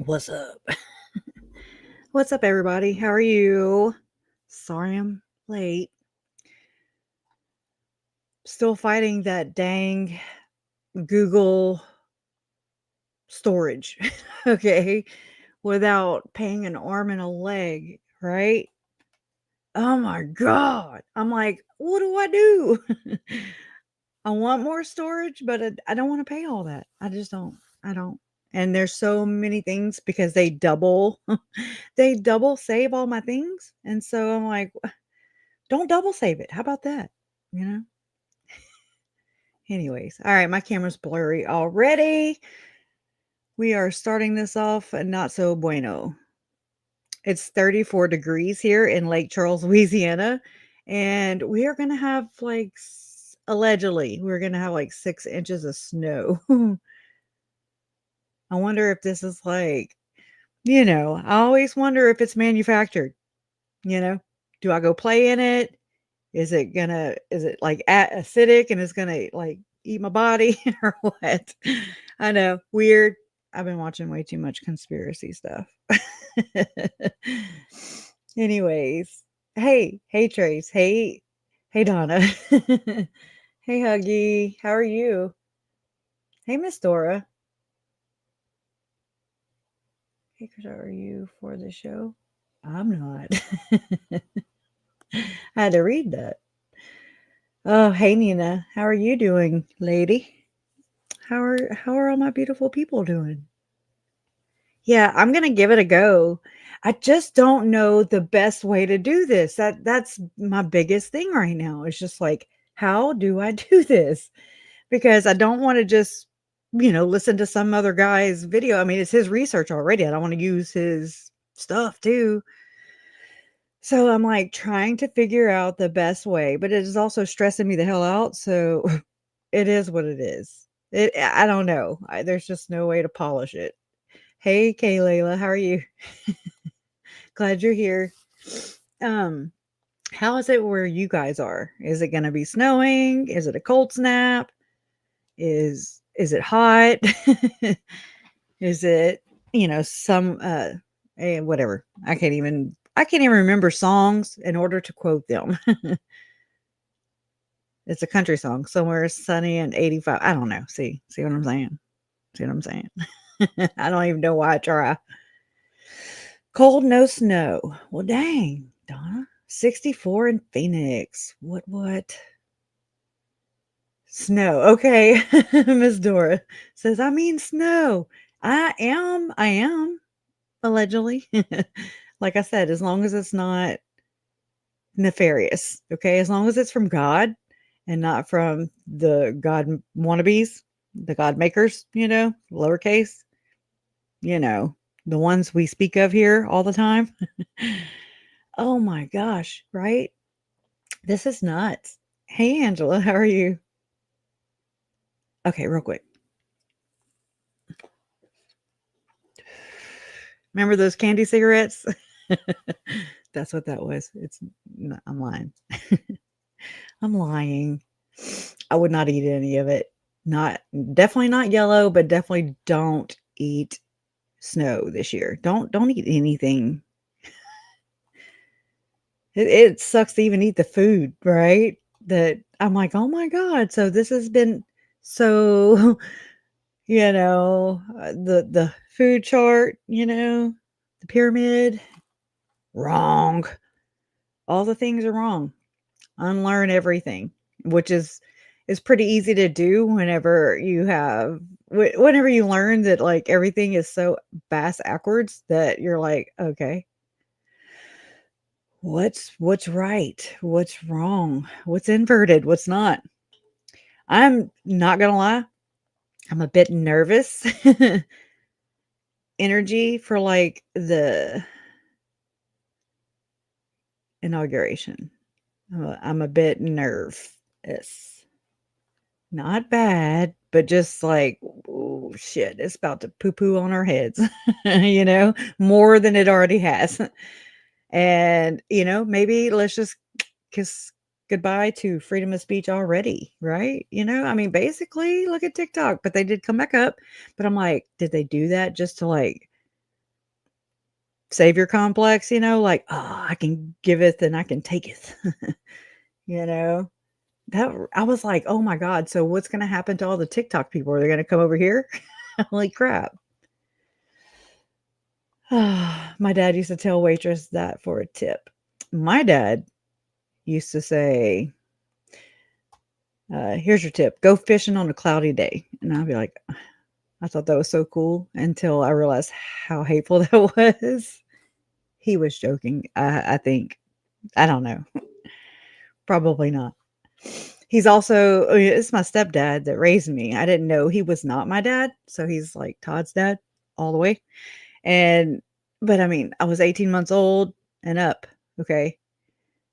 What's up? What's up, everybody? How are you? Sorry I'm late. Still fighting that dang Google storage, okay? Without paying an arm and a leg, right? Oh my God. I'm like, what do I do? I want more storage, but I don't want to pay all that. I just don't. I don't. And there's so many things because they double they double save all my things. And so I'm like, don't double save it. How about that? You know? Anyways, all right, my camera's blurry already. We are starting this off not so bueno. It's 34 degrees here in Lake Charles, Louisiana, and we are going to have like allegedly, we're going to have like 6 inches of snow. I wonder if this is like, I always wonder if it's manufactured, you know? Do I go play in it? Is it like acidic and it's gonna like eat my body or what? I know, weird. I've been watching way too much conspiracy stuff. Anyways, hey Trace, hey Donna, hey Huggy, how are you? Hey Miss Dora. Hey Chris, how are you for the show? I'm not. I had to read that. Oh, hey Nina, how are you doing, lady? How are all my beautiful people doing? Yeah, I'm gonna give it a go. I just don't know the best way to do this. That's my biggest thing right now. It's just like, how do I do this? Because I don't want to just, listen to some other guy's video. I mean, it's his research already. I don't want to use his stuff too. So I'm like trying to figure out the best way, but it is also stressing me the hell out. So it is what it is. I don't know. There's just no way to polish it. Hey, Kayla, how are you? Glad you're here. Um, how is it where you guys are? Is it going to be snowing? Is it a cold snap? Is it hot? Is it, some whatever. I can't even remember songs in order to quote them. It's a country song. Somewhere sunny and 85. I don't know. See what I'm saying? See what I'm saying? I don't even know why I try. Cold, no snow. Well, dang, Donna. 64 in Phoenix. What? Snow. Okay. Miss Dora says, I mean snow. I am, allegedly. Like I said, as long as it's not nefarious. Okay. As long as it's from God and not from the God wannabes, the God makers, lowercase, the ones we speak of here all the time. Oh my gosh, right? This is nuts. Hey, Angela, how are you? Okay, real quick. Remember those candy cigarettes? That's what that was. I'm lying. I'm lying. I would not eat any of it. Definitely not yellow, but definitely don't eat snow this year. Don't eat anything. It sucks to even eat the food, right? That I'm like, oh my God. So this has been so, the food chart, the pyramid, wrong. All the things are wrong. Unlearn everything, which is pretty easy to do whenever you learn that like everything is so bass backwards that you're like, okay, what's right? What's wrong? What's inverted? What's not? I'm not gonna lie. I'm a bit nervous. Energy for like the inauguration. I'm a bit nervous. Not bad, but just like, oh shit, it's about to poo poo on our heads, more than it already has. And, maybe let's just kiss goodbye to freedom of speech already, right? I mean, basically, look at TikTok, but they did come back up. But I'm like, did they do that just to like savior complex, like, oh, I can giveth and I can taketh, you know. That I was like, oh my God, so what's gonna happen to all the TikTok people? Are they gonna come over here? Holy crap. My dad used to tell waitress that for a tip. My dad used to say, here's your tip. Go fishing on a cloudy day. And I'd be like, I thought that was so cool until I realized how hateful that was. He was joking. I think. I don't know. Probably not. He's also, it's my stepdad that raised me. I didn't know he was not my dad. So he's like Todd's dad all the way. But I mean, I was 18 months old and up. Okay.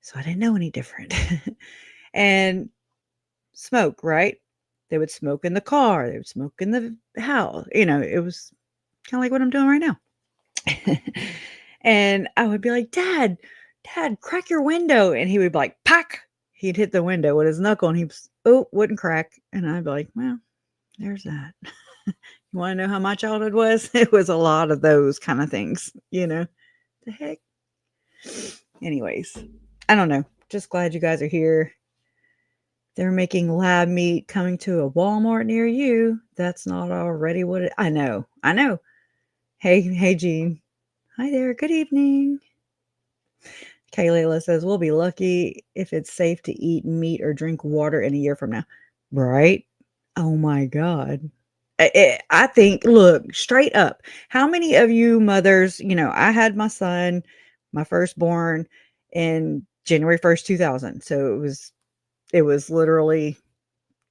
So I didn't know any different. And smoke, right? They would smoke in the car. They would smoke in the house. It was kind of like what I'm doing right now. And I would be like, Dad, crack your window. And he would be like, pack. He'd hit the window with his knuckle and wouldn't crack. And I'd be like, well, there's that. You want to know how my childhood was? It was a lot of those kind of things, The heck? Anyways, I don't know. Just glad you guys are here. They're making lab meat coming to a Walmart near you. That's not already what it... I know. Hey, Jean. Hi there. Good evening. Kayla says, we'll be lucky if it's safe to eat meat or drink water in a year from now. Right? Oh my God. I think, look, straight up, how many of you mothers, I had my son, my firstborn, in January 1st, 2000. So it was literally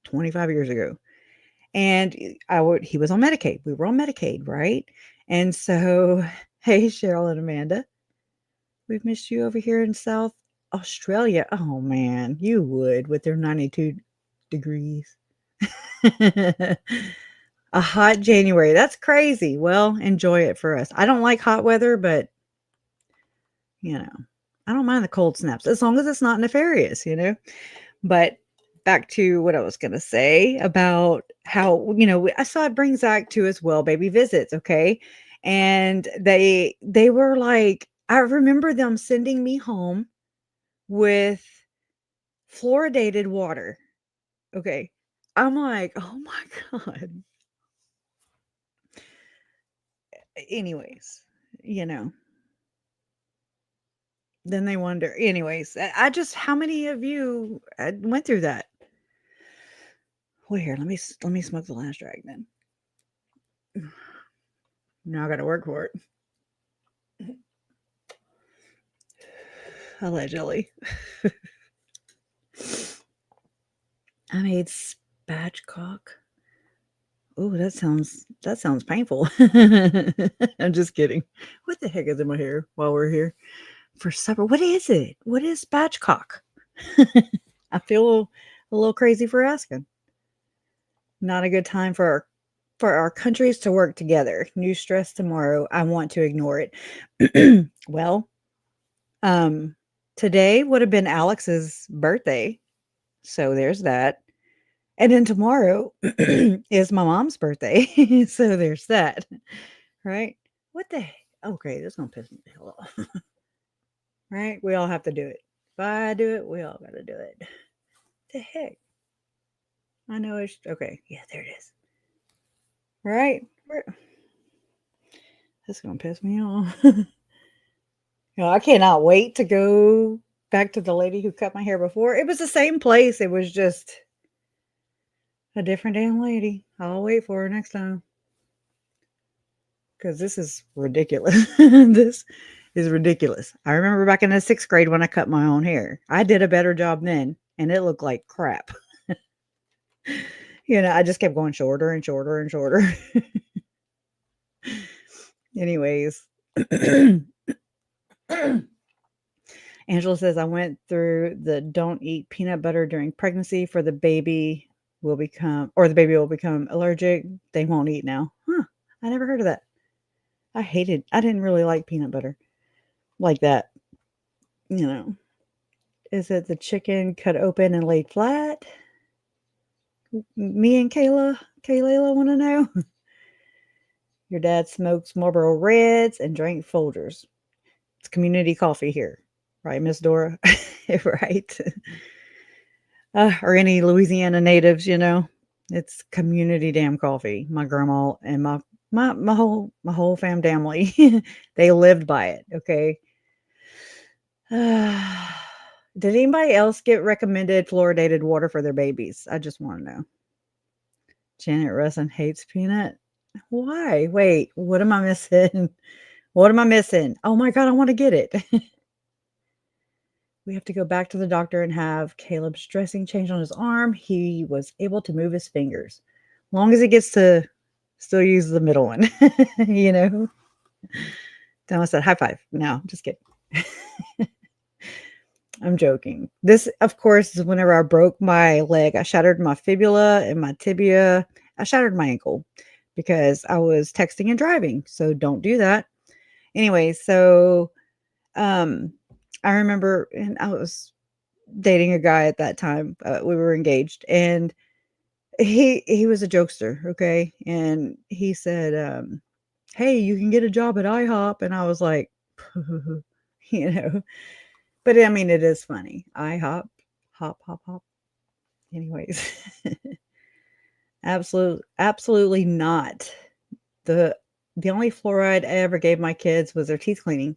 25 years ago. And he was on Medicaid. We were on Medicaid, right? And so, hey, Cheryl and Amanda, we've missed you over here in South Australia. Oh man, you would with their 92 degrees. A hot January. That's crazy. Well, enjoy it for us. I don't like hot weather, but I don't mind the cold snaps as long as it's not nefarious, But back to what I was going to say about how, I saw it brings back to as well baby visits, okay? And they were like, I remember them sending me home with fluoridated water. Okay. I'm like, oh my God. Anyways, then they wonder. Anyways, I just, how many of you went through that? Well, here, let me smoke the last drag then. Now I got to work for it. Allegedly. I made spatchcock. Oh, that sounds painful. I'm just kidding. What the heck is in my hair while we're here for supper? What is it? What is spatchcock? I feel a little crazy for asking. Not a good time for our countries to work together. New stress tomorrow. I want to ignore it. Well, today would have been Alex's birthday. So there's that. And then tomorrow is my mom's birthday. So there's that. Right? What the heck? Okay, this is going to piss me the hell off. Right? We all have to do it. If I do it, we all got to do it. What the heck? I know it's okay. Yeah, there it is. Right? This is going to piss me off. I cannot wait to go back to the lady who cut my hair before. It was the same place. It was just a different damn lady. I'll wait for her next time. Because this is ridiculous. This is ridiculous. I remember back in the 6th grade when I cut my own hair. I did a better job then, and it looked like crap. I just kept going shorter and shorter and shorter. Anyways. Angela says, I went through the don't eat peanut butter during pregnancy for the baby will become allergic. They won't eat now. Huh. I never heard of that. I didn't really like peanut butter like that. Is it the chicken cut open and laid flat? Me and Kayla want to know. Your dad smokes Marlboro Reds and drank Folgers. It's community coffee here. Right, Miss Dora? Right. Or any Louisiana natives, it's community damn coffee. My grandma and my whole family, they lived by it. Okay. Did anybody else get recommended fluoridated water for their babies? I just want to know. Janet Russin hates peanut. Why? Wait, what am I missing? What am I missing? Oh my God, I want to get it. We have to go back to the doctor and have Caleb's dressing changed on his arm. He was able to move his fingers. Long as he gets to still use the middle one, Then I said, high five. No, just kidding. I'm joking. This, of course, is whenever I broke my leg. I shattered my fibula and my tibia. I shattered my ankle because I was texting and driving. So don't do that. Anyway, so I remember, and I was dating a guy at that time. We were engaged, and he was a jokester, okay? And he said, "Hey, you can get a job at IHOP," and I was like, you know. But I mean, it is funny. IHOP, hop, hop, hop. Anyways, absolutely not. The only fluoride I ever gave my kids was their teeth cleaning.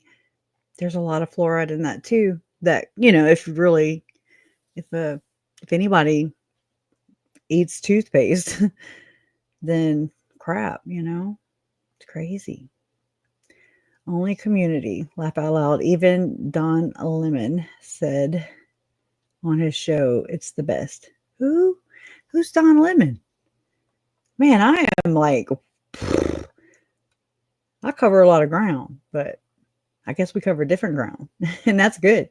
There's a lot of fluoride in that too. That if anybody eats toothpaste, then crap. It's crazy. Only community. Laugh out loud. Even Don Lemon said on his show, it's the best. Who's Don Lemon? Man, I am like, I cover a lot of ground, but I guess we cover different ground, and that's good.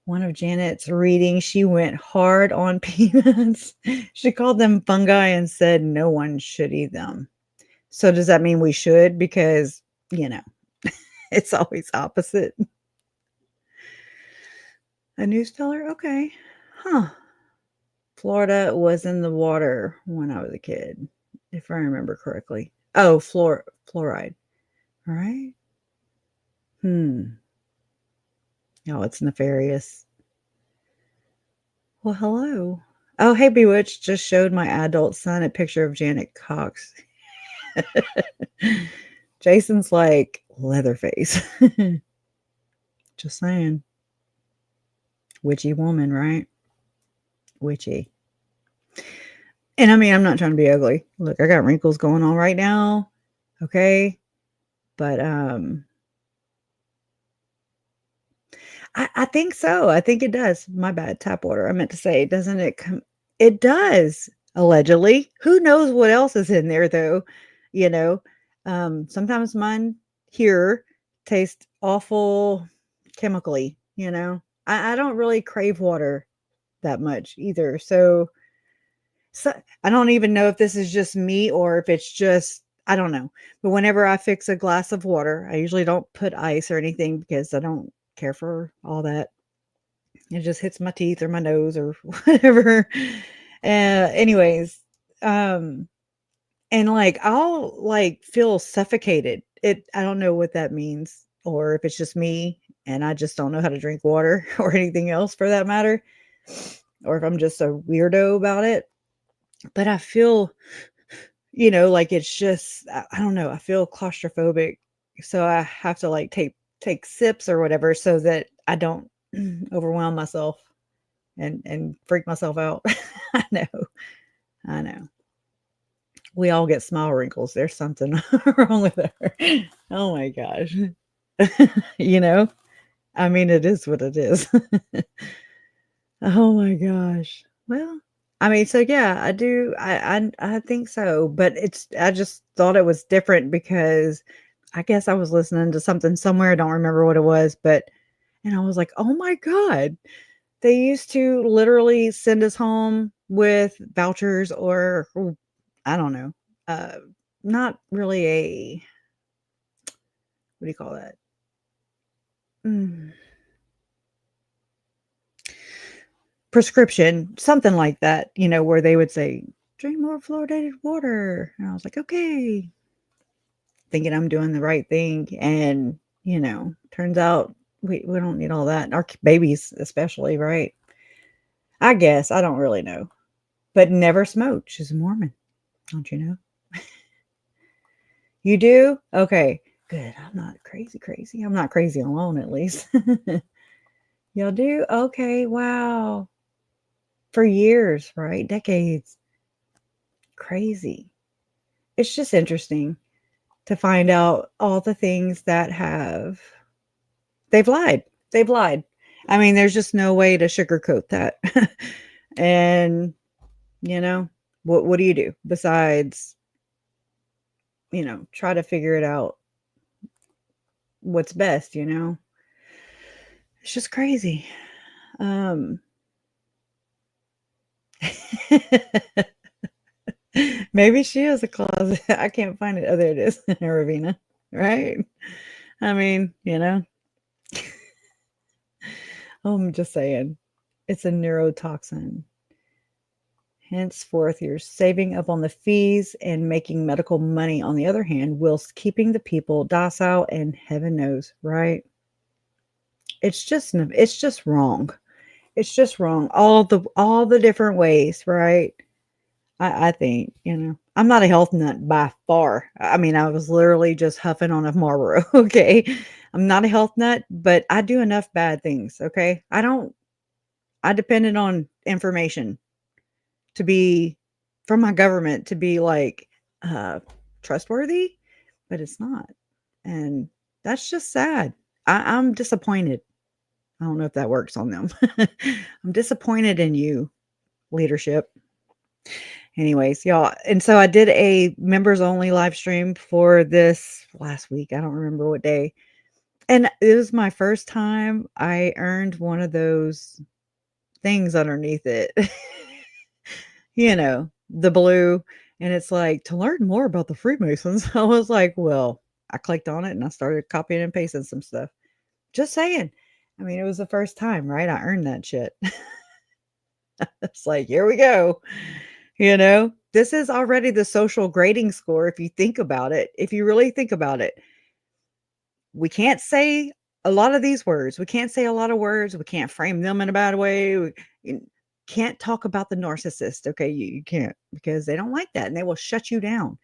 One of Janet's readings, she went hard on peanuts. She called them fungi and said no one should eat them. So does that mean we should? Because, it's always opposite. A news teller? Okay. Huh. Florida was in the water when I was a kid, if I remember correctly. Oh, fluoride. All right. Oh, it's nefarious. Well, hello. Oh, hey, Bewitched just showed my adult son a picture of Janet Cox. Jason's like Leatherface. Just saying. Witchy woman, right? Witchy. And I mean, I'm not trying to be ugly. Look, I got wrinkles going on right now. Okay. But I think so. I think it does. My bad. Tap water. I meant to say, doesn't it come? It does, allegedly. Who knows what else is in there, though? Sometimes mine here taste awful chemically, I don't really crave water that much either. So I don't even know if this is just me or if it's just, I don't know. But whenever I fix a glass of water, I usually don't put ice or anything because I don't care for all that. It just hits my teeth or my nose or whatever. Anyways, and like I'll like feel suffocated. I don't know what that means, or if it's just me and I just don't know how to drink water or anything else for that matter, or if I'm just a weirdo about it. But I feel, like it's just, I don't know, I feel claustrophobic. So I have to like take sips or whatever so that I don't overwhelm myself and freak myself out. I know. We all get smile wrinkles. There's something wrong with her. Oh my gosh. I mean, it is what it is. Oh my gosh. Well, I mean, so yeah, I do. I think so, but I just thought it was different because I guess I was listening to something somewhere. I don't remember what it was, and I was like, oh my God, they used to literally send us home with vouchers or I don't know, not really what do you call that? Prescription, something like that, where they would say, drink more fluoridated water. And I was like, okay, thinking I'm doing the right thing. And, turns out we don't need all that. Our babies especially, right? I guess. I don't really know. But never smoked. She's a Mormon. Don't you know? You do? Okay. Good. I'm not crazy. I'm not crazy alone, at least. Y'all do? Okay. Wow. For years, right? Decades. Crazy. It's just interesting to find out all the things that they've lied. They've lied. I mean, there's just no way to sugarcoat that. And, what do you do besides, try to figure it out what's best, It's just crazy. Maybe she has a closet. I can't find it. Oh, there it is. Ravina. Right? I mean, I'm just saying. It's a neurotoxin. Henceforth, you're saving up on the fees and making medical money on the other hand, whilst keeping the people docile and heaven knows, right? It's just wrong. It's just wrong. All the different ways, right? I think, I'm not a health nut by far. I mean, I was literally just huffing on a Marlboro, okay? I'm not a health nut, but I do enough bad things, okay? I depended on information to be from my government to be like trustworthy, but it's not. And that's just sad. I'm disappointed. I don't know if that works on them. I'm disappointed in you, leadership. Anyways, y'all. And so I did a members only live stream for this last week. I don't remember what day. And it was my first time I earned one of those things underneath it. The blue. And it's like, to learn more about the Freemasons. I was like, well, I clicked on it and I started copying and pasting some stuff. Just saying. I mean, it was the first time, right? I earned that shit. It's like, here we go. This is already the social grading score. If you think about it, if you really think about it, we can't say a lot of these words. We can't say a lot of words. We can't frame them in a bad way. We can't talk about the narcissist. Okay. You can't, because they don't like that and they will shut you down.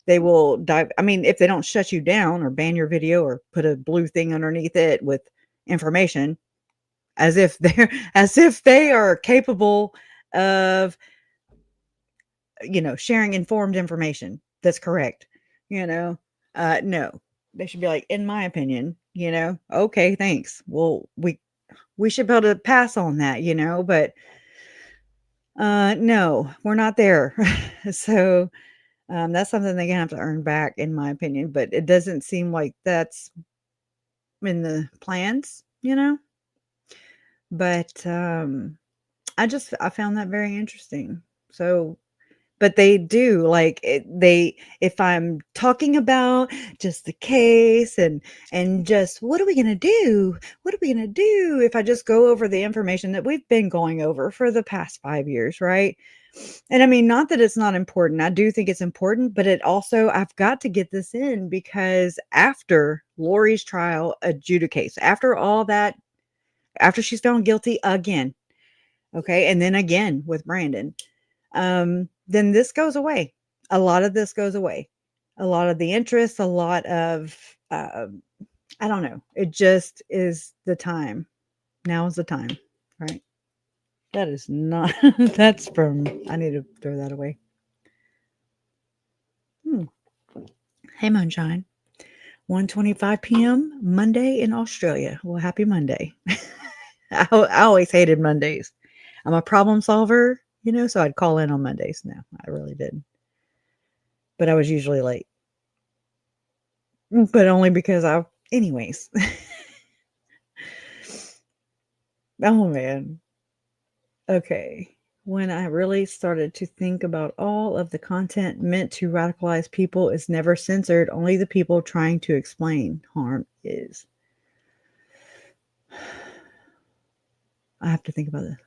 They will dive. I mean, if they don't shut you down or ban your video or put a blue thing underneath it with information, as if they are capable of sharing informed information that's correct. No, they should be like, in my opinion, okay, thanks. Well, we should be able to pass on that, but no, we're not there. So that's something they're gonna have to earn back, in my opinion, but it doesn't seem like that's in the plans, but I found that very interesting. So, but they do like if I'm talking about just the case and just what are we going to do? What are we going to do if I just go over the information that we've been going over for the past 5 years, right? And I mean, not that it's not important. I do think it's important, but I've got to get this in because after Lori's trial adjudicates, after all that, after she's found guilty again, okay, and then again with Brandon, then this goes away. A lot of this goes away. A lot of the interest, a lot of, I don't know. It just is the time. Now is the time, right? That is not, that's I need to throw that away. Hey, Moonshine. 1:25 p.m. Monday in Australia. Well, happy Monday. I always hated Mondays. I'm a problem solver, so I'd call in on Mondays. No, I really didn't. But I was usually late. But only because anyways. Oh, man. Okay. When I really started to think about all of the content meant to radicalize people is never censored. Only the people trying to explain harm is. I have to think about this.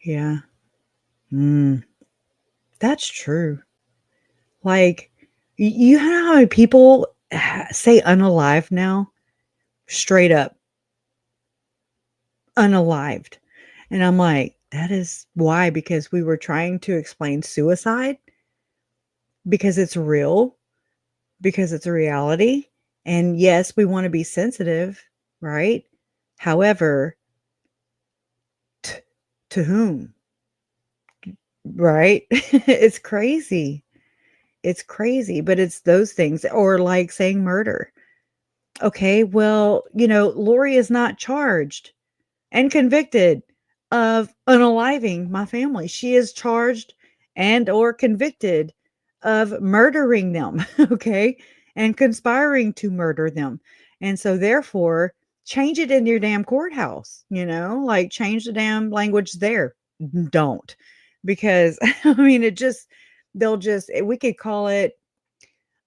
Yeah. That's true. Like, you know how many people say unalive now, straight up, unalived. And I'm like, that is why, because we were trying to explain suicide because it's real, because it's a reality. And yes, we want to be sensitive, right? However, to whom? Right? It's crazy. It's crazy, but it's those things, or like saying murder. Okay, well, Lori is not charged and convicted of unaliving my family. She is charged and or convicted of murdering them, okay, and conspiring to murder them. And so therefore, change it in your damn courthouse, like change the damn language there. Don't. Because I mean, we could call it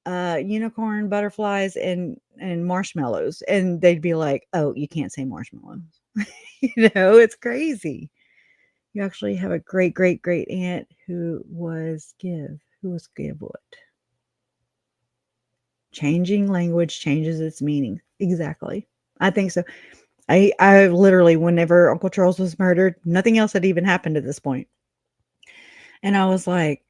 unicorn, butterflies, and marshmallows, and they'd be like, "Oh, you can't say marshmallows." It's crazy. You actually have a great, great, great aunt who was give what? Changing language changes its meaning. Exactly. I think so. I literally, whenever Uncle Charles was murdered, nothing else had even happened at this point. And I was like,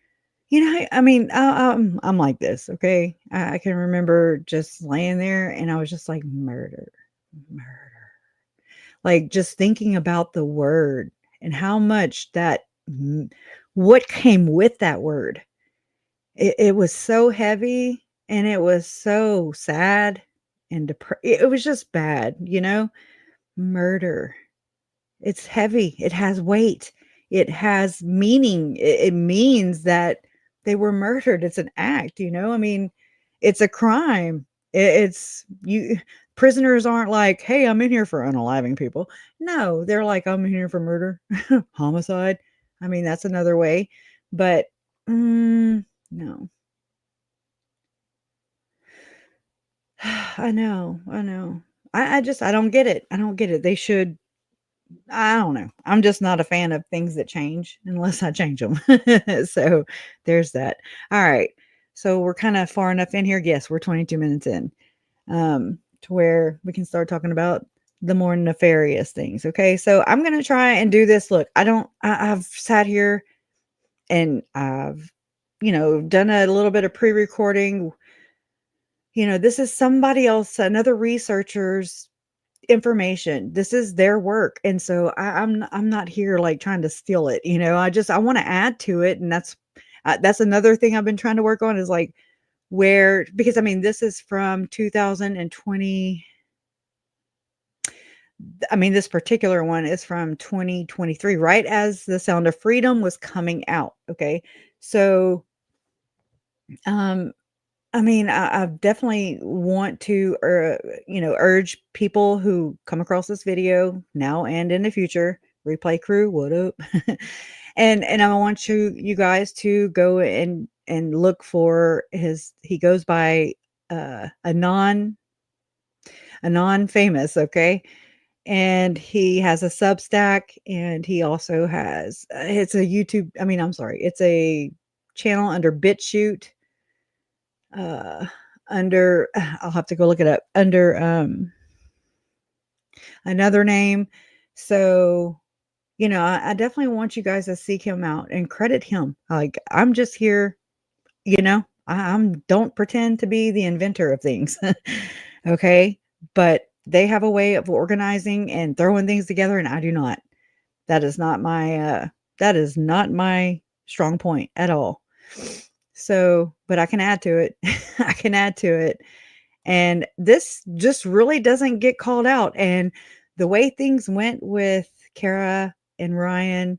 I mean, I'm like this, okay? I can remember just laying there and I was just like, murder, murder. Like just thinking about the word and how much what came with that word. It was so heavy and it was so sad and it was just bad, murder. It's heavy. It has weight. It has meaning. It means that they were murdered. It's an act, I mean, it's a crime. It's you prisoners aren't like, "Hey, I'm in here for unaliving people." No, they're like, "I'm in here for murder, homicide." I mean, that's another way, but no. I know. I know. I don't get it. I don't get it. They should I don't know. I'm just not a fan of things that change unless I change them. So there's that. All right. So we're kind of far enough in here. Yes, we're 22 minutes in, to where we can start talking about the more nefarious things. Okay. So I'm going to try and do this. Look, I've sat here and I've, done a little bit of pre-recording. This is somebody else, another researcher's information. This is their work. And so I'm not here like trying to steal it. I want to add to it. And that's another thing I've been trying to work on is like because I mean, this is from 2020. I mean, this particular one is from 2023, right as The Sound of Freedom was coming out. Okay. So, um, I mean, I definitely want to, urge people who come across this video now and in the future, replay crew, what up? and I want you guys to go and look for he goes by a non-famous, okay? And he has a Substack and he also has, it's a YouTube, I mean, I'm sorry, it's a channel under BitChute, uh under I'll have to go look it up under another name. So I definitely want you guys to seek him out and credit him. Like I'm just here, I'm don't pretend to be the inventor of things. Okay, but they have a way of organizing and throwing things together and I do not. That is not my strong point at all. So but I can add to it. I can add to it. And this just really doesn't get called out. And the way things went with Kara and Ryan,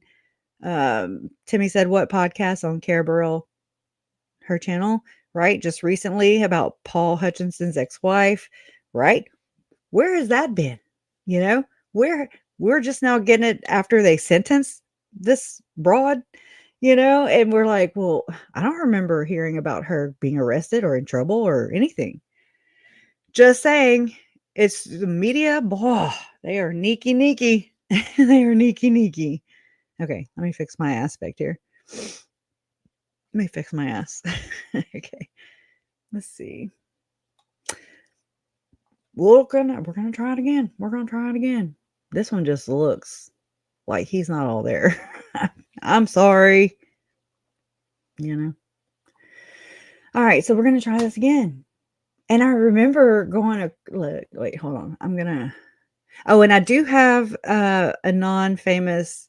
Timmy Said What podcast on Kara Burrell, her channel, right? Just recently about Paul Hutchinson's ex-wife, right? Where has that been? You know, where we're just now getting it after they sentenced this broad, and we're like, well, I don't remember hearing about her being arrested or in trouble or anything. Just saying, it's the media, boy, they are neaky neaky. They are neaky neaky. Okay, let me fix my aspect here. Let me fix my ass. Okay, let's see. we're gonna try it again. We're gonna try it again. This one just looks like he's not all there. I'm sorry. You know. All right, so we're gonna try this again. And I remember going to look. Wait, hold on. I'm gonna. Oh, and I do have a non-famous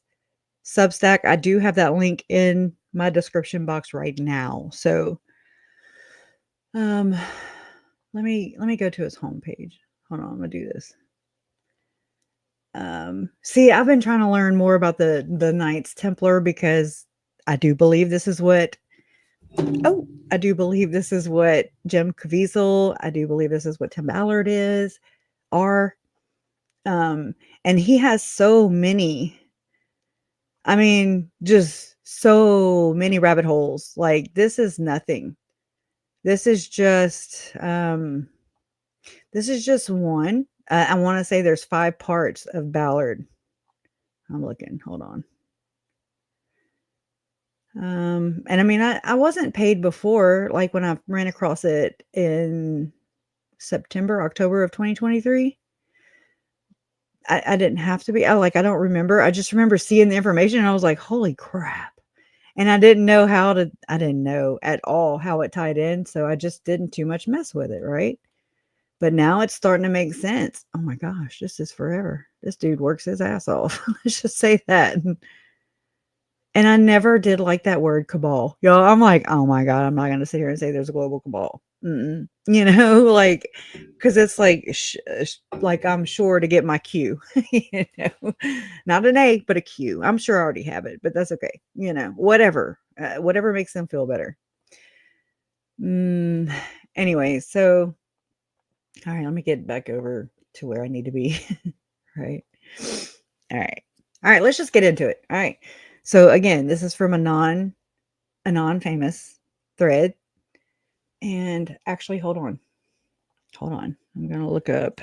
Substack. I do have that link in my description box right now. So, let me go to his homepage. Hold on, I'm gonna do this. See, I've been trying to learn more about the Knights Templar because I do believe this is what. Oh, I do believe this is what Jim Caviezel. I do believe this is what Tim Ballard are. And he has so many. I mean, just so many rabbit holes. Like this is nothing. This is just one. I want to say there's 5 parts of Ballard. I'm looking. Hold on. And I mean, I wasn't paid before, like when I ran across it in October of 2023. I didn't have to be. I don't remember. I just remember seeing the information and I was like, holy crap. And I didn't know I didn't know at all how it tied in. So I just didn't too much mess with it. Right. But now it's starting to make sense. Oh my gosh, this is forever. This dude works his ass off. Let's just say that. And I never did like that word cabal. Yo, I'm like, oh my God, I'm not going to sit here and say there's a global cabal. You know, like, because it's like, like I'm sure to get my Q, you know, not an A, but a Q. I'm sure I already have it, but that's okay. You know, whatever makes them feel better. Anyway, so, all right, let me get back over to where I need to be. Right. All right. All right. Let's just get into it. All right. So again, this is from a non-famous thread. And actually, hold on. I'm going to look up.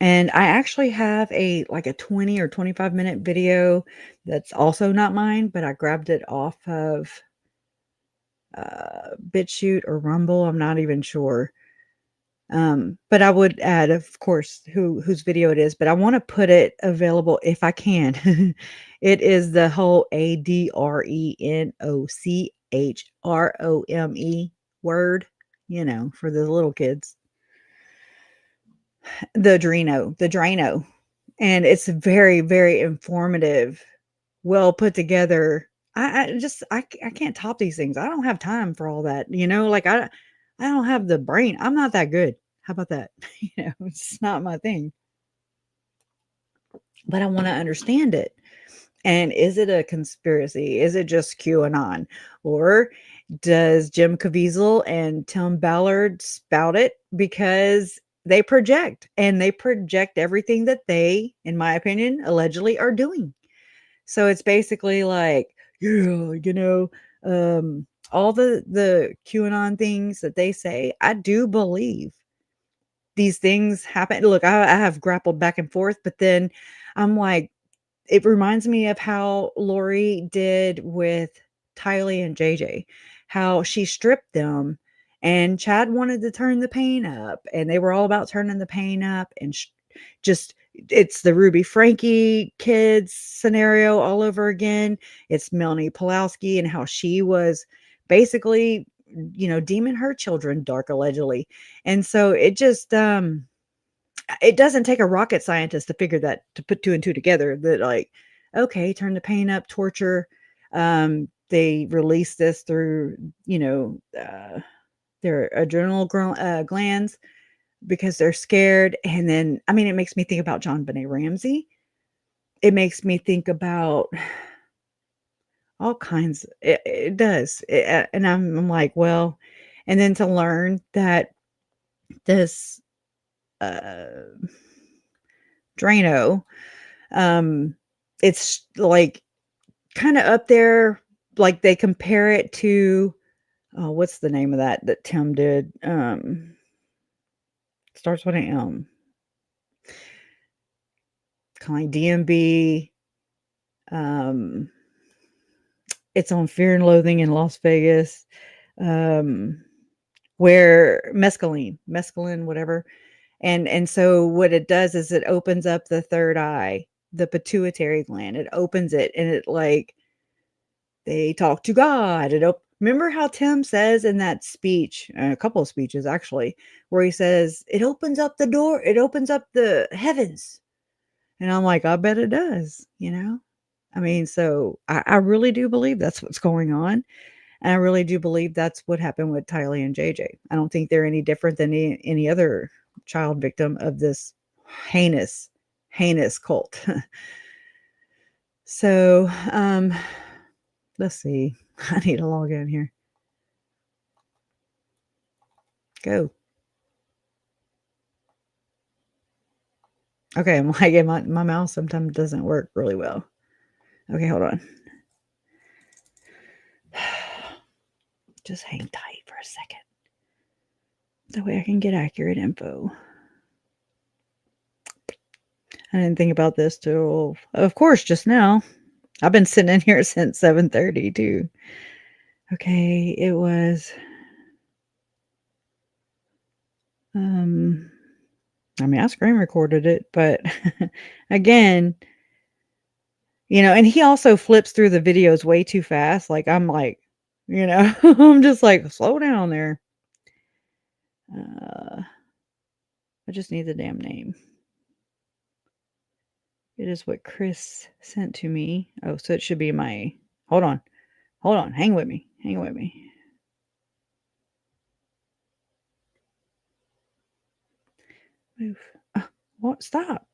And I actually have a 20 or 25-minute video that's also not mine, but I grabbed it off of BitChute or Rumble. I'm not even sure. But I would add, of course, whose video it is, but I want to put it available if I can. It is the whole ADRENOCHROME word, you know, for the little kids. The Drano. And it's very, very informative, well put together. I can't top these things. I don't have time for all that, you know, like I don't have the brain. I'm not that good. How about that? You know, it's not my thing. But I want to understand it. And is it a conspiracy? Is it just QAnon? Or does Jim Caviezel and Tim Ballard spout it because they project everything that they, in my opinion, allegedly are doing? So it's basically like, yeah, you know, all the QAnon things that they say, I do believe these things happen. Look, I have grappled back and forth, but then I'm like, it reminds me of how Lori did with Tylee and JJ, how she stripped them and Chad wanted to turn the pain up and they were all about turning the pain up and just it's the Ruby Frankie kids scenario all over again. It's Melanie Pulowski and how she was basically, you know, deeming her children dark allegedly. And so it just it doesn't take a rocket scientist to figure that, to put 2 and 2 together, that like, okay, turn the pain up, torture. They release this through, you know, their adrenal glands because they're scared. And then, I mean, it makes me think about John Benet Ramsey. It makes me think about all kinds. It does. And I'm like, well, and then to learn that this Drano, it's like kind of up there, like they compare it to what's the name of that Tim did? Starts with an M. Kind of like DMB. It's on Fear and Loathing in Las Vegas. Where mescaline, whatever. And so what it does is it opens up the third eye, the pituitary gland. It opens it and it like they talk to God. Remember how Tim says in that speech, a couple of speeches actually, where he says, it opens up the door, it opens up the heavens. And I'm like, I bet it does, you know? I mean, so I really do believe that's what's going on. And I really do believe that's what happened with Tylee and JJ. I don't think they're any different than any other child victim of this heinous, heinous cult. So, let's see. I need to log in here. Go. Okay, I'm like, my mouse sometimes doesn't work really well. Okay, hold on. Just hang tight for a second. That way I can get accurate info. I didn't think about this till, of course, just now. I've been sitting in here since 7:30 too. Okay, it was I mean, I screen recorded it, but again, and he also flips through the videos way too fast. Like I'm like, I'm just like, slow down there. I just need the damn name. It is what Chris sent to me. Oh, so it should be my, hold on. Hang with me. Move. What? Stop.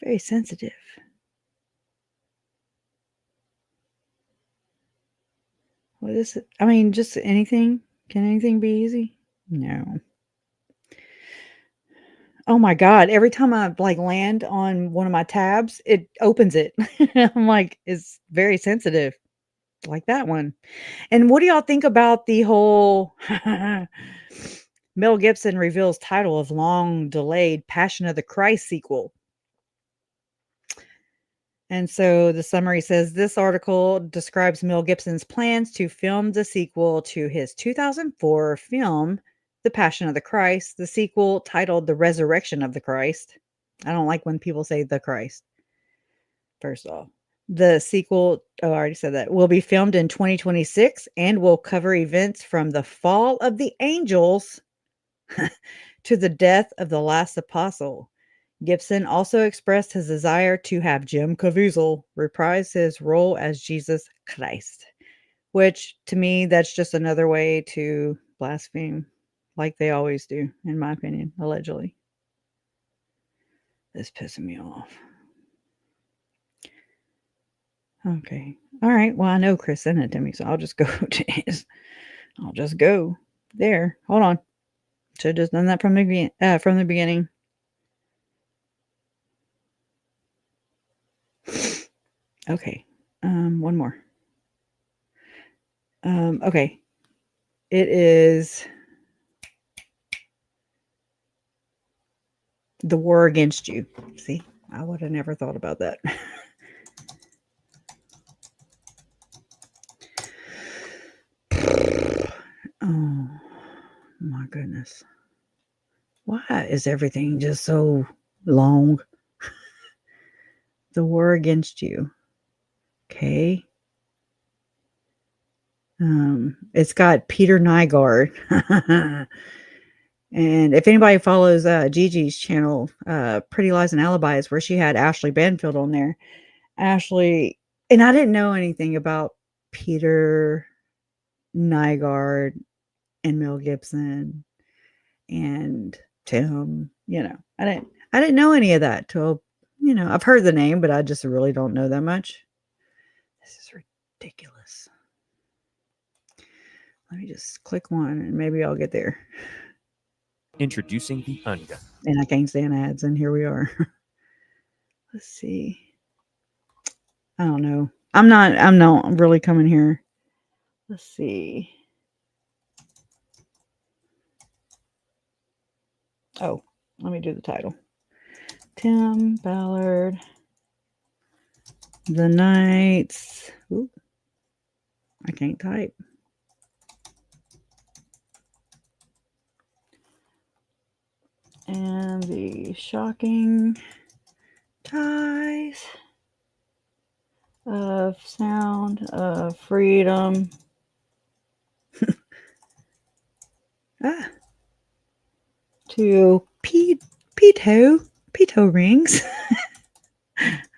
Very sensitive. What is it? I mean, just anything. Can anything be easy? No. Oh my god, every time I, like, land on one of my tabs, it opens it. I'm like, it's very sensitive, like that one. And what do y'all think about the whole Mel Gibson reveals title of long-delayed Passion of the Christ sequel? And so the summary says, this article describes Mel Gibson's plans to film the sequel to his 2004 film, The Passion of the Christ, the sequel titled The Resurrection of the Christ. I don't like when people say the Christ. First off, the sequel, I already said that, will be filmed in 2026 and will cover events from the fall of the angels to the death of the last apostle. Gibson also expressed his desire to have Jim Caviezel reprise his role as Jesus Christ, which to me, that's just another way to blaspheme, like they always do, in my opinion, allegedly. This pissing me off. Okay. All right. Well, I know Chris sent it to me, so I'll just go to his. I'll just go there. Hold on. Should have just done that from the beginning. Okay. One more. Okay. It is The War Against You. See, I would have never thought about that. Oh my goodness. Why is everything just so long? The War Against You. Okay. It's got Peter Nygaard. And if anybody follows Gigi's channel, Pretty Lies and Alibis, where she had Ashley Banfield on there. Ashley, and I didn't know anything about Peter Nygaard and Mel Gibson and Tim. I didn't know any of that till, I've heard the name, but I just really don't know that much. This is ridiculous. Let me just click one and maybe I'll get there. Introducing the Anga. And I can't stand ads, and here we are. Let's see. I don't know. I'm not really coming here. Let's see. Oh, let me do the title. Tim Ballard, The Knights. Ooh, I can't type. And the shocking ties of sound of freedom. To Pito rings.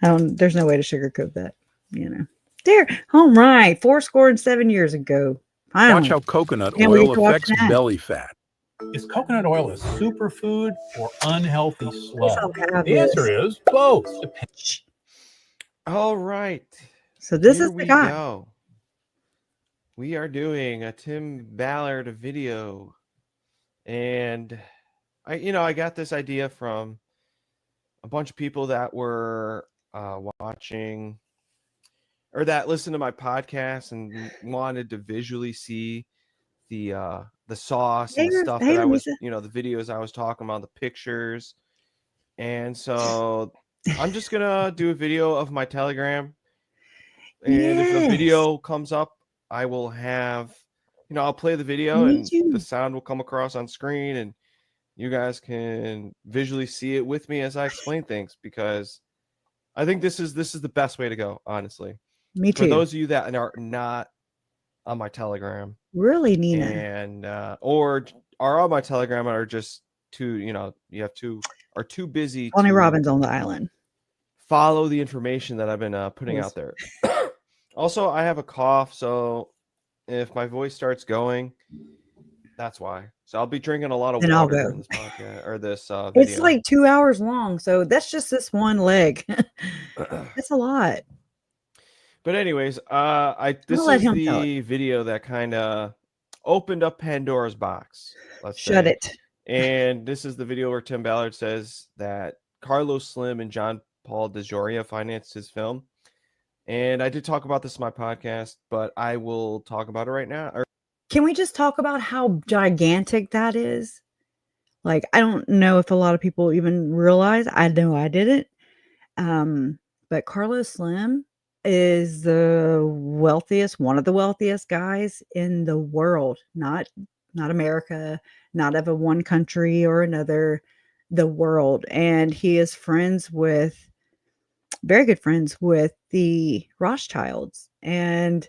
There's no way to sugarcoat that, There, all right, 7 years ago. Watch how coconut oil affects belly fat. Is coconut oil a superfood or unhealthy slug? The answer is both. All right. So this Here is the we guy. go. We are doing a Tim Ballard video. And I got this idea from a bunch of people that were watching or that listened to my podcast and wanted to visually see the sauce and the stuff that I was, the videos I was talking about, the pictures. And so I'm just gonna do a video of my Telegram. And if a video comes up, I will have, I'll play the video and the sound will come across on screen and you guys can visually see it with me as I explain things, because I think this is the best way to go, honestly. Me too. For those of you that are not on my Telegram, really, Nina, and or are on my Telegram and are just are too busy. Tony Robbins on the island. Follow the information that I've been putting out there. Also, I have a cough, so if my voice starts going, that's why. So I'll be drinking a lot of water during this podcast or this video. It's like 2 hours long, so that's just this one leg. That's a lot. But anyways, this is the video that kind of opened up Pandora's box. Let's shut it. And this is the video where Tim Ballard says that Carlos Slim and John Paul DeJoria financed his film. And I did talk about this in my podcast, but I will talk about it right now. Can we just talk about how gigantic that is? Like, I don't know if a lot of people even realize. I know I didn't. But Carlos Slim is one of the wealthiest guys in the world. Not America, not of one country or another, the world. And he is very good friends with the Rothschilds, and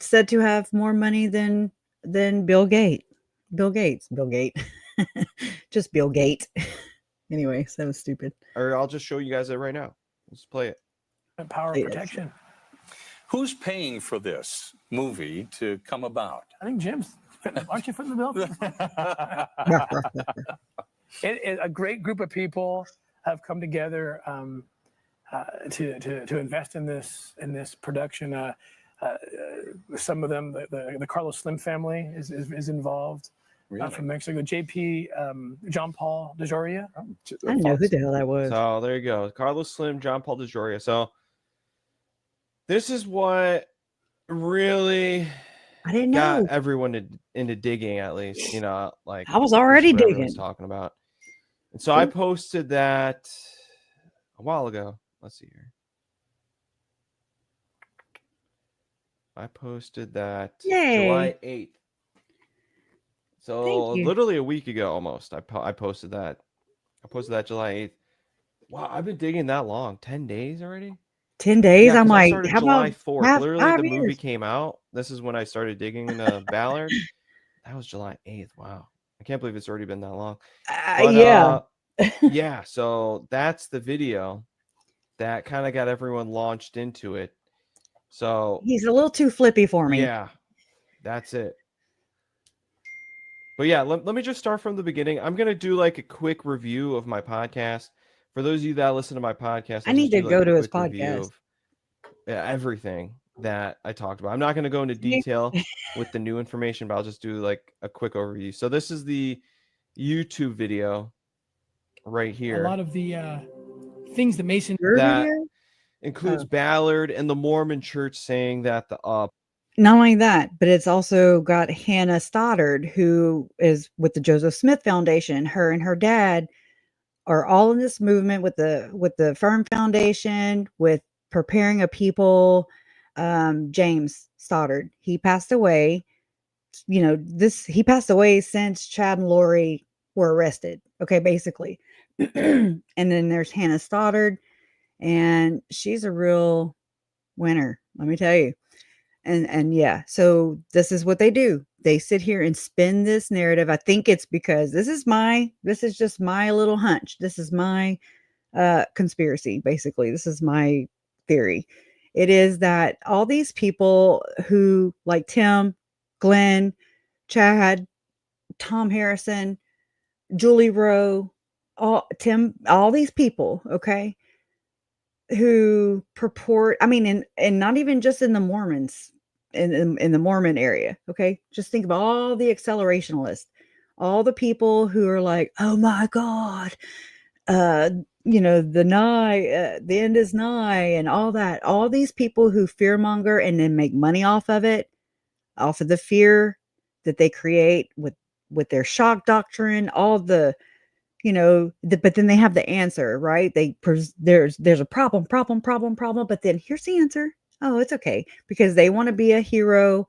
said to have more money than Bill Gates. Just Bill Gates. Anyway, so that was stupid. Or I'll just show you guys it right now. Let's play it. Power of protection. Who's paying for this movie to come about? I think Jim's. Aren't you footing the bill? A great group of people have come together to invest in this production. Some of them, the Carlos Slim family is involved. Really? From Mexico, John Paul DeJoria. I didn't know who the hell that was. So there you go, Carlos Slim, John Paul DeJoria. So this is what really got everyone into digging, at least, like I was already digging. Talking about. And so I posted that a while ago. Let's see here. I posted that July 8th. So literally a week ago almost. I posted that. I posted that July 8th. Wow, I've been digging that long. 10 days already? 10 days? Yeah, I'm like, how July 4th. Literally the movie came out. This is when I started digging into Ballard. That was July 8th. Wow. I can't believe it's already been that long. But, yeah, so that's the video that kind of got everyone launched into it. So he's a little too flippy for me. Yeah, that's it. But yeah, let me just start from the beginning. I'm going to do like a quick review of my podcast. For those of you that listen to my podcast, I need to go to his podcast. Everything that I talked about. I'm not going to go into detail with the new information, but I'll just do like a quick overview. So this is the YouTube video right here. A lot of the things that Mason includes Ballard and the Mormon Church saying that not only that, but it's also got Hannah Stoddard, who is with the Joseph Smith Foundation. Her and her dad are all in this movement with the Firm Foundation, with preparing a people James Stoddard. He passed away. He passed away since Chad and Lori were arrested. Okay, basically. And then there's Hannah Stoddard, and she's a real winner, let me tell you. And yeah, so this is what they do. They sit here and spin this narrative. I think it's because this is just my little hunch. This is my conspiracy, basically. This is my theory. It is that all these people who, like Tim, Glenn, Chad, Tom Harrison, Julie Rowe, all these people, okay, who purport, I mean, and not even just in the Mormons, in the Mormon area, okay? Just think of all the accelerationalists, all the people who are like, oh my God, the end is nigh, and all that. All these people who fearmonger and then make money off of it, off of the fear that they create with their shock doctrine, all the, but then they have the answer, right? There's a problem, but then here's the answer. Oh, it's okay, because they want to be a hero.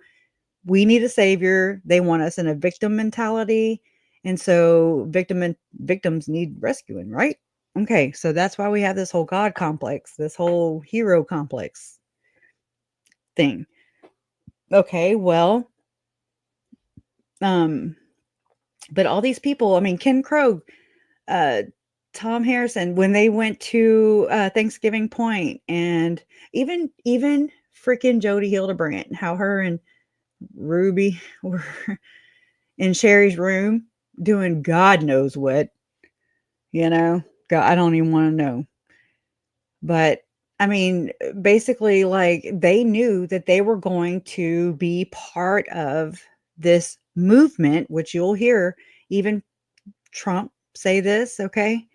We need a savior. They want us in a victim mentality. And so victims need rescuing, right? Okay, so that's why we have this whole God complex, this whole hero complex thing. Okay, well, but all these people, I mean, Ken Krogh, Tom Harrison, when they went to Thanksgiving Point, and even freaking Jody Hildebrandt, how her and Ruby were in Sherry's room doing God knows what, God, I don't even want to know. But I mean, basically, like, they knew that they were going to be part of this movement, which you'll hear even Trump say this, okay?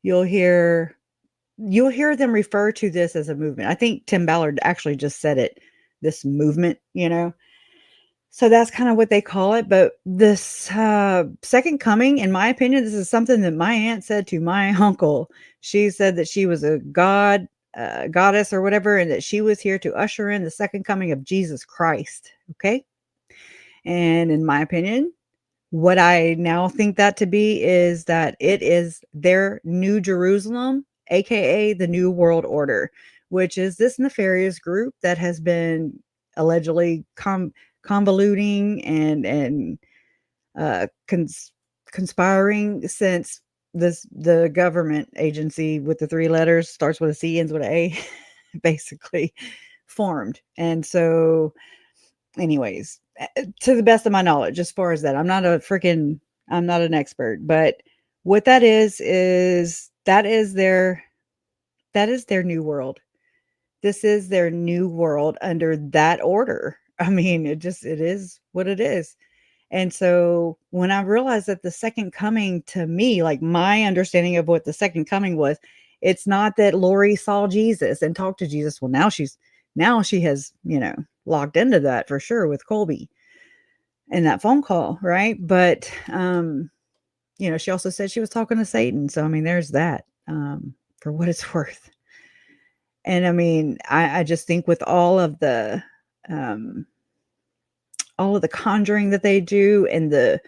You'll hear them refer to this as a movement. I think Tim Ballard actually just said it, this movement, So that's kind of what they call it. But this second coming, in my opinion, this is something that my aunt said to my uncle. She said that she was a goddess or whatever, and that she was here to usher in the second coming of Jesus Christ. Okay. And in my opinion, what I now think that to be is that it is their New Jerusalem, aka the New World Order, which is this nefarious group that has been allegedly convoluting and conspiring since the government agency with the three letters, starts with a C, ends with an A, basically formed. And so, anyways, to the best of my knowledge, as far as that, I'm not an expert, but what that is that is their new world. This is their new world under that order. I mean, it is what it is. And so when I realized that the second coming, to me, like, my understanding of what the second coming was, it's not that Lori saw Jesus and talked to Jesus. Well, now she has, locked into that for sure with Colby and that phone call. Right. But, she also said she was talking to Satan. So, I mean, there's that, for what it's worth. And I mean, I just think with all of the conjuring that they do, and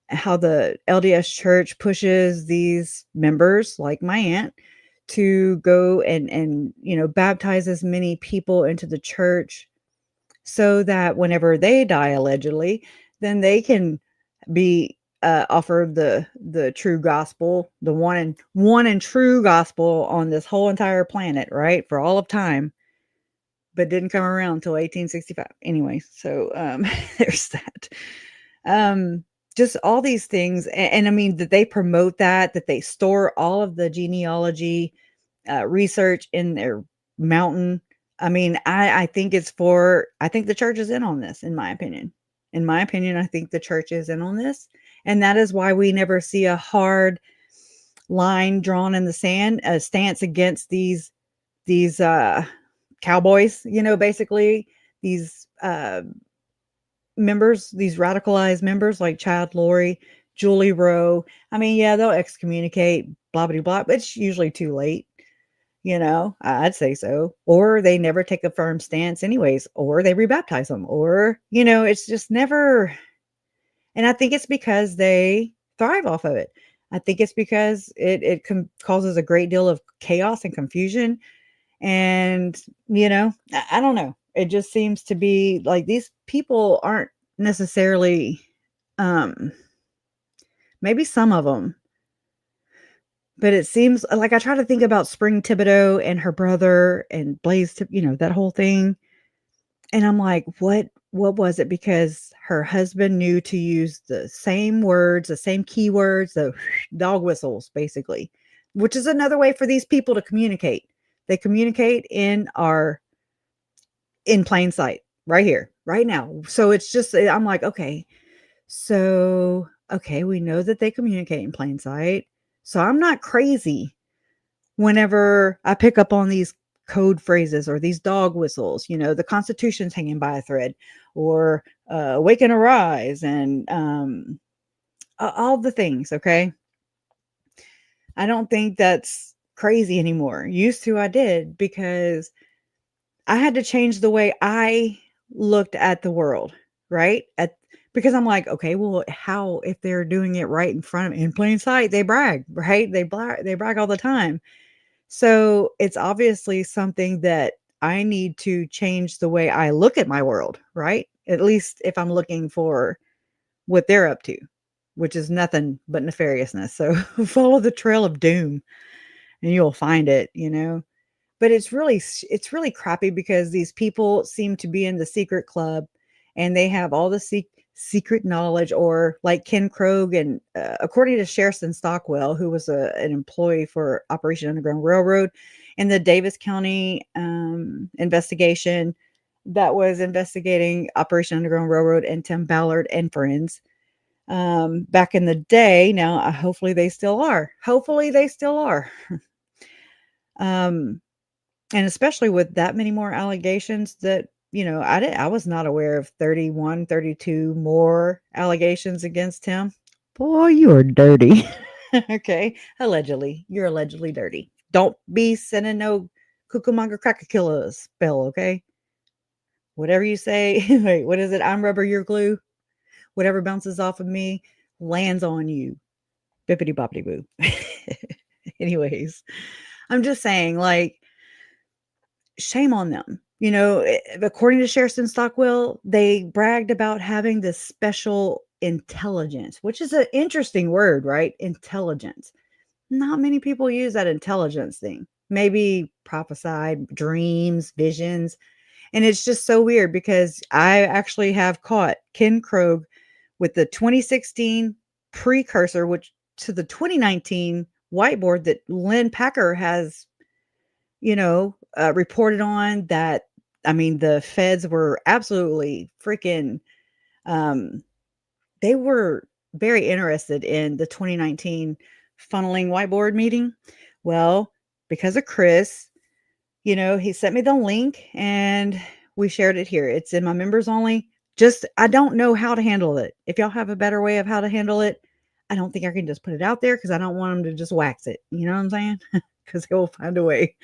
how the LDS church pushes these members, like my aunt, to go and baptize as many people into the church, so that whenever they die, allegedly, then they can be offered the true gospel, the one and true gospel on this whole entire planet, right, for all of time, but didn't come around until 1865. Anyway, so there's that. Just all these things, and I mean that they promote that they store all of the genealogy research in their mountain. I mean, I think I think the church is in on this, in my opinion. I think the church is in on this. And that is why we never see a hard line drawn in the sand, a stance against these cowboys, basically these members, these radicalized members like Chad, Lori, Julie Rowe. I mean, yeah, they'll excommunicate, blah, blah, blah, but it's usually too late. I'd say so. Or they never take a firm stance anyways, or they rebaptize them, or, it's just never. And I think it's because they thrive off of it. I think it's because it causes a great deal of chaos and confusion. And, I don't know. It just seems to be like these people aren't necessarily, maybe some of them, but it seems like I try to think about Spring Thibodeau and her brother and Blaze, that whole thing. And I'm like, what was it? Because her husband knew to use the same words, the same keywords, the dog whistles, basically, which is another way for these people to communicate. They communicate in plain sight, right here, right now. So it's just, I'm like, okay, we know that they communicate in plain sight. So I'm not crazy whenever I pick up on these code phrases or these dog whistles, the Constitution's hanging by a thread, or wake and arise, and all the things. Okay. I don't think that's crazy anymore. Used to, I did, because I had to change the way I looked at the world, right? Because I'm like, okay, well, how, if they're doing it right in front of me in plain sight, they brag, right? They brag all the time. So it's obviously something that I need to change the way I look at my world, right? At least if I'm looking for what they're up to, which is nothing but nefariousness. So follow the trail of doom and you'll find it, But it's really crappy because these people seem to be in the secret club and they have all the secret knowledge, or like Ken Krogh, and according to Sherston Stockwell, who was an employee for Operation Underground Railroad in the Davis County investigation that was investigating Operation Underground Railroad and Tim Ballard and friends back in the day. Now, hopefully they still are. And especially with that many more allegations that, I was not aware of 31, 32 more allegations against him. Boy, you are dirty. Okay. Allegedly. You're allegedly dirty. Don't be sending no cuckoo cracker killer spell. Okay. Whatever you say. Wait, what is it? I'm rubber, you're glue. Whatever bounces off of me lands on you. Bippity boppity boo. Anyways, I'm just saying, like, shame on them. According to Sherston Stockwell, they bragged about having this special intelligence, which is an interesting word, right? Intelligence. Not many people use that intelligence thing. Maybe prophesied, dreams, visions. And it's just so weird because I actually have caught Ken Krogh with the 2016 precursor, which to the 2019 whiteboard that Lynn Packer has, reported on. That, I mean, the feds were absolutely freaking, they were very interested in the 2019 funneling whiteboard meeting. Well, because of Chris, he sent me the link and we shared it here. It's in my members only. Just, I don't know how to handle it. If y'all have a better way of how to handle it, I don't think I can just put it out there because I don't want them to just wax it. You know what I'm saying? Because they will find a way.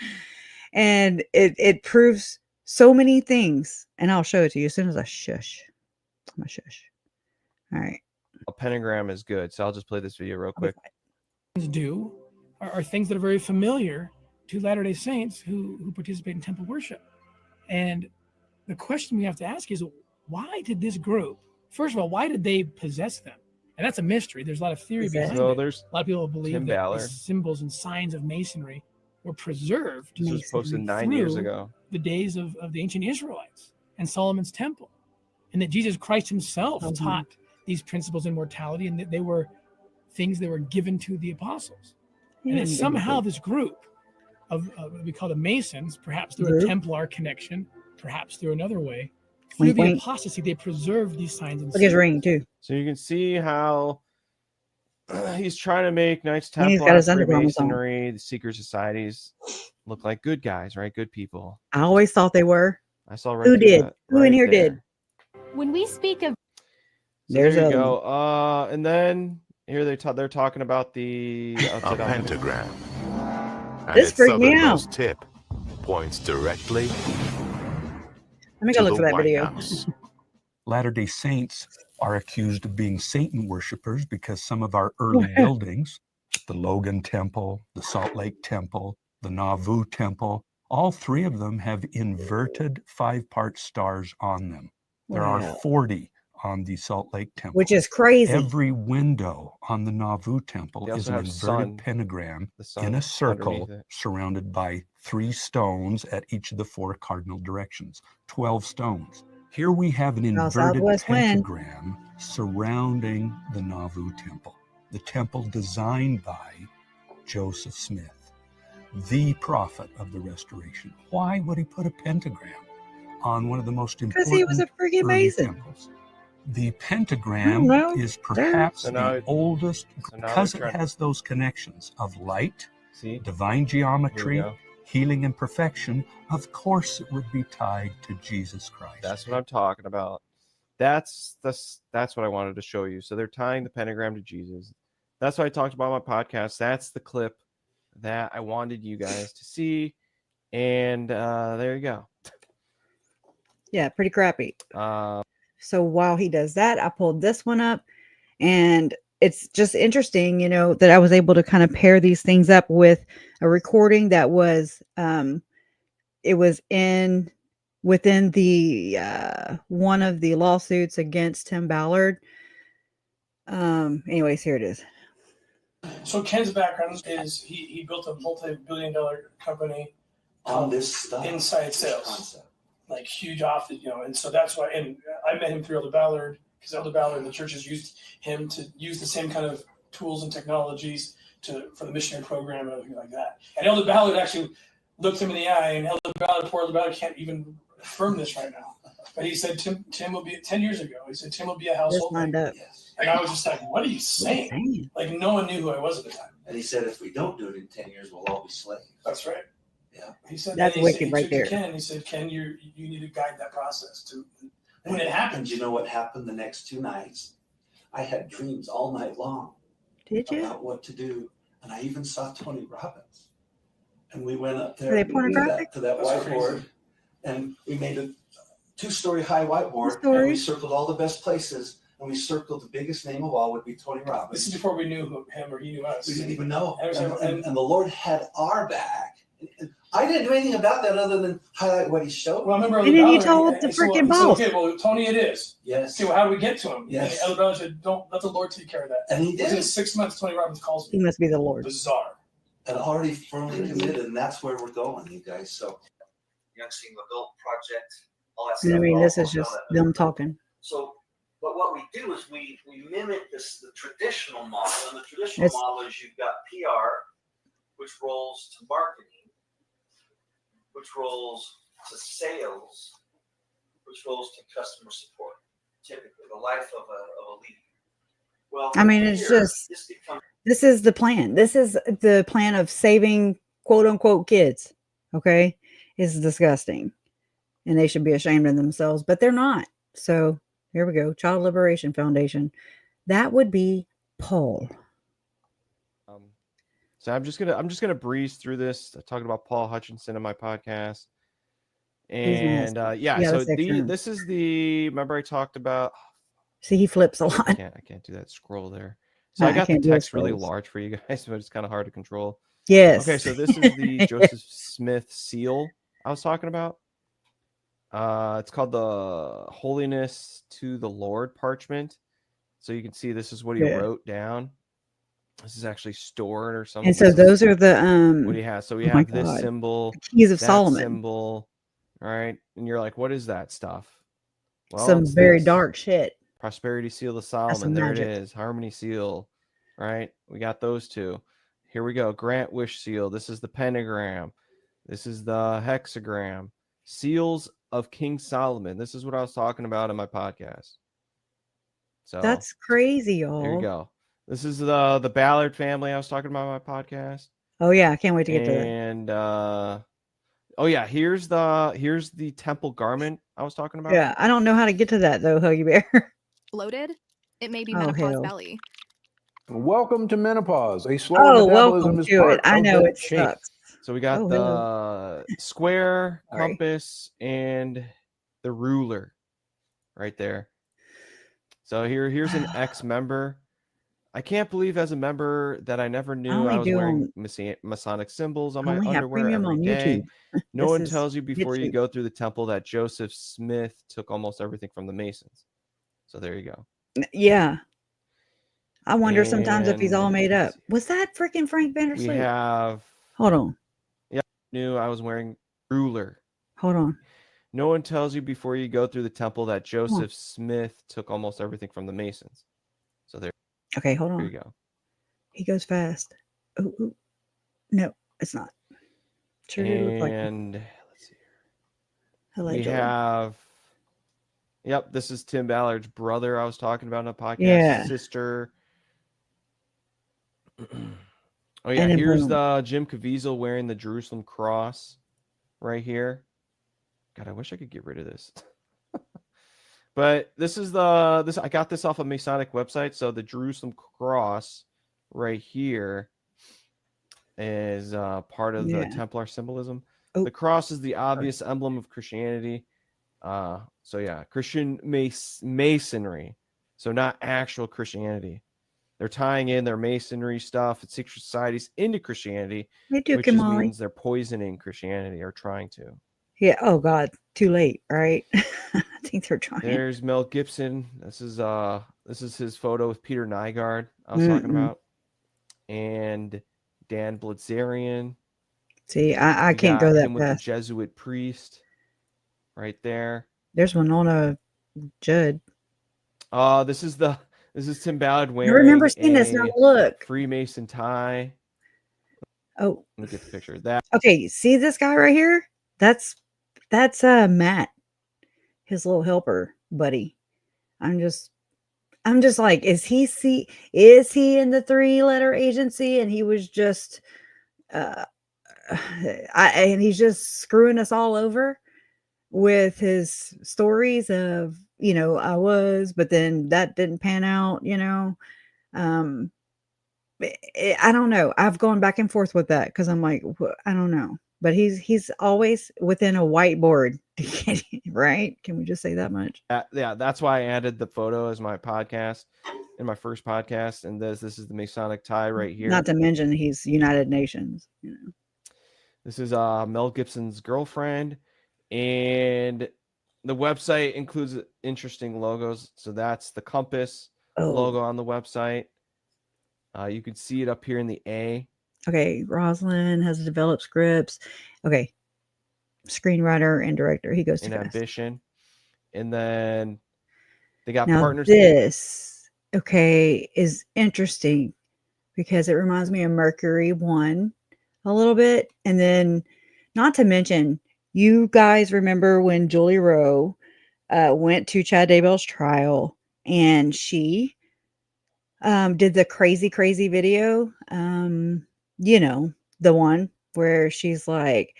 And it proves so many things. And I'll show it to you as soon as I shush. I'm going to shush. All right. A pentagram is good. So I'll just play this video real quick. Do are things that are very familiar to Latter-day Saints who participate in temple worship. And the question we have to ask is, why did this group, first of all, why did they possess them? And that's a mystery. There's a lot of theory behind it. There's a lot of people believe Tim that Ballard. the symbols and signs of masonry were preserved. This was posted 9 years ago. The days of the ancient Israelites and Solomon's temple. And that Jesus Christ himself taught these principles in mortality, and that they were things that were given to the apostles. And that somehow this group of we call the Masons, perhaps through a Templar connection, perhaps through another way, through the apostasy, they preserved these signs and symbols. Look at his ring too. So you can see how he's trying to make Knights Templar, Freemasonry, the secret societies look like good guys, right? Good people. I always thought they were. I saw right. Who did? Who right in here there. did? When we speak of, so there you go. And then here they're talking about the a pentagram. And This its freaked me southernmost out. tip points directly Let me to go look the for that White video. House. Latter-day Saints are accused of being Satan worshipers because some of our early buildings, the Logan Temple, the Salt Lake Temple, the Nauvoo Temple, all three of them have inverted 5-part stars on them. There are Wow. 40 on the Salt Lake Temple. Which is crazy. Every window on the Nauvoo Temple They is also an have inverted sun, pentagram the sun in a circle underneath it. surrounded by 3 stones at each of the 4 cardinal directions, 12 stones. Here we have an Oh, inverted southwest wind. pentagram surrounding the Nauvoo Temple, the temple designed by Joseph Smith, the prophet of the Restoration. Why would he put a pentagram on one of the most Because he was important a freaking early Mason. temples? The I pentagram don't know. is perhaps So now the oldest, so now because they're it trying- has those connections of light, See, divine here we geometry, go. healing and perfection. Of course it would be tied to Jesus Christ. That's what I'm talking about. That's what I wanted to show you. So they're tying the pentagram to Jesus. That's what I talked about on my podcast. That's the clip that I wanted you guys to see. And there you go. Yeah, pretty crappy. Uh, So while he does that, I pulled this one up, and it's just interesting, you know, that I was able to kind of pair these things up with a recording that was it was within the one of the lawsuits against Tim Ballard. Anyways, here it is. So Ken's background is he built a multi-billion-dollar company on this stuff, inside sales, like huge office, you know, and so that's why. And I met him through Elder Ballard because Elder Ballard and the churches used him to use the same kind of tools and technologies for the missionary program and everything like that. And Elder Ballard actually looked him in the eye, and poor Elder Ballard can't even affirm this right now. But he said Tim will be 10 years ago. He said Tim will be a household name. Yes. And I was just like, what are you saying? Like no one knew who I was at the time. And he said, if we don't do it in 10 years, we'll all be slaves. That's right. Yeah. He said That's wicked right there. Ken, he said, Ken, you need to guide that process to when it happens. And you know what happened the next 2 nights? I had dreams all night long. Did you? About what to do. And I even saw Tony Robbins. And we went up there Are they pornographic? to that That's whiteboard. crazy. And we made a 2-story high whiteboard. Two-story? And we circled all the best places. And we circled the biggest name of all would be Tony Robbins. This is before we knew him or he knew us. We didn't even know. And And the Lord had our back. I didn't do anything about that other than highlight what he showed. Well, I remember And then you Ballard, told the he said, freaking well, boss. he said, okay, well, Tony, it is. Yes. Okay, well, how do we get to him? Yes. And Elder Ballard said, don't let the Lord take care of that. And he did. Within 6 months, Tony Robbins calls He me. must be the Lord. Bizarre. And already firmly committed, and that's where we're going, you guys. So, Young Single Adult Project, all that I stuff. mean, this all is just that. them talking. So, but what we do is we mimic the traditional model, and the traditional It's- model is you've got PR, which rolls to marketing, which rolls to sales, which rolls to customer support. Typically, the life of a leader. Well, I mean, it's here, just- this becomes This is the plan. This is the plan of saving quote unquote kids. Okay. It's disgusting. And they should be ashamed of themselves, but they're not. So here we go. Child Liberation Foundation. That would be Paul. So I'm just gonna breeze through this. I talked about Paul Hutchinson in my podcast, and yeah. So that's extra. this is the. Remember I talked about. See, he flips a lot. I can't do that scroll there. So I got the can't do the text really scrolls. large for you guys, but it's kind of hard to control. Yes. Okay, so this is the Joseph Smith seal I was talking about. It's called the Holiness to the Lord parchment. So you can see this is what he wrote down. This is actually stored or something. And so those are the what do you have? So we oh my have this God. symbol, The keys of that Solomon. symbol, right? And you're like, what is that stuff? Well, Some it's very this. dark shit. Prosperity seal of some Solomon. There it magic. is. Harmony seal. Right? We got those two. Here we go. Grant wish seal. This is the pentagram. This is the hexagram. Seals of King Solomon. This is what I was talking about in my podcast. So That's crazy, y'all. there you go. This is the Ballard family I was talking about in my podcast. Oh yeah, I can't wait to get to that. And oh yeah, here's the temple garment I was talking about. Yeah, I don't know how to get to that though, Huggy Bear. Bloated, it may be Oh, menopause hell. belly. Welcome to menopause. A slow Oh, metabolism welcome is to part it. I of know that it change. sucks. So we got Oh, the hello. square, Sorry. compass, and the ruler right there. So here's an ex-member. I can't believe as a member that I never I knew only I was do wearing on. Masonic symbols on I my only have underwear premium every on day. YouTube. No This one is tells you before you BitChute. go through the temple that Joseph Smith took almost everything from the Masons. So there you go. Yeah. I wonder sometimes if he's And all made let's up. see. Was that freaking Frank We Vandersloot? have, Hold on. yeah, knew I was wearing ruler. Hold on. No one tells you before you go through the temple that Hold on. Joseph Smith took almost everything from the Masons. So there Okay, hold you on. go. He goes fast. Ooh, ooh. No, it's not. Sure did look like him. And let's see. Allegedly. We have, yep, this is Tim Ballard's brother I was talking about in a podcast. Yeah. Sister. Oh And yeah, then here's boom. the Jim Caviezel wearing the Jerusalem cross right here. God, I wish I could get rid of this. But this is this I got this off a Masonic website. So the Jerusalem cross right here is part of the Yeah. Templar symbolism. Oh. The cross is the obvious emblem of Christianity. So yeah, Christian masonry. So not actual Christianity. They're tying in their masonry stuff and secret societies into Christianity, They do, which just Kamali. means they're poisoning Christianity or trying to. Yeah. Oh God. Too late. Right. I think they're trying. There's Mel Gibson. This is his photo with Peter Nygaard I was talking about, and Dan Blitzerian. See, I We can't got go that him with the fast. Jesuit priest right there. There's Winona Judd. This is Tim Ballard I wearing remember seeing this. Now look. Freemason tie. Oh, let me get the picture of that. Okay, see this guy right here? That's Matt, his little helper buddy. I'm just like, is he in the 3-letter agency and he was just and he's just screwing us all over with his stories of, I was, but then that didn't pan out, I don't know. I've gone back and forth with that because I'm like, I don't know. But he's always within a whiteboard, right? Can we just say that much? Yeah, that's why I added the photo as my podcast in my first podcast, and this is the Masonic tie right here. Not to mention he's United Nations. This is Mel Gibson's girlfriend, and the website includes interesting logos. So that's the compass logo on the website. You can see it up here in the A. Okay, Rosalind has developed scripts. Okay, screenwriter and director. He goes to Ambition, and then they got now partners. This is interesting because it reminds me of Mercury 1 a little bit, and then not to mention, you guys remember when Julie Rowe went to Chad Daybell's trial and she did the crazy video, the one where she's like,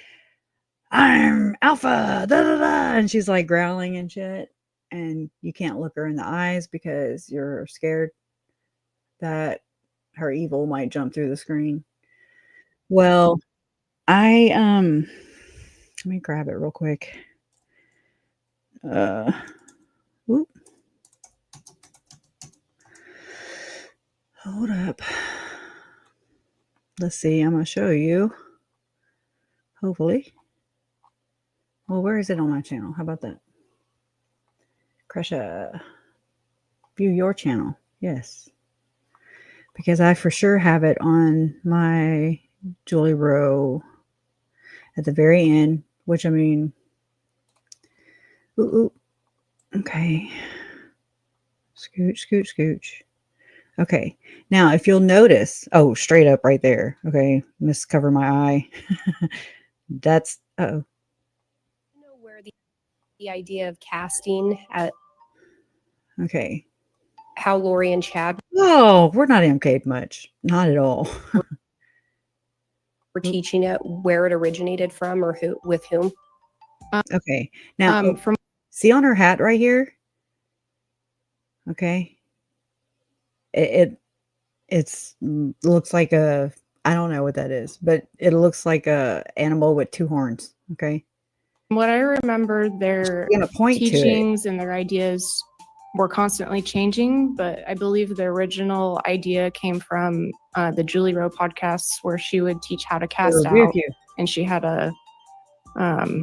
I'm alpha, da, da, da, and she's like growling and shit, and you can't look her in the eyes because you're scared that her evil might jump through the screen. Well, I let me grab it real quick. Whoop. Hold up. Let's see. I'm gonna show you. Hopefully. Well, where is it on my channel? How about that? Kresha. View your channel. Yes. Because I for sure have it on my Julie Rowe at the very end, which I mean, ooh. Okay. Scooch. Okay. Now, if you'll notice, straight up right there. Okay. Cover my eye. That's, know where the idea of casting at. Okay. How Lori and Chad. Oh, we're not MK'd much. Not at all. We're teaching it, where it originated from, or who, with whom. Okay. Now, see on her hat right here? Okay. It's looks like a I don't know what that is, but it looks like a animal with 2 horns. Okay. What I remember, their Gonna point to it. teachings and their ideas were constantly changing, but I believe the original idea came from the Julie Rowe podcasts, where she would teach how to cast rebuke out, you. and she had a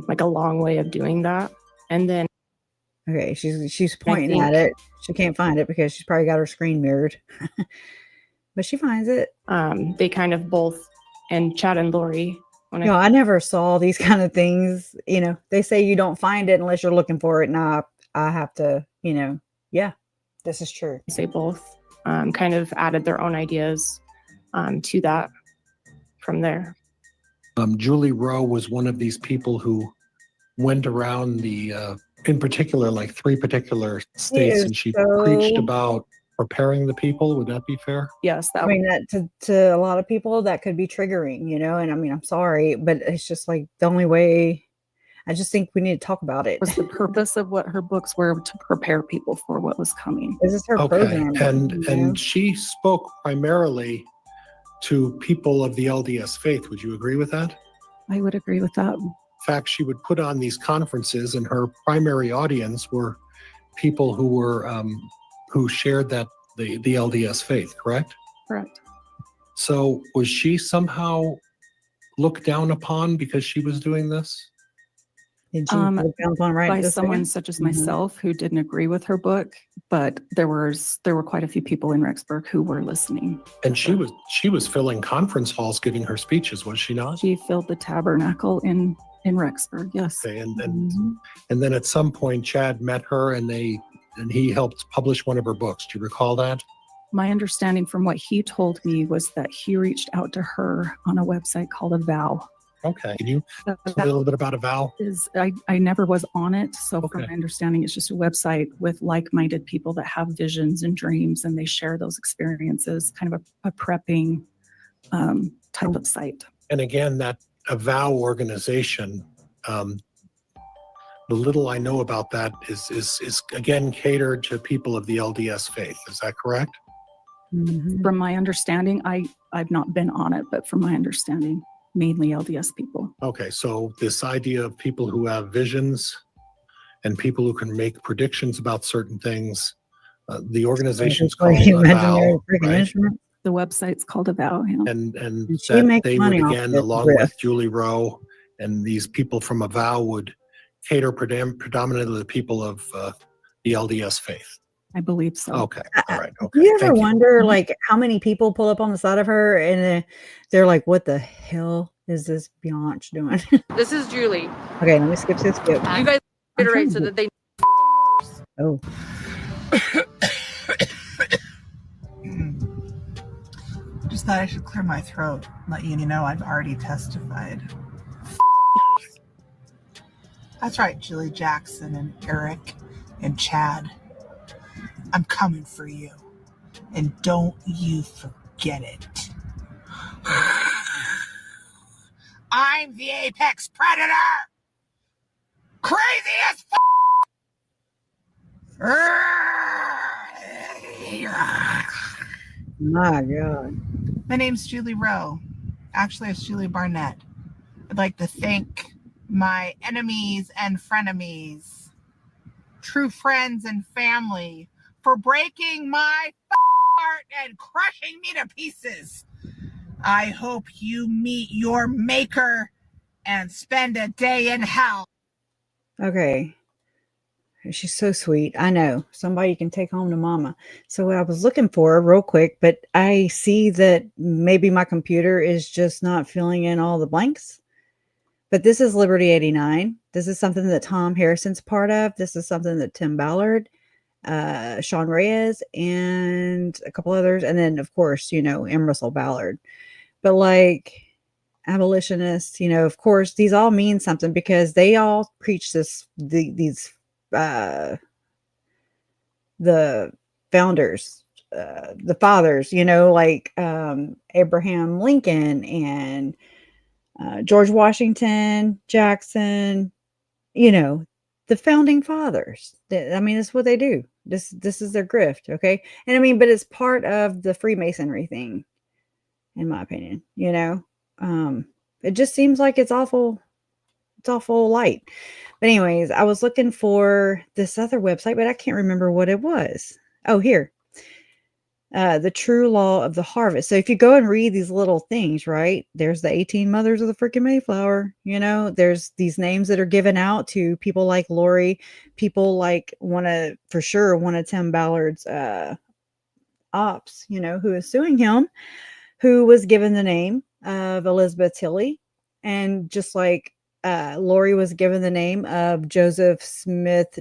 like a long way of doing that. And then Okay, she's pointing think- at it. She can't find it because she's probably got her screen mirrored. But she finds it. they kind of both, and Chad and Lori, when You know, I never saw these kind of things. You know, they say you don't find it unless you're looking for it. Nah, I have to, you know, yeah, this is true. they both kind of added their own ideas to that from there. Julie Rowe was one of these people who went around the, in particular, like 3 particular states, and she preached about preparing the people. Would that be fair? Yes. I mean, that to a lot of people, that could be triggering, you know, and I mean, I'm sorry, but it's just like the only way. I just think we need to talk about it. Was the purpose of what her books were to prepare people for what was coming. This is her program. And she spoke primarily to people of the LDS faith. Would you agree with that? I would agree with that. In fact, she would put on these conferences, and her primary audience were people who were who shared that the LDS faith. Correct? Correct. So was she somehow looked down upon because she was doing this? Did you look down upon right by this someone second? such as myself who didn't agree with her book, but there were quite a few people in Rexburg who were listening. And she was filling conference halls giving her speeches, was she not? She filled the tabernacle in Rexburg, yes. Okay, and then at some point Chad met her, and he helped publish one of her books. Do you recall that? My understanding from what he told me was that he reached out to her on a website called Avow. Okay. Can you tell me a little bit about Avow? I never was on it, so from my understanding, it's just a website with like-minded people that have visions and dreams, and they share those experiences, kind of a prepping type of site. And again, that Avow organization, the little I know about that is again catered to people of the LDS faith. Is that correct? Mm-hmm. From my understanding, I've not been on it, but from my understanding, mainly LDS people. Okay, so this idea of people who have visions and people who can make predictions about certain things, the organization's called Avow, right? The website's called Avow, yeah. And she that makes they would, money off again, this along riff. with Julie Rowe, and these people from Avow would cater predominantly to the people of the LDS faith. I believe so. Okay, all right. Okay. Do you ever Thank wonder, like, how many people pull up on the side of her and they're like, what the hell is this Bianch doing? This is Julie. Okay, let me skip. You guys iterate so that they. Oh. Just thought I should clear my throat, let you know I've already testified. That's right, Julie Jackson and Eric and Chad. I'm coming for you. And don't you forget it. I'm the apex predator! Crazy as My God. My name's Julie Rowe. Actually, it's Julie Barnett. I'd like to thank my enemies and frenemies, true friends and family, for breaking my heart and crushing me to pieces. I hope you meet your maker and spend a day in hell. Okay. She's so sweet. I know. Somebody you can take home to mama. So I was looking for her real quick, but I see that maybe my computer is just not filling in all the blanks. But this is Liberty 89. This is something that Tom Harrison's part of. This is something that Tim Ballard, Sean Reyes, and a couple others. And then, of course, Russell Ballard. But like abolitionists, of course, these all mean something because they all preach these the founders, the fathers, like Abraham Lincoln and George Washington, Jackson, the founding fathers. That's what they do. This is their grift. Okay. And but it's part of the Freemasonry thing. in my opinion. It just seems like it's awful light. But anyways, I was looking for this other website, but I can't remember what it was. Oh, here. The True Law of the Harvest. So if you go and read these little things, right? There's the 18 mothers of the freaking Mayflower. There's these names that are given out to people like Lori, people like one of Tim Ballard's ops, who is suing him, who was given the name of Elizabeth Tilley. And just like Lori was given the name of Joseph Smith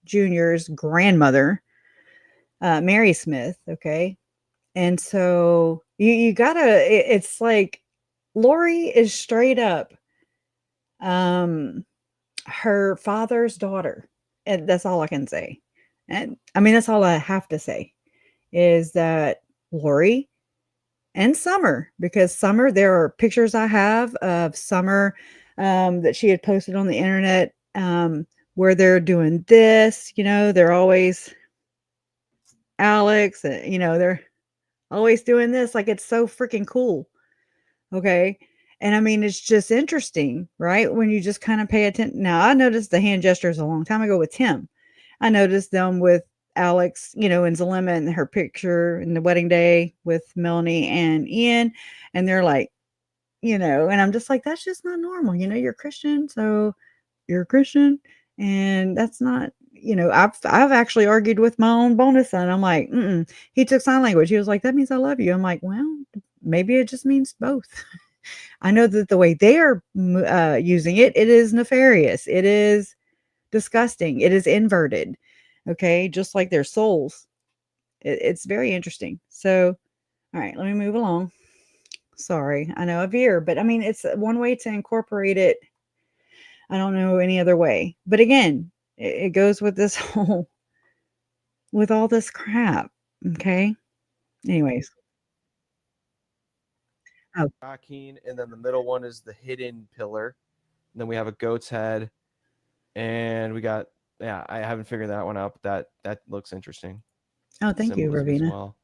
Jr.'s grandmother, Mary Smith. Okay. And so you gotta, it's like Lori is straight up her father's daughter. And that's all I can say. And I mean, that's all I have to say is that Lori and Summer, because Summer, there are pictures I have of Summer that she had posted on the internet where they're doing this, they're always Alex, they're always doing this. Like, it's so freaking cool. Okay. And I mean, it's just interesting, right? When you just kind of pay attention. Now, I noticed the hand gestures a long time ago with Tim. I noticed them with Alex, and Zelima and her picture in the wedding day with Melanie and Ian. And they're like, and I'm just like, that's just not normal. You're Christian. So you're a Christian. And that's not, I've actually argued with my own bonus son. I'm like, he took sign language. He was like, that means I love you. I'm like, well, maybe it just means both. I know that the way they are using it, it is nefarious. It is disgusting. It is inverted. Okay. Just like their souls. It's very interesting. So, all right, let me move along. Sorry. I know I veer, but I mean, it's one way to incorporate it. I don't know any other way. But again, it goes with this whole, with all this crap. Okay. Anyways. Oh. And then the middle one is the hidden pillar. And then we have a goat's head. And we got, I haven't figured that one out, but that looks interesting. Oh, thank you, Ravina.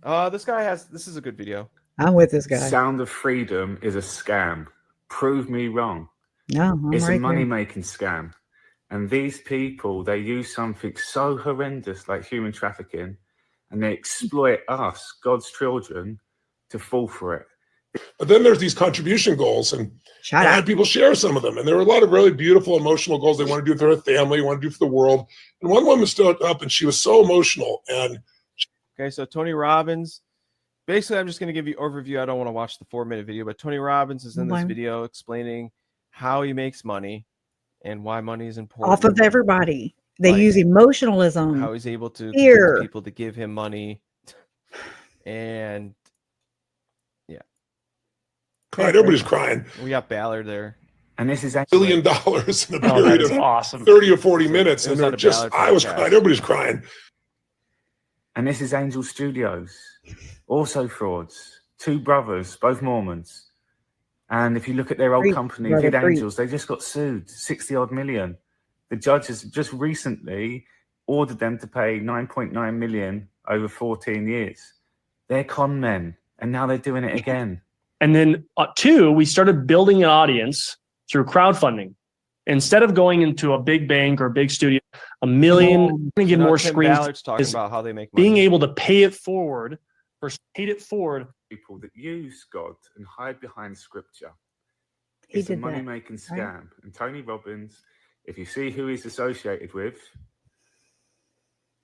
Well. This is a good video. I'm with this guy. Sound of Freedom is a scam. Prove me wrong. No, it's a money-making scam. And these people, they use something so horrendous like human trafficking, and they exploit us, God's children, to fall for it. But then there's these contribution goals, and I had people share some of them. And there were a lot of really beautiful, emotional goals they want to do for their family, want to do for the world. And one woman stood up, and she was so emotional. Okay, so Tony Robbins. Basically, I'm just going to give you an overview. I don't want to watch the 4-minute video, but Tony Robbins is in this video explaining how he makes money and why money is important. Off of everybody. They use emotionalism. How he's able to convince people to give him money. And crying. Everybody's crying. We got Ballard there. And this is $1 billion in a period of awesome. 30 or 40 minutes. And they're just, I was crying. Everybody's crying. And this is Angel Studios. Also frauds. 2 brothers, both Mormons. And if you look at their old company, Vid Angels, they just got sued, 60-odd million. The judge has just recently ordered them to pay 9.9 million over 14 years. They're con men, and now they're doing it again. And then 2, we started building an audience through crowdfunding. Instead of going into a big bank or a big studio, $1 million, to get more screens. Ballard's talking about how they make money. Being able to pay it forward. People that use God and hide behind scripture. It's a money-making scam. Right? And Tony Robbins, if you see who he's associated with.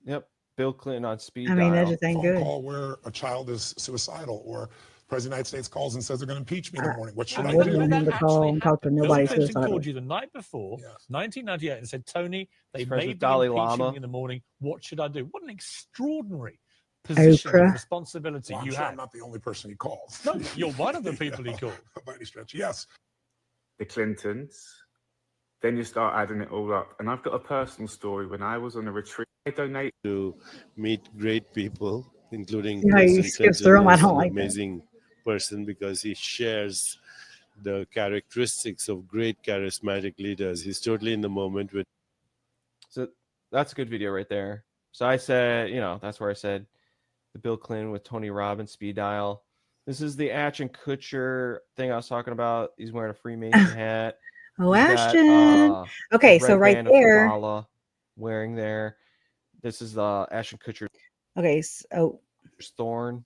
Yep. Bill Clinton on speed dial. I mean, that just ain't good. Call where a child is suicidal, or the President of the United States calls and says they're going to impeach me in the morning. What should I do? Wouldn't him to call and talk to nobody suicidal. Called you the night before, 1998, and said, Tony, they may be impeaching in the morning. What should I do? What an extraordinary position of responsibility you have. I'm not the only person he calls. No, you're one of the people he called. By any stretch, yes. The Clintons. Then you start adding it all up. And I've got a personal story. When I was on a retreat, I donated to meet great people, including he skips through them. I don't like amazing person because he shares the characteristics of great charismatic leaders. He's totally in the moment with. So that's a good video right there. So I said, that's where I said the Bill Clinton with Tony Robbins speed dial. This is the Ashton Kutcher thing I was talking about. He's wearing a Freemason hat. Oh, He's Ashton. got, Okay, a so red right band there. of Kabbalah wearing there. This is the Ashton Kutcher. Okay, so Thorn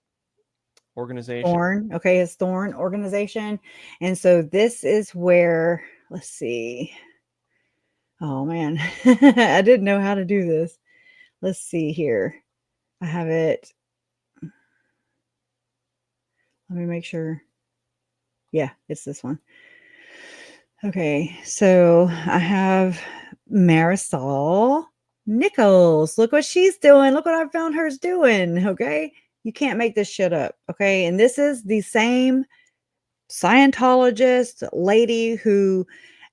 organization. Thorn. Okay, his Thorn organization. And so this is where, let's see. Oh man, I didn't know how to do this. Let's see here. I have it. Let me make sure. Yeah, it's this one. Okay, so I have Marisol Nichols. Look what she's doing. Look what I found hers doing. Okay, you can't make this shit up. Okay, and this is the same Scientologist lady who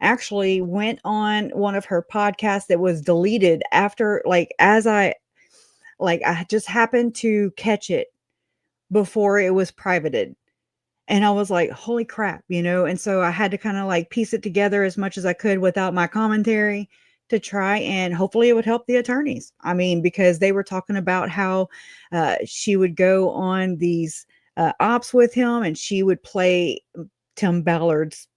actually went on one of her podcasts that was deleted after, I just happened to catch it before it was privated. And I was like, holy crap, and so I had to kind of piece it together as much as I could without my commentary to try and hopefully it would help the attorneys. I mean, because they were talking about how she would go on these ops with him and she would play Tim Ballard's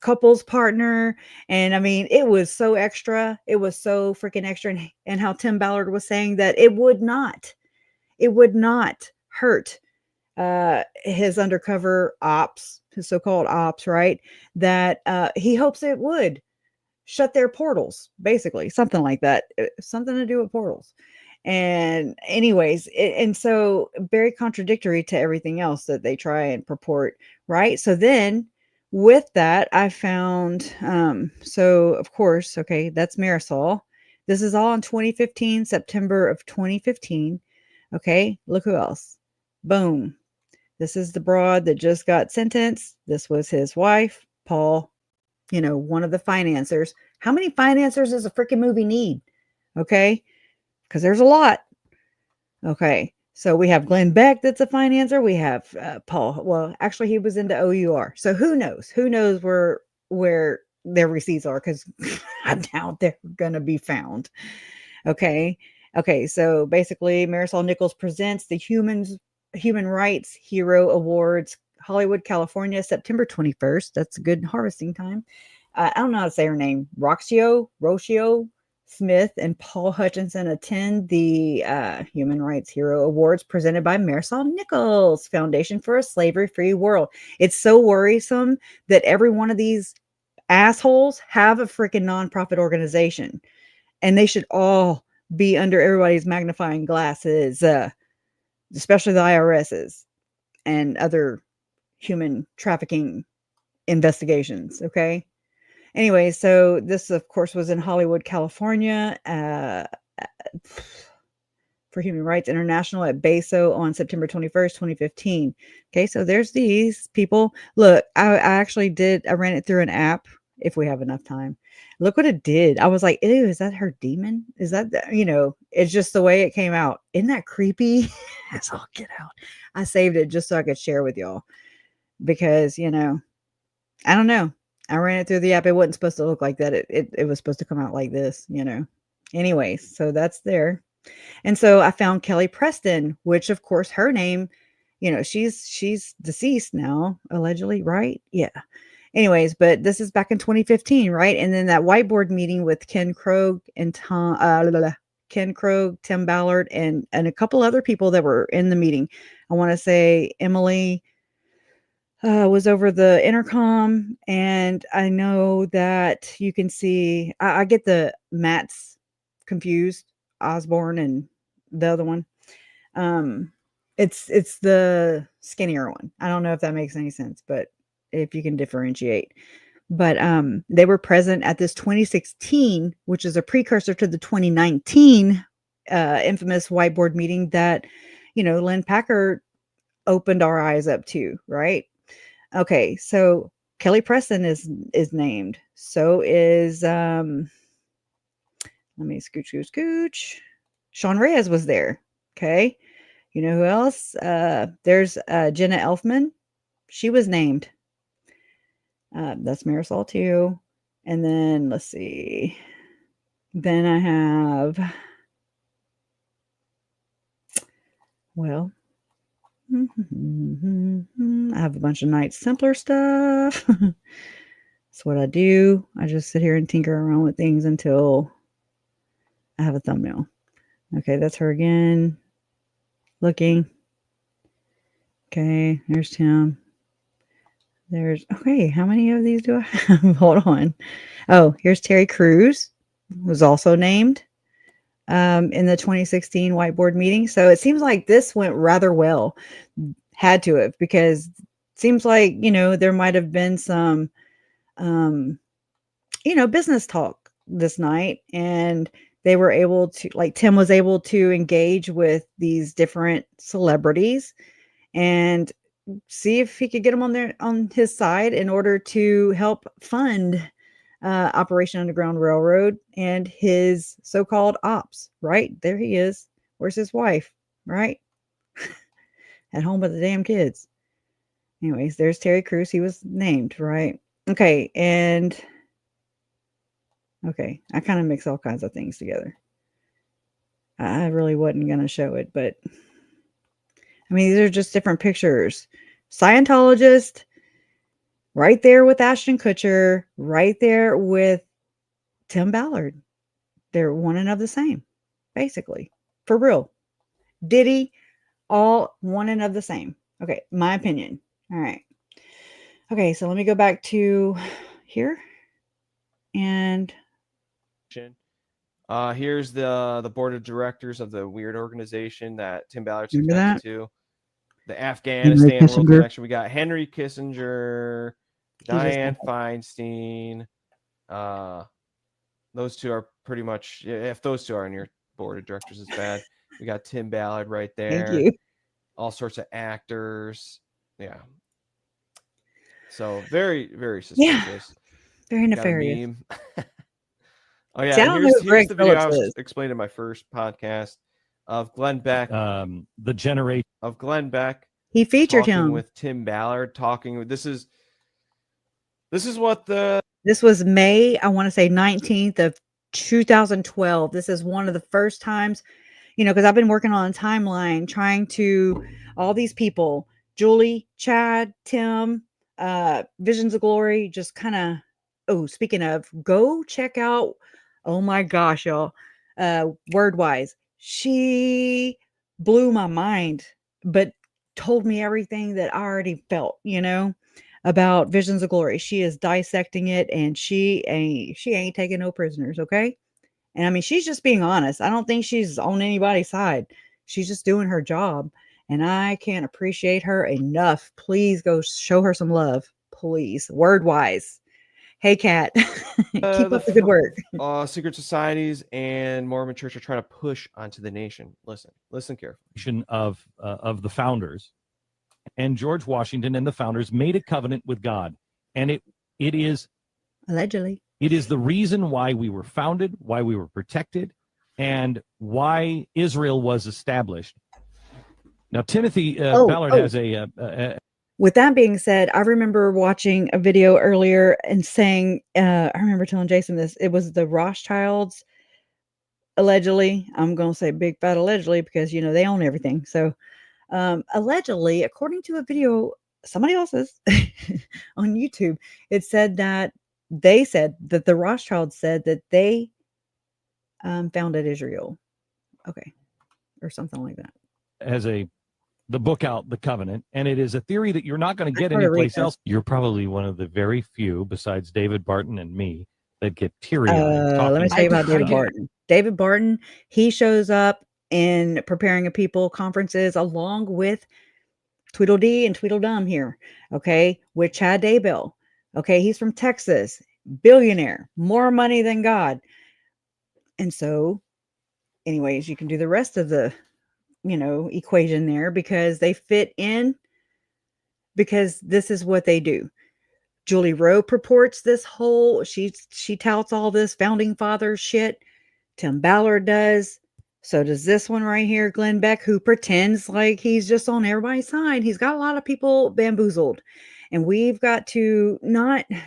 couples partner. And I mean, it was so extra. It was so freaking extra. And how Tim Ballard was saying that it would not hurt his undercover ops, his so-called ops, right? That he hopes it would shut their portals, basically, something like that, something to do with portals. And anyways, and so very contradictory to everything else that they try and purport, right? So then with that, I found, so of course, okay, that's Marisol. This is all in 2015, September of 2015. Okay, look who else. Boom. This is the broad that just got sentenced. This was his wife, Paul, one of the financiers. How many financiers does a freaking movie need? Okay, because there's a lot. Okay, so we have Glenn Beck that's a financer. We have Paul. Well, actually, he was into OUR. So who knows? Who knows where their receipts are? Because I doubt they're going to be found. Okay, so basically, Marisol Nichols presents the Human Rights Hero Awards, Hollywood, California, September 21st. That's a good harvesting time. I don't know how to say her name. Rocio Smith and Paul Hutchinson attend the Human Rights Hero Awards presented by Marisol Nichols Foundation for a Slavery-Free World. It's so worrisome that every one of these assholes have a freaking nonprofit organization, and they should all be under everybody's magnifying glasses, especially the IRS's and other human trafficking investigations. Okay. Anyway, so this, of course, was in Hollywood, California, for Human Rights International at BESO on September 21st, 2015. Okay, so there's these people. Look, I ran it through an app if we have enough time. Look what it did. I was like, ew, is that her demon? Is that, it's just the way it came out. Isn't that creepy? That's all get out. I saved it just so I could share with y'all because, I don't know. I ran it through the app. It wasn't supposed to look like that. It was supposed to come out like this, Anyways, so that's there. And so I found Kelly Preston, which of course her name, she's deceased now, allegedly, right? Yeah. Anyways, but this is back in 2015, right? And then that whiteboard meeting with Ken Krogh and Tim Ballard, and a couple other people that were in the meeting. I want to say Emily was over the intercom, and I know that you can see. I get the Matt's confused, Osborne and the other one. It's the skinnier one. I don't know if that makes any sense, but if you can differentiate. But they were present at this 2016, which is a precursor to the 2019 infamous whiteboard meeting that, Lynn Packer opened our eyes up to, right? Okay, so Kelly Preston is named. So is let me scooch. Sean Reyes was there. Okay. You know who else? There's Jenna Elfman. She was named. That's Marisol too. And then let's see. Then I have Well, I have a bunch of Knights Templar stuff. That's what I do. I just sit here and tinker around with things until I have a thumbnail. Okay, that's her again. Looking. Okay, there's Tim. Okay, how many of these do I have? Hold on. Oh, here's Terry Crews, was also named in the 2016 whiteboard meeting. So it seems like this went rather well. Had to have, because it seems like, there might have been some, business talk this night, and they were able to, like, Tim was able to engage with these different celebrities and see if he could get them on his side in order to help fund Operation Underground Railroad and his so-called ops. Right there he is. Where's his wife? Right at home with the damn kids. Anyways, there's Terry Crews. He was named, right? Okay, and okay, I kind of mix all kinds of things together. I really wasn't gonna show it, but I mean, these are just different pictures. Scientologist, right there with Ashton Kutcher, right there with Tim Ballard. They're one and of the same, basically. For real. Diddy, all one and of the same. Okay, my opinion. All right. Okay, so let me go back to here. And here's the board of directors of the weird organization that Tim Ballard's remember connected that? to. The Afghanistan World Connection. We got Henry Kissinger, Dianne Feinstein. Those two are pretty much, if those two are in your board of directors, it's bad. We got Tim Ballard right there. Thank you. All sorts of actors. Yeah. So very, very suspicious. Very nefarious. Oh yeah, See, and here's the video I was explaining in my first podcast of Glenn Beck. The generation of Glenn Beck. He featured talking him with Tim Ballard. This is what this was May, I want to say 19th of 2012. This is one of the first times, because I've been working on a timeline trying to all these people, Julie, Chad, Tim, Visions of Glory, just kind of, speaking of, go check out, oh my gosh, y'all, Wordwise. She blew my mind, but told me everything that I already felt, about Visions of Glory. She is dissecting it, and she ain't taking no prisoners, okay? And I mean, she's just being honest. I don't think she's on anybody's side. She's just doing her job, and I can't appreciate her enough. Please go show her some love, please. Wordwise. Hey, Kat, keep up the good work. Secret societies and Mormon Church are trying to push onto the nation. Listen carefully. Of the founders, and George Washington and the founders made a covenant with God, and it is allegedly it is the reason why we were founded, why we were protected, and why Israel was established. Now, Timothy Ballard has a with that being said, I remember watching a video earlier and saying, I remember telling Jason this, it was the Rothschilds, allegedly. I'm going to say big fat allegedly because, they own everything. So allegedly, according to a video, somebody else's on YouTube, it said that the Rothschilds said that they founded Israel. Okay. Or something like that. Has the book out, The Covenant, and it is a theory that you're not going to get anyplace else. You're probably one of the very few, besides David Barton and me, that get teary-eyed. Let me tell you about David Barton. David Barton, he shows up in Preparing a People conferences along with Tweedledee and Tweedledum here, okay, with Chad Daybell. Okay, he's from Texas, billionaire, more money than God. And so, anyways, you can do the rest of the equation there because they fit in, because this is what they do. Julie Rowe purports this whole, she touts all this founding father shit. Tim Ballard does. So does this one right here, Glenn Beck, who pretends like he's just on everybody's side. He's got a lot of people bamboozled, and we've got to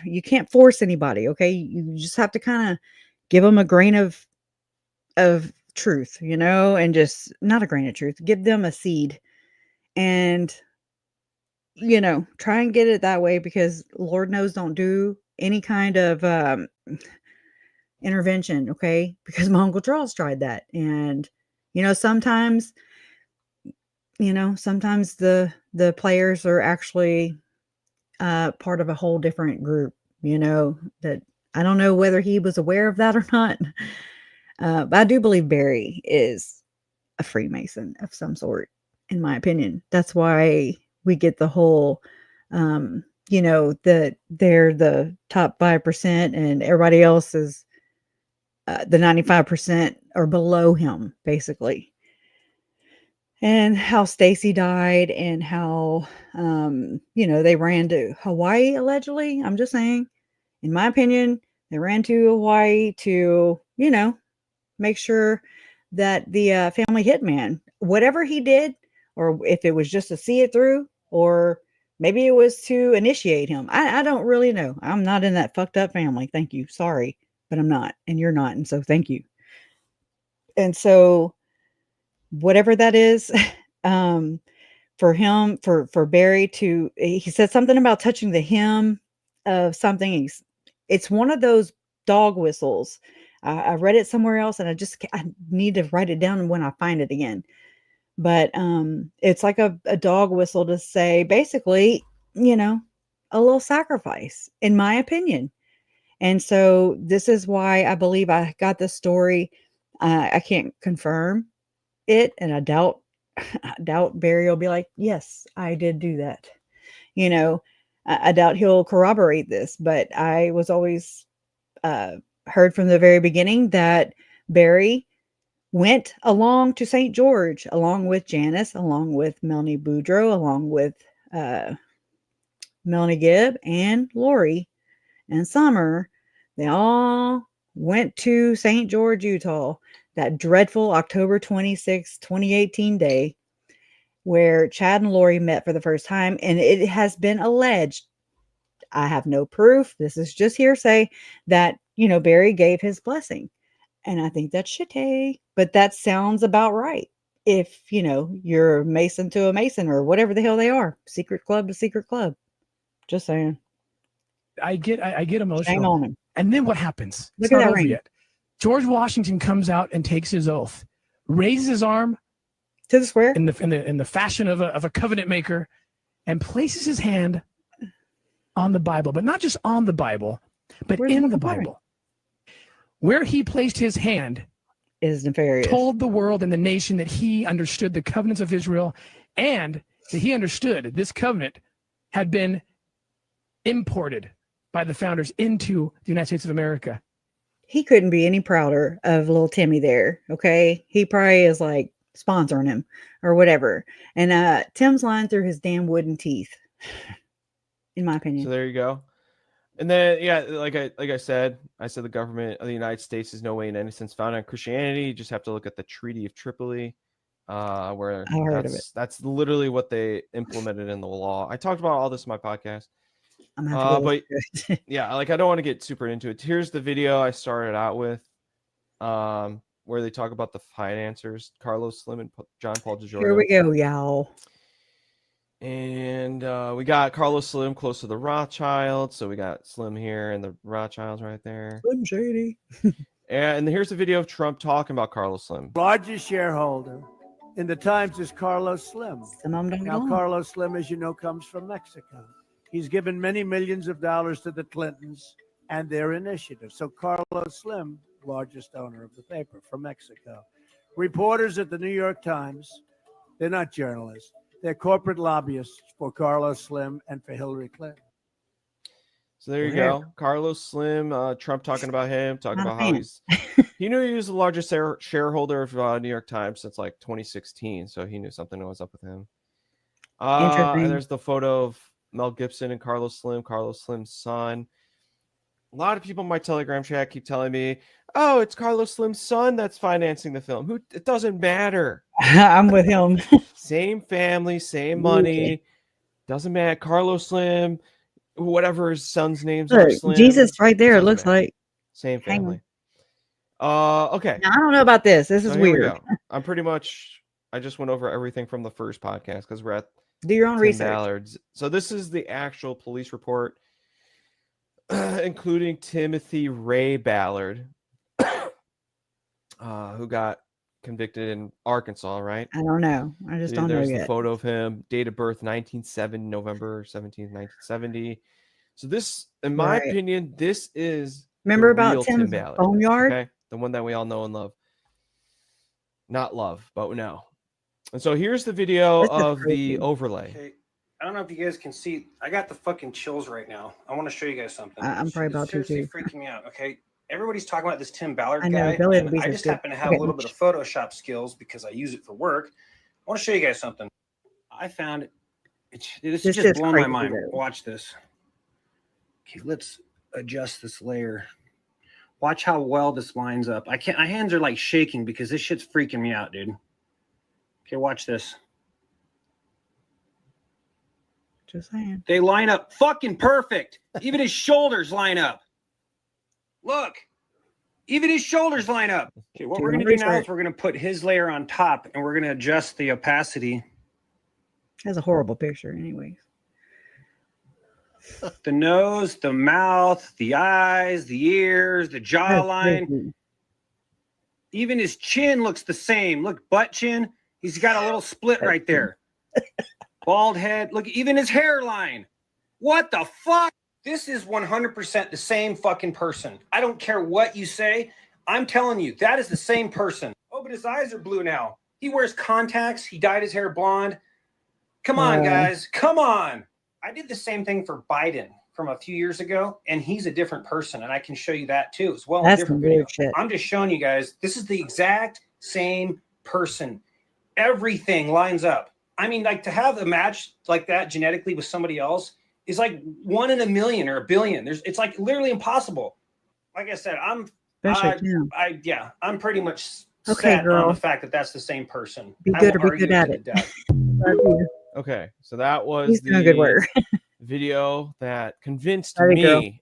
you can't force anybody. Okay. You just have to kind of give them a grain of truth, you know, and just not a grain of truth. Give them a seed and, you know, try and get it that way, because Lord knows don't do any kind of intervention, okay? Because my Uncle Charles tried that. And, you know, sometimes the players are actually part of a whole different group, you know, that I don't know whether he was aware of that or not. But I do believe Barry is a Freemason of some sort, in my opinion. That's why we get the whole, you know, that they're the top 5% and everybody else is the 95% or below him, basically. And how Stacy died and how, you know, they ran to Hawaii, allegedly. I'm just saying, in my opinion, they ran to Hawaii to, you know, make sure that the family hitman, whatever he did, or if it was just to see it through, or maybe it was to initiate him. I don't really know. I'm not in that fucked up family. Thank you. Sorry, but I'm not, and you're not. And so thank you. And so whatever that is, for him, for Barry to, he said something about touching the hem of something. It's one of those dog whistles. I read it somewhere else, and I need to write it down when I find it again. But it's like a dog whistle to say, basically, you know, a little sacrifice, in my opinion. And so this is why I believe I got this story. I can't confirm it, and I doubt Barry will be like, yes, I did do that. You know, I doubt he'll corroborate this, but I was always heard from the very beginning that Barry went along to St. George, along with Janice, along with Melanie Boudreaux, along with Melanie Gibb and Lori and Summer. They all went to St. George, Utah, that dreadful October 26, 2018 day, where Chad and Lori met for the first time. And it has been alleged, I have no proof, this is just hearsay, that, you know, Barry gave his blessing. And I think that's shitty, but that sounds about right. If, you know, you're a Mason to a Mason, or whatever the hell they are, secret club to secret club. Just saying. I get Shame emotional. on him. And then what happens? Look It's at not that over ring. yet. George Washington comes out and takes his oath, raises his arm to the square in the fashion of a covenant maker, and places his hand on the Bible, but not just on the Bible, but Where's in the the Bible? Bible. Where he placed his hand is nefarious. Told the world and the nation that he understood the covenants of Israel, and that he understood this covenant had been imported by the founders into the United States of America. He couldn't be any prouder of little Timmy there. Okay. He probably is like sponsoring him or whatever. And Tim's lying through his damn wooden teeth, in my opinion. So there you go. And then, yeah, like I said, the government of the United States is no way in any sense founded on Christianity. You just have to look at the Treaty of Tripoli, where I heard of it. That's literally what they implemented in the law. I talked about all this in my podcast. I'm gonna have to go but listen to it. yeah, like I don't want to get super into it. Here's the video I started out with, where they talk about the financiers, Carlos Slim and John Paul DeGiorgio. Here we go, y'all. And we got Carlos Slim close to the Rothschilds. So we got Slim here and the Rothschilds right there. Slim Shady. And here's a video of Trump talking about Carlos Slim. Largest shareholder in the Times is Carlos Slim. Now, Carlos Slim, as you know, comes from Mexico. He's given many millions of dollars to the Clintons and their initiative. So Carlos Slim, largest owner of the paper from Mexico. Reporters at the New York Times, they're not journalists. They're corporate lobbyists for Carlos Slim and for Hillary Clinton. So there you go. Carlos Slim, Trump talking about him, talking about how he knew he was the largest shareholder of New York Times since like 2016. So he knew something was up with him. And there's the photo of Mel Gibson and Carlos Slim's son. A lot of people in my Telegram chat keep telling me, oh, it's Carlos Slim's son that's financing the film. It doesn't matter. I'm with him. Same family, same money. Doesn't matter. Carlos Slim, whatever his son's names are. Slim, Jesus right there, it looks like. Same family. Okay. Now, I don't know about this. This is Here we weird. go. I'm pretty much. I just went over everything from the first podcast because we're at Do your own Tim research. Ballard's. So this is the actual police report, including Timothy Ray Ballard, who got convicted in Arkansas, right? I don't know. I just don't know There's the yet. photo of him, date of birth November 17th, 1970. So this, in my Right. opinion, this is Remember the about real Tim Tim's Ballard. boneyard? Okay, the one that we all know and love. Not love, but no. And so here's the video This is of crazy. the overlay. Okay, I don't know if you guys can see. I got the fucking chills right now. I want to show you guys something. I'm probably about to It's seriously too. freaking me out. Okay, everybody's talking about this Tim Ballard I know, guy. Billy the And Beast I is just good. happen to have Okay. a little bit of Photoshop skills because I use it for work. I want to show you guys something. I found it. This This is just is blowing my crazy, mind. though. Watch this. Okay, let's adjust this layer. Watch how well this lines up. I can't. My hands are like shaking because this shit's freaking me out, dude. Okay, watch this. Just saying. They line up fucking perfect. Even his shoulders line up. Look, even his shoulders line up. Okay, what we're going to do now is we're going to put his layer on top and we're going to adjust the opacity. That's a horrible picture, anyways. The nose, the mouth, the eyes, the ears, the jawline. Even his chin looks the same. Look, butt chin. He's got a little split right there. Bald head. Look, even his hairline. What the fuck? This is 100% the same fucking person. I don't care what you say. I'm telling you, that is the same person. Oh, but his eyes are blue now. He wears contacts. He dyed his hair blonde. Come on, guys. Come on. I did the same thing for Biden from a few years ago, and he's a different person, and I can show you that too as well. That's In a different some weird video. shit. I'm just showing you guys, this is the exact same person. Everything lines up. I mean, like to have a match like that genetically with somebody else is like 1 in a million or a billion. It's like literally impossible. Like I said, I'm pretty much set on the fact that that's the same person. Be I good will or be good argue at to it. the death. Love you. Okay, so that was He's doing good work. video that convinced Love you, girl. me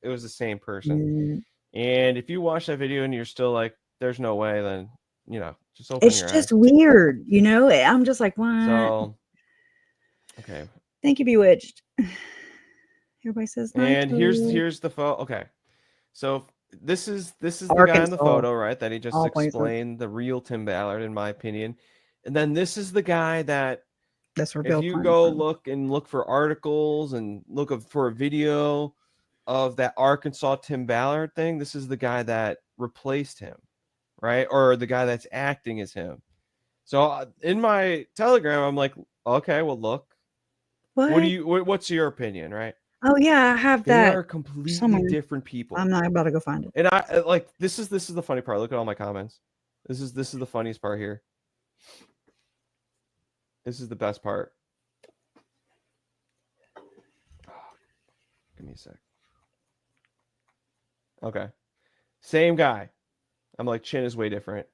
it was the same person. And if you watch that video and you're still like, "There's no way," then just open It's your just eyes. weird, I'm just like, what? So, okay. Thank you, Bewitched. Everybody says And night. here's the photo. Okay, so this is the guy in the Arkansas. photo, right? That he just All places. explained, the real Tim Ballard, in my opinion. And then this is the guy that That's where if Bill you Clinton go from. look for articles and for a video of that Arkansas Tim Ballard thing, this is the guy that replaced him, right? Or the guy that's acting as him. So in my Telegram, I'm like, okay, well, look, what's your opinion, right? Oh yeah, I have They that. are completely somewhere. different people. I'm not about to go find it. And I like this is the funny part. Look at all my comments. This is the funniest part here. This is the best part. Give me a sec. Okay. Same guy. I'm like, chin is way different.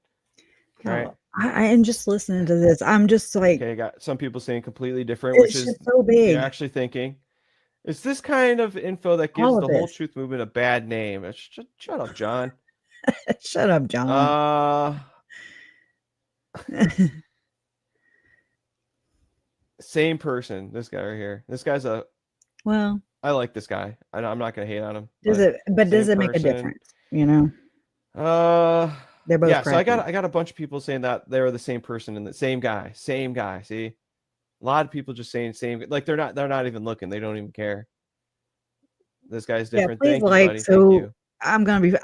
Right? I am just listening to this. I'm just like, Okay, got some people saying completely different, which it's is just so big. you're actually thinking. It's this kind of info that gives All the of whole this. truth movement a bad name. Shut up, John. Shut up, John. Same person. This guy right here. This guy's Well, I like this guy. I'm not gonna hate on him. does it make a difference? They're both yeah. So I crappy. got a bunch of people saying that they were the same person and the same guy. See, a lot of people just saying same. Like they're not even looking. They don't even care. This guy's different. Please Thank you, like buddy. so. Thank you.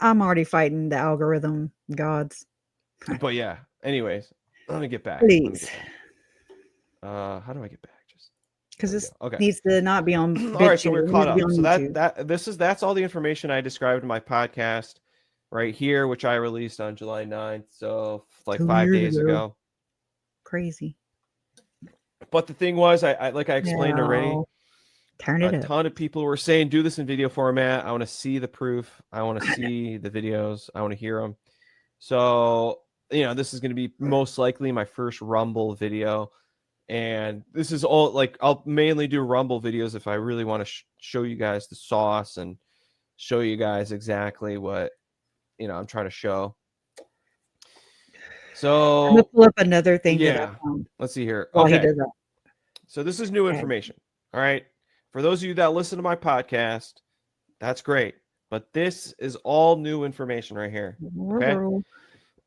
I'm already fighting the algorithm gods. But yeah. Anyways, let me get back. Please. How do I get back? Because this Okay. needs to not be on. All right, so we're BitChute. caught It needs to up. be on So YouTube. that's all the information I described in my podcast right here, which I released on July 9th. So like 2 5 years days ago. Crazy. But the thing was, I like I explained already. Now, turn it A up. ton of people were saying, do this in video format. I want to see the proof. I want to see the videos. I want to hear them. So, this is going to be most likely my first Rumble video. And this is all like, I'll mainly do Rumble videos if I really want to show you guys the sauce and show you guys exactly what I'm trying to show. I'm gonna So pull up another thing that I yeah, found let's see here. while he Okay, does that. so this is new Okay. information. All right, for those of you that listen to my podcast, that's great. But this is all new information right here. Okay.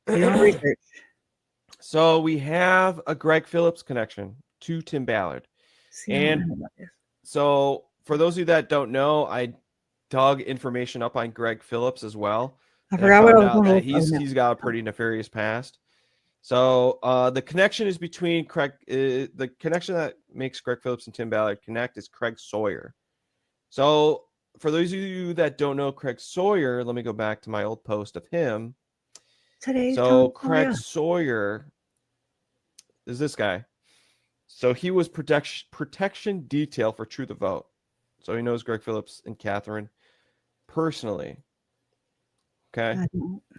Doing research. So we have a Greg Phillips connection to Tim Ballard. See, I don't And know about this. so for those of you that don't know, I dug information up on Greg Phillips as well. I And forgot what I found was out going to that look. Oh, no. he's got a pretty nefarious past. So the connection is between Craig. The connection that makes Greg Phillips and Tim Ballard connect is Craig Sawyer. So for those of you that don't know Craig Sawyer, let me go back to my old post of him. Today's So Tom Craig Sawyer. Sawyer is this guy. So he was protection detail for True the Vote. So he knows Greg Phillips and Catherine personally. Okay.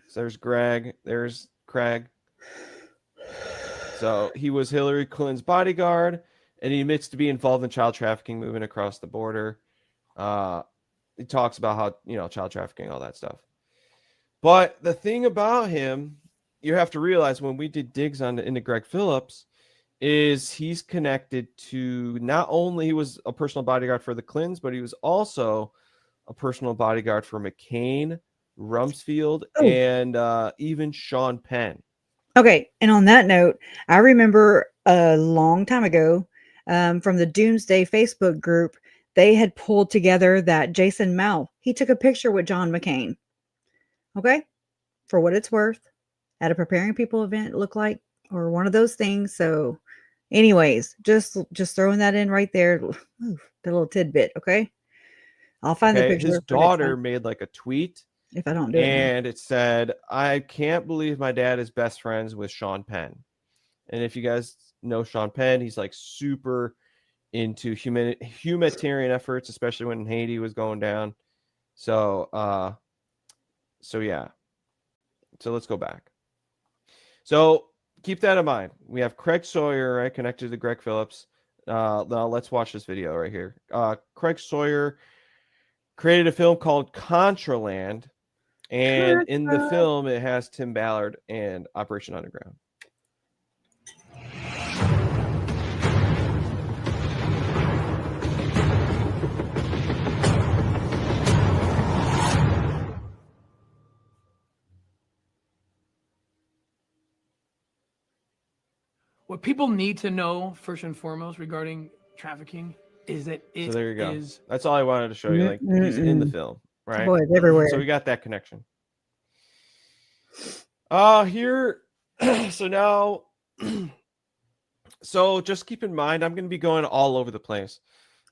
So there's Greg. There's Craig. So he was Hillary Clinton's bodyguard, and he admits to be involved in child trafficking moving across the border. He talks about how, child trafficking, all that stuff. But the thing about him, you have to realize when we did digs into Greg Phillips, is he's connected to, not only he was a personal bodyguard for the Clintons, but he was also a personal bodyguard for McCain, Rumsfeld, and even Sean Penn. Okay, and on that note, I remember a long time ago from the Doomsday Facebook group, they had pulled together that Jason Mao, he took a picture with John McCain. Okay, for what it's worth, at a Preparing People event, it looked like, or one of those things. So, anyways, just throwing that in right there, the little tidbit. Okay, I'll find the picture. His daughter made like a tweet. If I don't do it now. And it said, I can't believe my dad is best friends with Sean Penn. And if you guys know Sean Penn, he's like super into humanitarian efforts, especially when Haiti was going down. So yeah. So let's go back. So keep that in mind. We have Craig Sawyer, right, connected to Greg Phillips. Now let's watch this video right here. Craig Sawyer created a film called Contraland. And in the film, it has Tim Ballard and Operation Underground. What people need to know first and foremost regarding trafficking is that it is. So there you go. That's all I wanted to show you. Like he's in the film, right? Boy, it's everywhere. So we got that connection. Here, so now, so just keep in mind, I'm going to be going all over the place.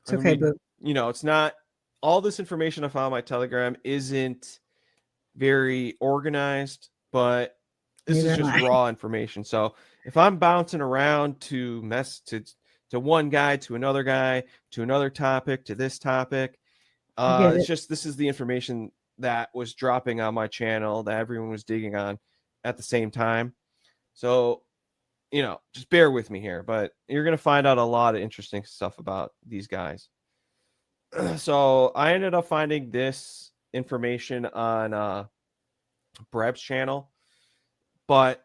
It's okay, boo. It's not all this information I found on my Telegram isn't very organized, but this is just raw information. So if I'm bouncing around to one guy, to another guy, to another topic, to this topic, it's just, this is the information that was dropping on my channel that everyone was digging on at the same time. So, just bear with me here, but you're going to find out a lot of interesting stuff about these guys. So I ended up finding this information on Breb's channel, but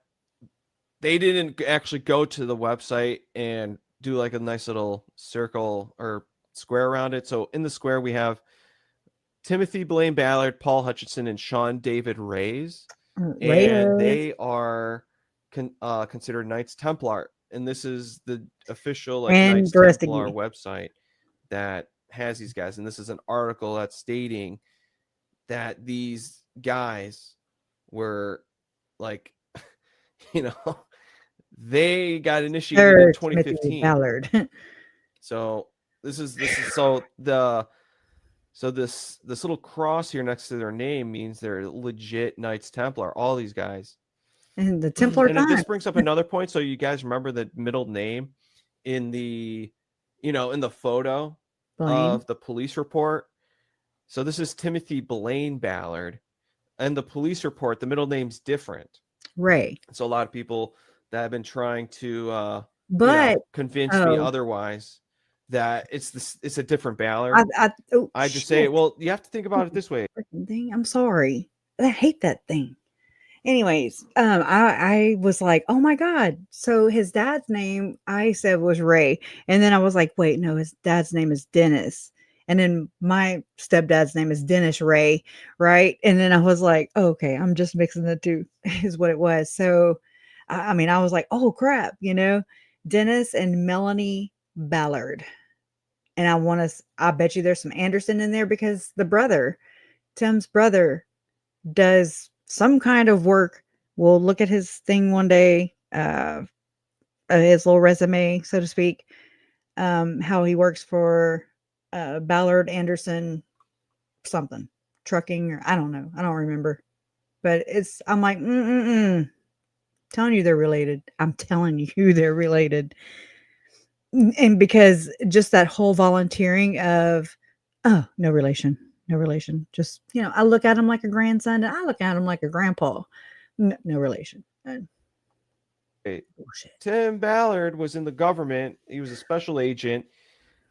they didn't actually go to the website and do like a nice little circle or square around it. So in the square, we have Timothy Blaine Ballard, Paul Hutchinson, and Sean David Reyes. And they are considered Knights Templar. And this is the official Knights Templar website that has these guys. And this is an article that's stating that these guys were like, they got initiated in 2015. Ballard. So this little cross here next to their name means they're legit Knights Templar, all these guys. And the Templar and this brings up another point. So you guys remember the middle name in the, in the photo of the police report. So this is Timothy Blaine Ballard, and the police report, the middle name's different. Ray. So a lot of people that have been trying to convince me otherwise, that it's a different Ballard. I just say, well, you have to think about it this way. I'm sorry. I hate that thing. Anyways, I was like, oh my God. So his dad's name I said was Ray. And then I was like, wait, no, his dad's name is Dennis. And then my stepdad's name is Dennis Ray, right? And then I was like, oh, okay, I'm just mixing the two, is what it was. So, I mean, I was like, oh crap, Dennis and Melanie Ballard. And I bet you there's some Anderson in there because Tim's brother, does some kind of work. We'll look at his thing one day, his little resume, so to speak, how he works for Ballard Anderson something, trucking, or I don't know. I don't remember. But I'm like, telling you they're related. I'm telling you they're related. And because just that whole volunteering of, oh, no relation. Just, I look at him like a grandson and I look at him like a grandpa. No relation. Tim Ballard was in the government. He was a special agent.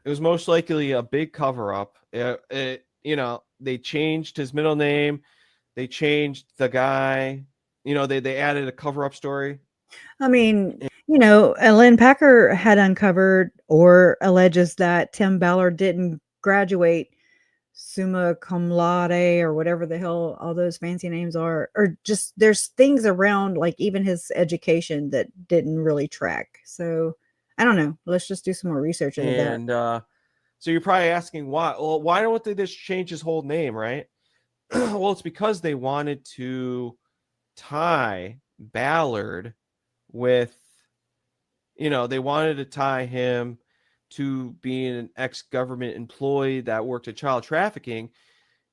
It was most likely a big cover up. They changed his middle name. They changed the guy. They added a cover up story. I mean, Lynn Packer had uncovered or alleges that Tim Ballard didn't graduate summa cum laude or whatever the hell all those fancy names are, or just there's things around like even his education that didn't really track. So I don't know. Let's just do some more research into that. And so you're probably asking why. Well, why don't they just change his whole name, right? Well, it's because they wanted to tie Ballard with, they wanted to tie him to being an ex-government employee that worked at child trafficking,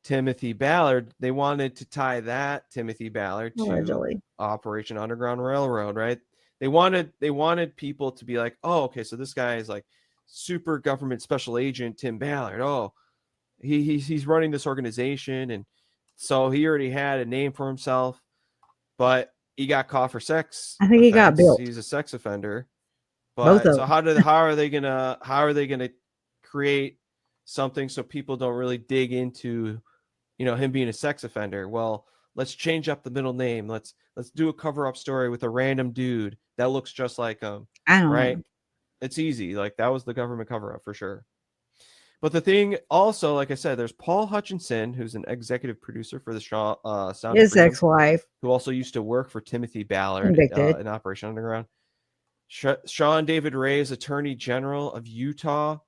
Timothy Ballard. They wanted to tie that Timothy Ballard to Operation Underground Railroad, right? They wanted people to be like, oh, okay, so this guy is like super government special agent Tim Ballard. Oh, he's running this organization, and so he already had a name for himself, but he got caught for sex. I think he got built. He's a sex offender. Both But of so how are they gonna create something so people don't really dig into, him being a sex offender? Well, let's change up the middle name. Let's do a cover up story with a random dude that looks just like him. I don't right? know. It's easy. Like that was the government cover up for sure. But the thing also, like I said, there's Paul Hutchinson, who's an executive producer for the Sound of His Freedom, ex-wife, who also used to work for Timothy Ballard convicted. in Operation Underground. Sean David Ray is Attorney General of Utah,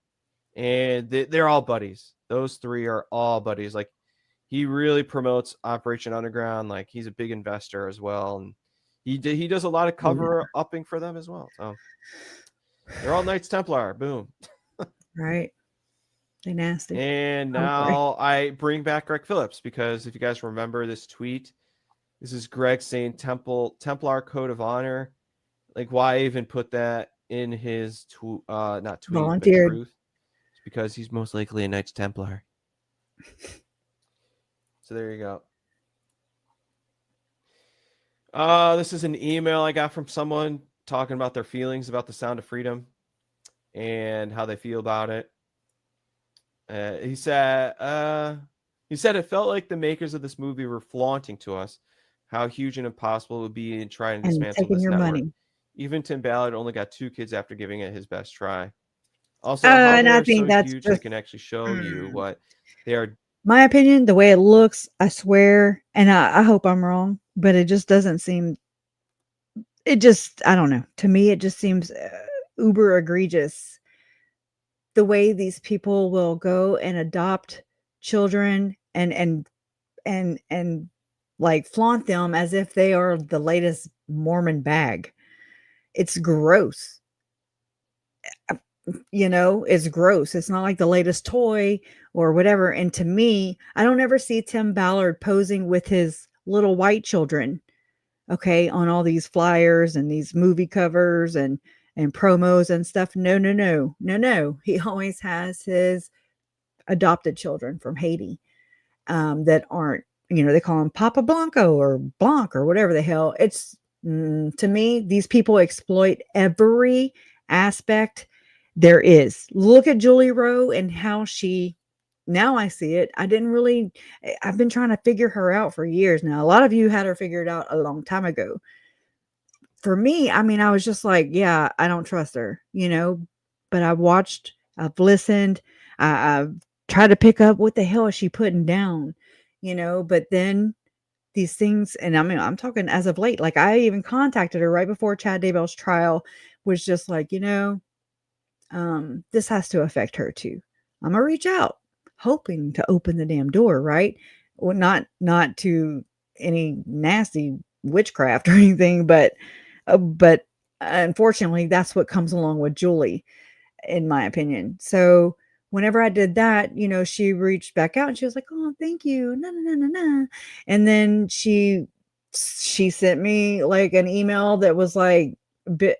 and they're all buddies. Those three are all buddies. Like he really promotes Operation Underground. Like he's a big investor as well, and he does a lot of cover upping for them as well. So they're all Knights Templar. Boom. Right. They nasty. And now I bring back Greg Phillips, because if you guys remember this tweet, this is Greg saying Templar Code of Honor. Like, why even put that in his not tweet, Volunteered. but truth? It's because he's most likely a Knights Templar. So there you go. This is an email I got from someone talking about their feelings about the Sound of Freedom and how they feel about it. He said it felt like the makers of this movie were flaunting to us how huge and impossible it would be in trying to dismantle this network. Money. Even Tim Ballard only got 2 kids after giving it his best try. Also, how and they I are think so that's huge just, they can actually show you what they are. My opinion, the way it looks, I swear, and I hope I'm wrong, but it just doesn't seem. I don't know. To me, it just seems uber egregious. The way these people will go and adopt children and like flaunt them as if they are the latest Mormon bag. It's gross. It's gross. It's not like the latest toy or whatever. And to me, I don't ever see Tim Ballard posing with his little white children, okay, on all these flyers and these movie covers and promos and stuff. No. He always has his adopted children from Haiti that aren't, they call him Papa Blanco or Blanc or whatever the hell. It's to me, these people exploit every aspect there is. Look at Julie Rowe and how she now I see it. I've been trying to figure her out for years now. A lot of you had her figured out a long time ago. For me, I mean, I was just like, yeah, I don't trust her, but I've listened, I've tried to pick up what the hell is she putting down, but then these things, and I mean, I'm talking as of late, like I even contacted her right before Chad Daybell's trial, was just like, this has to affect her too. I'm gonna reach out, hoping to open the damn door, right? Well, not to any nasty witchcraft or anything, but unfortunately, that's what comes along with Julie, in my opinion. So whenever I did that, she reached back out and she was like, "Oh, thank you." No, no, no, no, no. And then she sent me like an email that was like,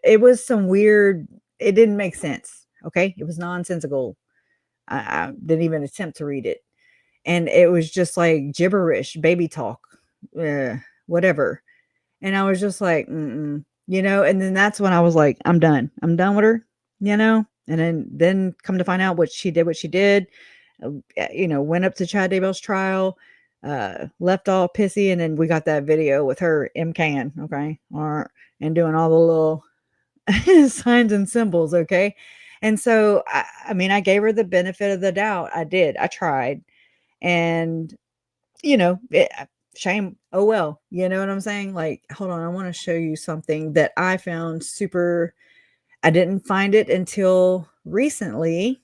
it was some weird, it didn't make sense. Okay. It was nonsensical. I didn't even attempt to read it. And it was just like gibberish, baby talk, whatever. And I was just like, and then that's when I was like, I'm done with her, and then come to find out what she did, went up to Chad Daybell's trial, left all pissy. And then we got that video with her MCAN. Okay. And doing all the little signs and symbols. Okay. And so, I mean, I gave her the benefit of the doubt. I did. I tried. And, shame. Oh, well, you know what I'm saying? Like, hold on. I want to show you something that I found I didn't find it until recently,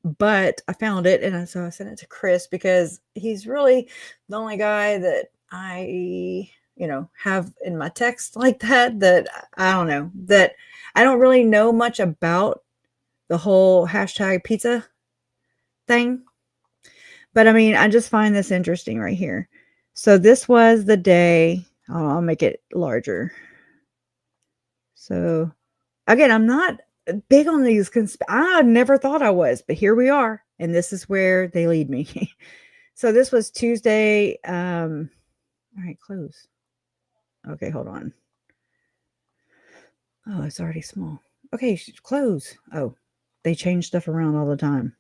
but I found it. And so I sent it to Chris because he's really the only guy that I, have in my text like that I don't know, that I don't really know much about the whole hashtag pizza thing. But I mean, I just find this interesting right here. So this was the day, I'll make it larger. So again, I'm not big on these I never thought I was, but here we are. And this is where they lead me. So this was Tuesday. All right, close. Okay, hold on. Oh, it's already small. Okay, close. Oh, they change stuff around all the time.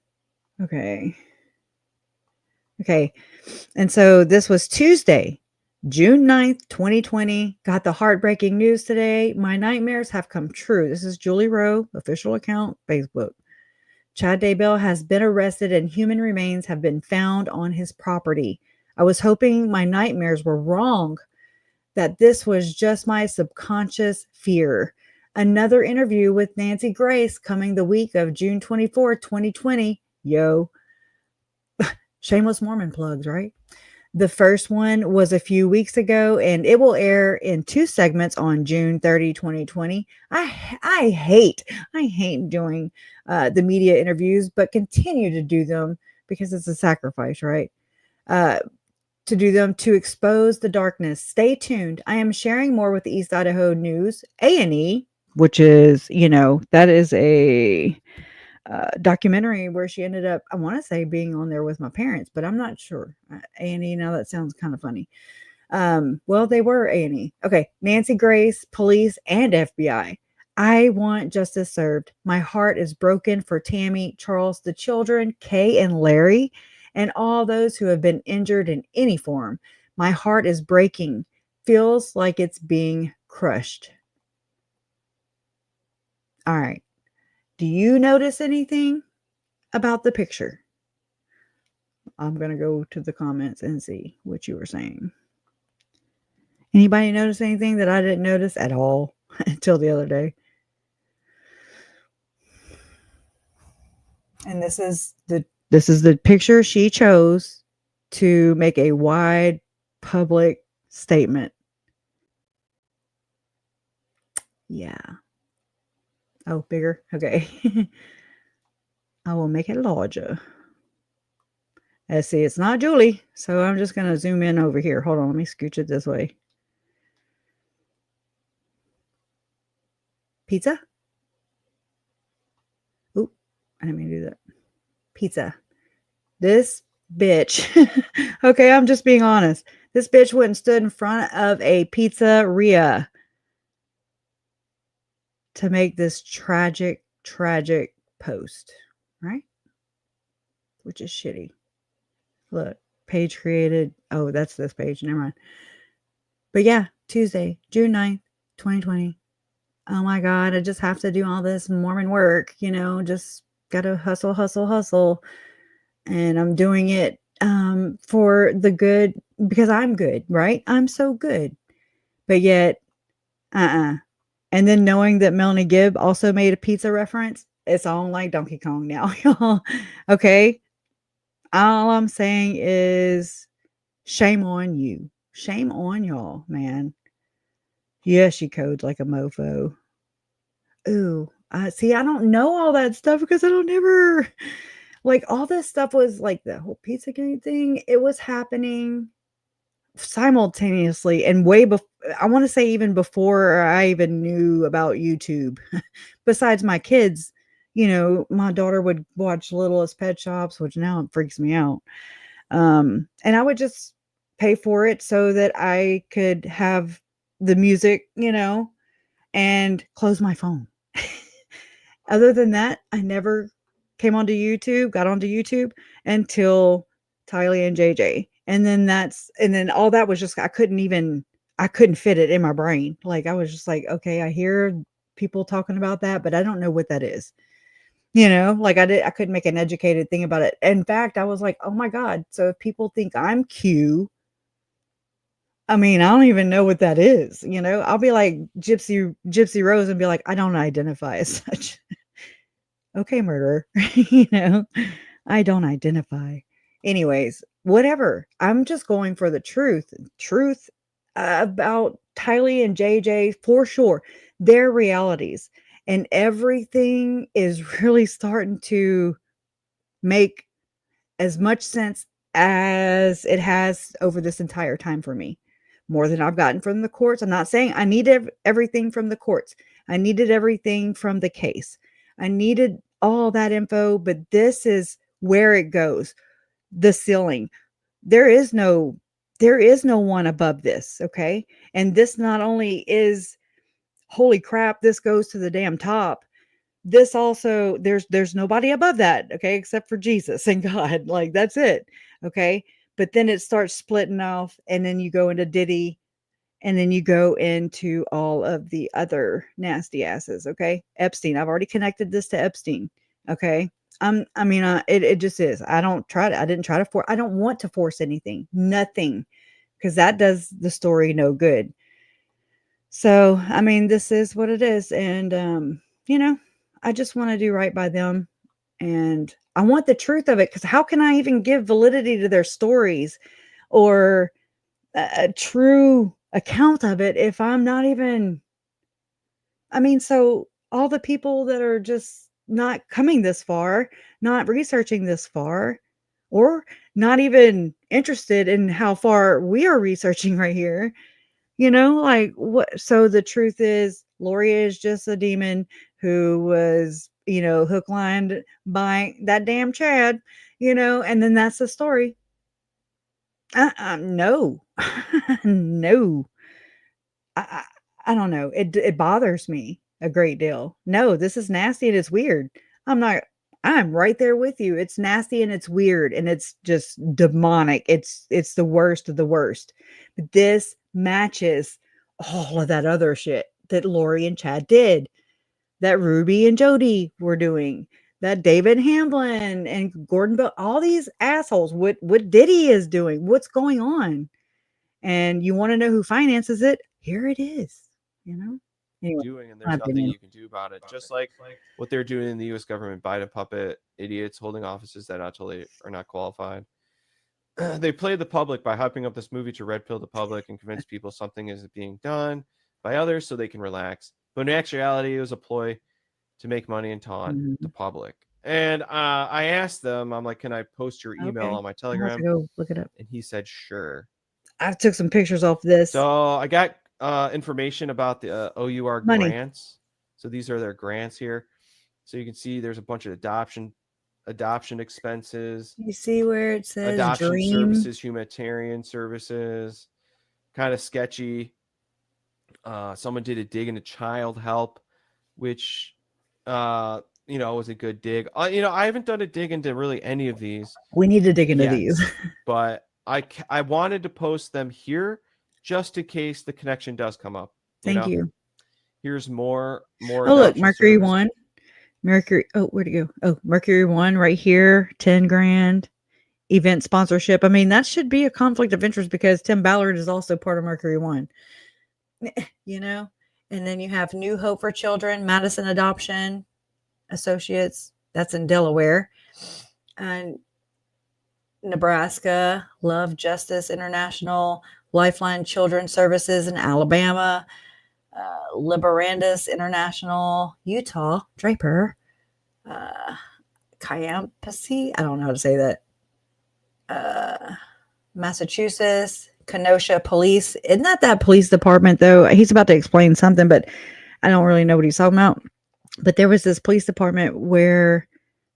Okay. And so this was Tuesday, June 9th, 2020. Got the heartbreaking news today. My nightmares have come true. This is Julie Rowe, official account, Facebook. Chad Daybell has been arrested and human remains have been found on his property. I was hoping my nightmares were wrong, that this was just my subconscious fear. Another interview with Nancy Grace coming the week of June 24, 2020. Yo. Shameless Mormon plugs, right? The first one was a few weeks ago, and it will air in 2 segments on June 30, 2020. I hate doing the media interviews, but continue to do them because it's a sacrifice, right? To do them to expose the darkness. Stay tuned. I am sharing more with the East Idaho News, A&E, which is, that is a documentary where she ended up, I want to say, being on there with my parents, but I'm not sure. A&E, now that sounds kind of funny. Well, they were A&E. Okay, Nancy Grace, police, and FBI. I want justice served. My heart is broken for Tammy, Charles, the children, Kay and Larry, and all those who have been injured in any form. My heart is breaking. Feels like it's being crushed. All right. Do you notice anything about the picture? I'm going to go to the comments and see what you were saying. Anybody notice anything that I didn't notice at all until the other day? And this is the picture she chose to make a wide public statement. Yeah. Oh, bigger. Okay. I will make it larger. Let's see, it's not Julie, so I'm just going to zoom in over here. Hold on, let me scooch it this way. Pizza? Oop, I didn't mean to do that. Pizza. This bitch. Okay, I'm just being honest. This bitch went and stood in front of a pizzeria to make this tragic post, right? which is shitty. Look, page created. Oh, that's this page. Never mind. But yeah, Tuesday, June 9th, 2020. Oh my God, I just have to do all this Mormon work, just gotta hustle, hustle, hustle. And I'm doing it for the good because I'm good, right? I'm so good. But yet, and then knowing that Melanie Gibb also made a pizza reference, it's on like Donkey Kong now, y'all. Okay. All I'm saying is shame on you. Shame on y'all, man. Yeah, she codes like a mofo. Ooh, see, I don't know all that stuff because I don't ever like all this stuff was like the whole Pizzagate thing. It was happening simultaneously and way before. I want to say even before I even knew about YouTube. Besides my kids, my daughter would watch Littlest Pet Shops, which now it freaks me out. And I would just pay for it so that I could have the music, and close my phone. Other than that, I never got onto YouTube until Tylee and JJ. And then all that was just, I couldn't fit it in my brain. Like, I was just like, okay, I hear people talking about that, but I don't know what that is. Like I couldn't make an educated thing about it. In fact, I was like, oh my God. So if people think I'm Q, I mean, I don't even know what that is. I'll be like Gypsy Rose and be like, I don't identify as such. Okay, murderer. I don't identify. Anyways, whatever. I'm just going for the truth. Truth about Tylee and JJ for sure. Their realities. And everything is really starting to make as much sense as it has over this entire time for me. More than I've gotten from the courts. I'm not saying I needed everything from the courts. I needed everything from the case. I needed all that info, but this is where it goes. The ceiling. There is no one above this, okay? And this not only is, holy crap, this goes to the damn top. This also, there's nobody above that, okay, except for Jesus and God. Like, that's it, okay? But then it starts splitting off, and then you go into Diddy, and then you go into all of the other nasty asses, okay? Epstein. I've already connected this to Epstein, okay? It just is. I didn't try to I don't want to force anything, nothing, because that does the story no good. So, this is what it is. And, I just want to do right by them. And I want the truth of it, because how can I even give validity to their stories or a true account of it if I'm not even, so all the people that are just not coming this far, not researching this far, or not even interested in how far we are researching right here, like what? So the truth is, Lori is just a demon who was, hook, line by that damn Chad, and then that's the story. No, no. I don't know. It bothers me a great deal. No, this is nasty and it's weird. I'm right there with you. It's nasty and it's weird and it's just demonic. It's the worst of the worst. But this matches all of that other shit that Lori and Chad did, that Ruby and Jody were doing, that David Hamblin and Gordon Bell, all these assholes, what Diddy is doing, what's going on. And you want to know who finances it? Here it is, Anyway, doing, and there's nothing you can do about it. Just like what they're doing in the U.S. government, Biden puppet idiots holding offices that actually are not qualified. They played the public by hyping up this movie to red pill the public and convince people something is being done by others so they can relax. But in actuality, it was a ploy to make money and taunt the public. And I asked them, I'm like, can I post your email on my Telegram? I'll have to go look it up. And he said, sure. I took some pictures off this. So I got information about the OUR Money. grants. So these are their grants here. So you can see there's a bunch of adoption expenses. You see where it says adoption dream? Services, humanitarian services, kind of sketchy. Someone did a dig into child help, which was a good dig. I haven't done a dig into really any of these. We need to dig into yet, these. But I wanted to post them here just in case the connection does come up. Thank you. Here's more. Oh, look, Mercury service. 1. Mercury. Oh, where'd it go? Oh, Mercury 1 right here. 10 grand. Event sponsorship. I mean, that should be a conflict of interest because Tim Ballard is also part of Mercury 1. And then you have New Hope for Children, Madison Adoption Associates. That's in Delaware. And Nebraska, Love Justice International, Lifeline Children's Services in Alabama, Liberandus International, Utah, Draper, Campasi, I don't know how to say that, Massachusetts, Kenosha Police. Isn't that police department, though? He's about to explain something, but I don't really know what he's talking about. But there was this police department where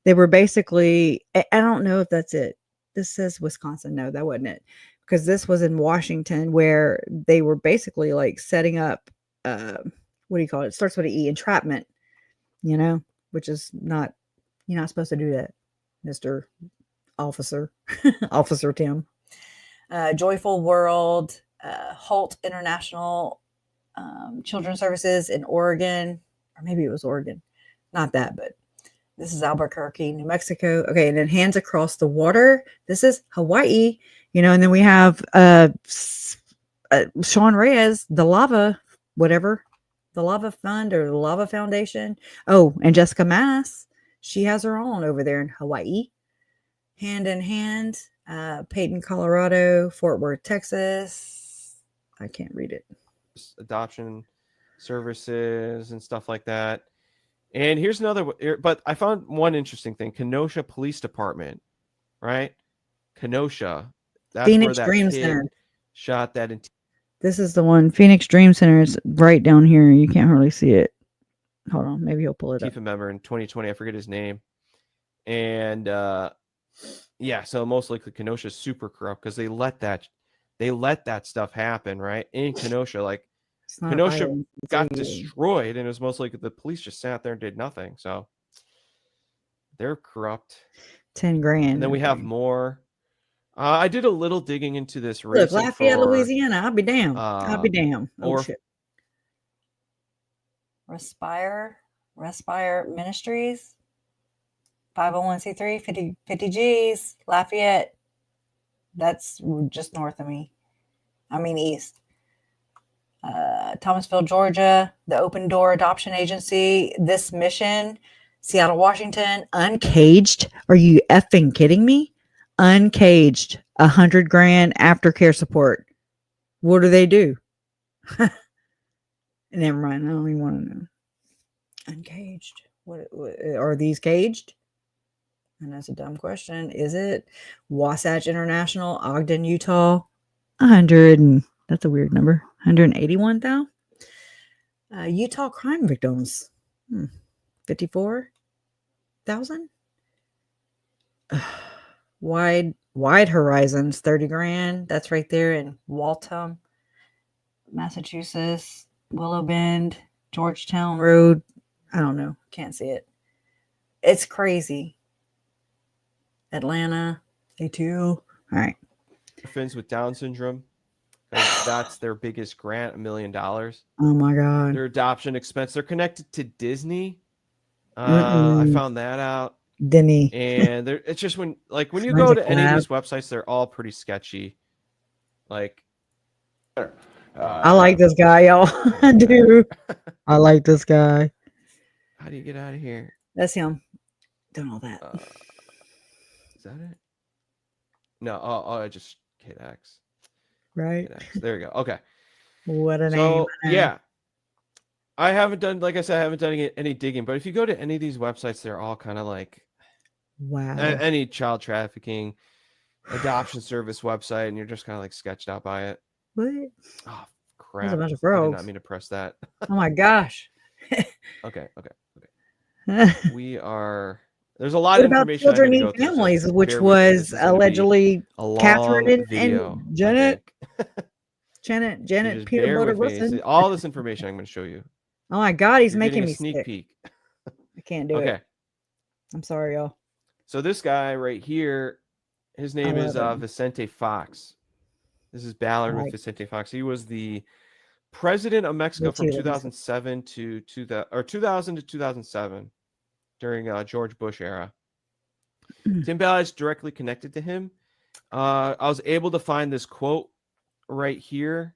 they were basically, I don't know if that's it. This says Wisconsin. No, that wasn't it. Because this was in Washington where they were basically like setting up, what do you call it? It starts with an E, entrapment, which is not, you're not supposed to do that, Mr. Officer, Officer Tim. Joyful World, Holt International Children's Services in Oregon, or maybe it was Oregon. Not that, but this is Albuquerque, New Mexico. Okay, and then Hands Across the Water. This is Hawaii, and then we have Sean Reyes, the Lava, whatever, the Lava Fund or the Lava Foundation. Oh, and Jessica Mass. She has her own over there in Hawaii. Hand in Hand, Peyton, Colorado, Fort Worth, Texas. I can't read it. Adoption services and stuff like that. And here's another, but I found one interesting thing. Kenosha Police Department, right? Kenosha. That's Phoenix where that Dream kid Center. Shot that in. This is the one. Phoenix Dream Center is right down here. You can't hardly see it. Hold on. Maybe he'll pull it up. Chief member in 2020. I forget his name. And so most likely Kenosha is super corrupt because they let that stuff happen, right? In Kenosha, like Kenosha got destroyed, and it was most likely the police just sat there and did nothing. So they're corrupt. 10 grand. And then we have more. I did a little digging into this. Look, Lafayette, Louisiana. I'll be damned. I'll be damned. Oh, shit. Respire Ministries. 501c3, 50 G's, Lafayette. That's just north of me. I mean, east. Thomasville, Georgia, the Open Door Adoption Agency, This Mission, Seattle, Washington, Uncaged. Are you effing kidding me? Uncaged, 100 grand aftercare support. What do they do? Never mind. I don't even want to know. Uncaged. What are these caged? And that's a dumb question. Is it? Wasatch International, Ogden, Utah, 100. And that's a weird number. 181,000. Utah crime victims, 54,000. Wide Horizons, 30 grand. That's right there in Waltham, Massachusetts. Willow Bend, Georgetown Road. I don't know. Can't see it. It's crazy. Atlanta, A2. All right. Orphans with Down syndrome. That's their biggest grant, $1 million. Oh my God. Their adoption expense. They're connected to Disney. I found that out. Disney. And it's just when you go to any of these websites, they're all pretty sketchy. Like, I like this guy, y'all. I do. I like this guy. How do you get out of here? That's him. Doing all that. Is that it? No. I just hit X. Right. Hit X. There you go. Okay. What a name. So, yeah. I haven't done, like I said, I haven't done any digging, but if you go to any of these websites, they're all kind of like, wow. Any child trafficking, adoption service website, and you're just kind of like sketched out by it. What? Oh, crap. There's a bunch of I did frogs. not mean to press that. Oh my gosh. Okay. We are. There's a lot of information. Children Need Families, which was allegedly Catherine and Janet. Janet Peter Butter Wilson. All this information I'm going to show you. Oh my God, he's You're making getting me a sneak sick. peek. I can't do it. I'm sorry, y'all. So this guy right here, his name is Vicente Fox. This is Ballard with Vicente Fox. He was the president of Mexico from 2007 to 2000 to 2007 during George Bush era. Tim Ballard's directly connected to him. I was able to find this quote right here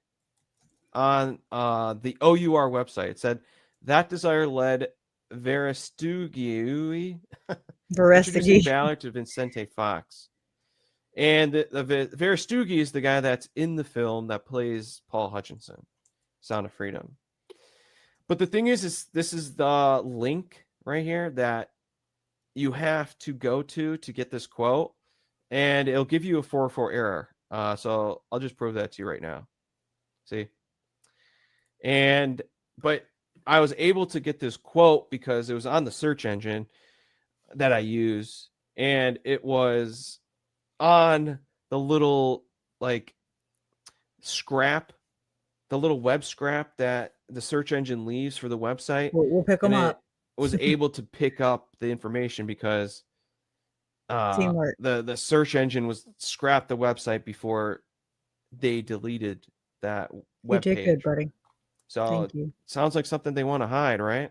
on the OUR website. It said, that desire led Verestugui introducing Ballard to Vicente Fox. And the Verestugui is the guy that's in the film that plays Paul Hutchinson, Sound of Freedom. But the thing is this is the link right here that you have to go to get this quote, and it'll give you a 404 error. So I'll just prove that to you right now. See? But I was able to get this quote because it was on the search engine that I use, and it was on the little scrap, the little web scrap that the search engine leaves for the website. We'll pick them up. Was able to pick up the information because the search engine was scrapped the website before they deleted that web page. You did good, buddy. So thank you. Sounds like something they want to hide, right?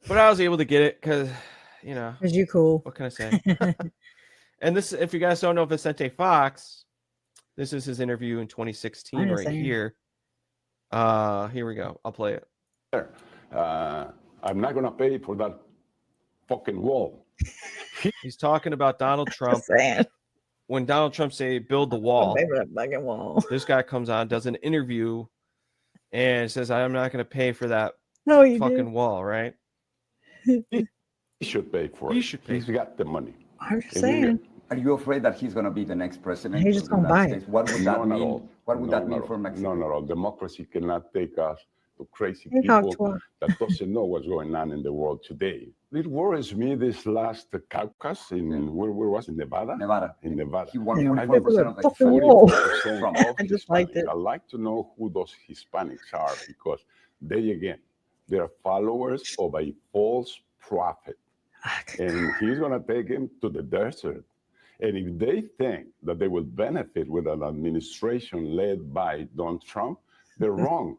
But I was able to get it because, because you cool. What can I say? And this, if you guys don't know Vicente Fox, this is his interview in 2016 right here. Here we go. I'll play it. I'm not going to pay for that fucking wall. He's talking about Donald Trump. When Donald Trump say build the wall, this guy comes on, does an interview, and says, I'm not going to pay for that fucking wall, right? He should pay for it. He should pay. He's got the money. I'm just saying. Are you afraid that he's going to be the next president? He's just going to buy it. What would that Not at mean? all. What would that mean Not for at all. Mexico? No, not at all. Democracy cannot take us to crazy Hey, people that doesn't know what's going on in the world today. It worries me this last caucus in where was it? Nevada? Nevada. In Nevada. He won Yeah, 44% of the fucking vote. wall. 44% of I just liked it. Hispanics. I like to know who those Hispanics are because they are followers of a false prophet. And he's going to take him to the desert. And if they think that they will benefit with an administration led by Donald Trump, they're wrong.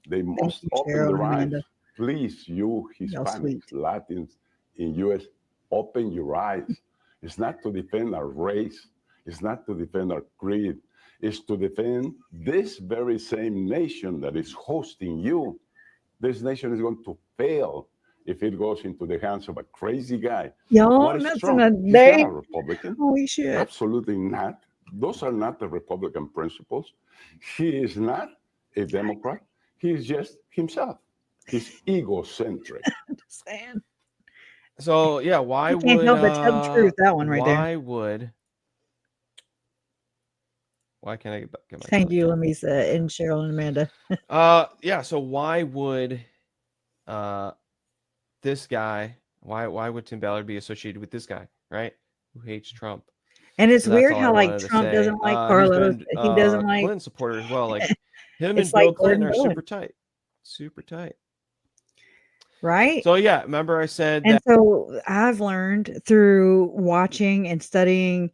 They must open their eyes. Please, you Hispanics, Latins in U.S., open your eyes. It's not to defend our race. It's not to defend our creed. It's to defend this very same nation that is hosting you. This nation is going to fail if it goes into the hands of a crazy guy. Y'all, that's in a He's day. not a Republican. Holy shit. Absolutely not. Those are not the Republican principles. He is not a Democrat. He is just himself. He's egocentric. Just saying. So yeah, why You would can't help but tell the truth, that one right there. Why can't I get my Thank you, Lamisa and Cheryl and Amanda. Yeah, so why would this guy, why would Tim Ballard be associated with this guy, right? Who hates Trump? And it's So that's weird all I how wanted to Trump say. doesn't like He's Carlos. been, He doesn't like Clinton supporter as well. Like him and It's Bill like Clinton Gordon are Bowen. super tight. Super tight. right? So yeah, remember I said And that so I've learned through watching and studying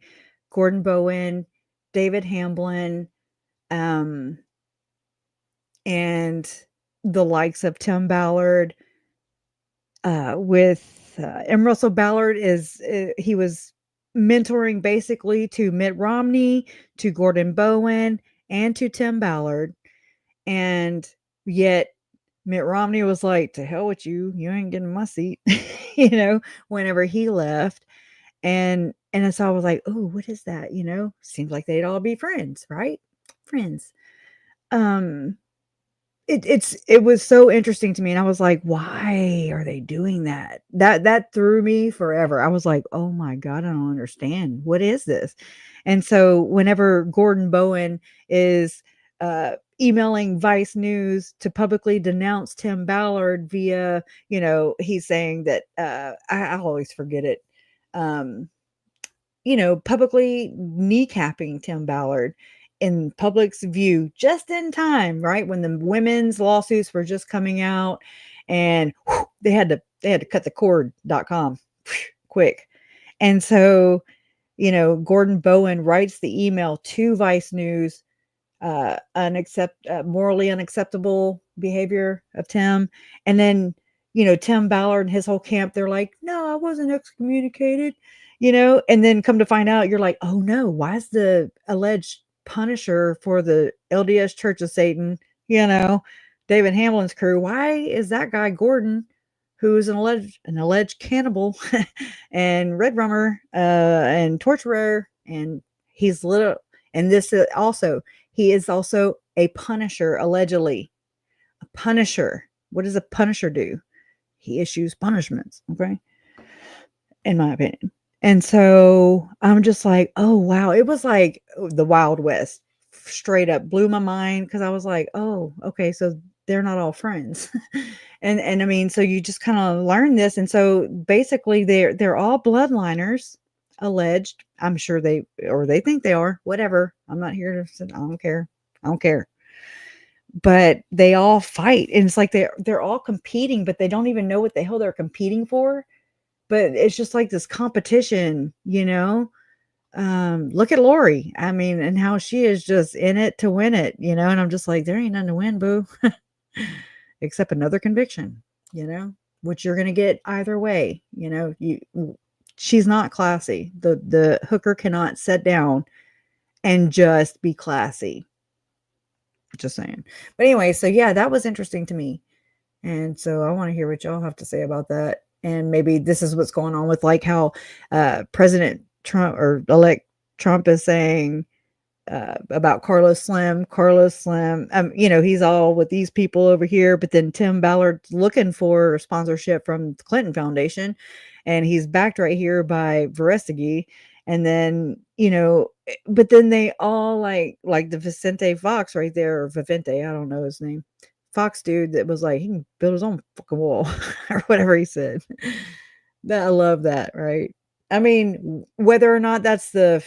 Gordon Bowen, David Hamblin, and the likes of Tim Ballard, and Russell Ballard he was mentoring basically to Mitt Romney, to Gordon Bowen, and to Tim Ballard. And yet Mitt Romney was like, to hell with you. You ain't getting my seat, whenever he left. And so I was like, oh, what is that? Seems like they'd all be friends, right? Friends. It was so interesting to me. And I was like, why are they doing that? That threw me forever. I was like, oh my God, I don't understand. What is this? And so whenever Gordon Bowen is emailing Vice News to publicly denounce Tim Ballard via, he's saying that I always forget it. Publicly kneecapping Tim Ballard in public's view just in time, right? When the women's lawsuits were just coming out and they had to they had to cut the cord.com quick. And so, Gordon Bowen writes the email to Vice News, morally unacceptable behavior of Tim. And then, Tim Ballard and his whole camp, they're like, no, I wasn't excommunicated, and then come to find out, you're like, oh no, why is the alleged punisher for the LDS Church of Satan, David Hamlin's crew, why is that guy Gordon, who's an alleged cannibal and red rummer and torturer, and he's little, and this is also, he is also a punisher, allegedly. A punisher. What does a punisher do? He issues punishments, okay? In my opinion. And so I'm just like, oh, wow. It was like the Wild West. Straight up blew my mind, because I was like, oh, okay, so they're not all friends. and I mean, so you just kind of learn this. And so basically they're all bloodliners, alleged. I'm sure they think they are, whatever. I'm not here to say, I don't care. But they all fight, and it's like they're all competing, but they don't even know what the hell they're competing for. But it's just like this competition, look at Lori. I mean, and how she is just in it to win it, and I'm just like, there ain't nothing to win, boo. Except another conviction, which you're going to get either way. She's not classy. The hooker cannot sit down and just be classy. Just saying. But anyway, so yeah, that was interesting to me. And so I want to hear what y'all have to say about that. And maybe this is what's going on with like how President Trump or elect Trump is saying about Carlos Slim. He's all with these people over here, but then Tim Ballard's looking for sponsorship from the Clinton Foundation, and he's backed right here by Verestigi. And then, but then they all like the Vicente Fox right there, or Vivente, I don't know his name. Fox dude that was like, he can build his own fucking wall or whatever he said. I love that, right? I mean, whether or not that's the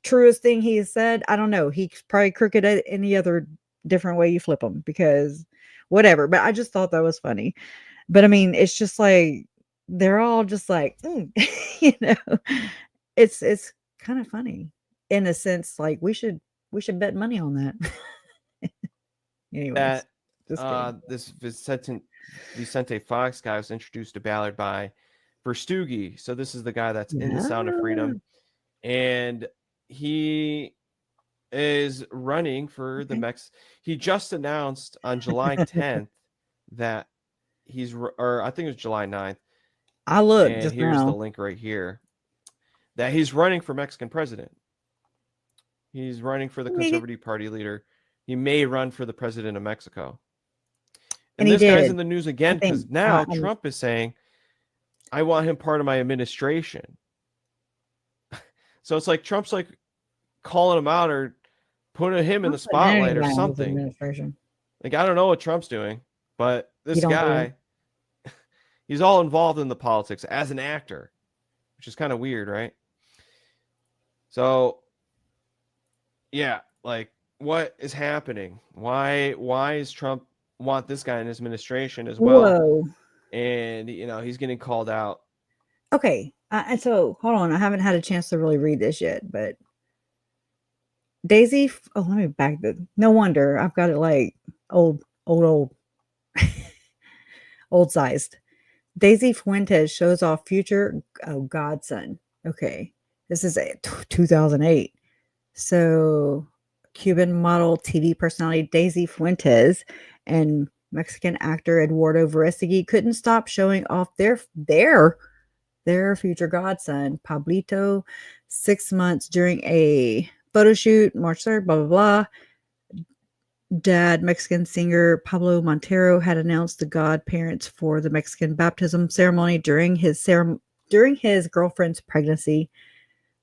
truest thing he has said, I don't know. He's probably crooked at any other different way you flip him, because whatever. But I just thought that was funny. But I mean, it's just like, they're all just like, it's kind of funny in a sense. Like we should bet money on that. Anyways, this Vicente Fox guy was introduced to Ballard by Verstughi. So this is the guy that's in the Sound of Freedom, and he is running for the he just announced on July 10th that or I think it was July 9th. I looked and just here's now. the link right here, that he's running for Mexican president. He's running for the Conservative Party leader. He may run for the president of Mexico. And this guy's in the news again, because now Trump is saying, I want him part of my administration. So it's like Trump's like calling him out or putting him in the spotlight or something. Like, I don't know what Trump's doing, but this guy, he's all involved in the politics as an actor, which is kind of weird, right? So, yeah, like, what is happening? Why is Trump want this guy in his administration as well? Whoa. And, he's getting called out. Okay. And so, hold on. I haven't had a chance to really read this yet, but Daisy. Oh, let me back no wonder I've got it like old sized. Daisy Fuentes shows off future godson. Okay. This is 2008. So Cuban model TV personality Daisy Fuentes and Mexican actor Eduardo Verestigi couldn't stop showing off their future godson, Pablito, 6 months during a photo shoot, March 3rd, blah, blah, blah. Dad, Mexican singer Pablo Montero, had announced the godparents for the Mexican baptism ceremony during his girlfriend's pregnancy.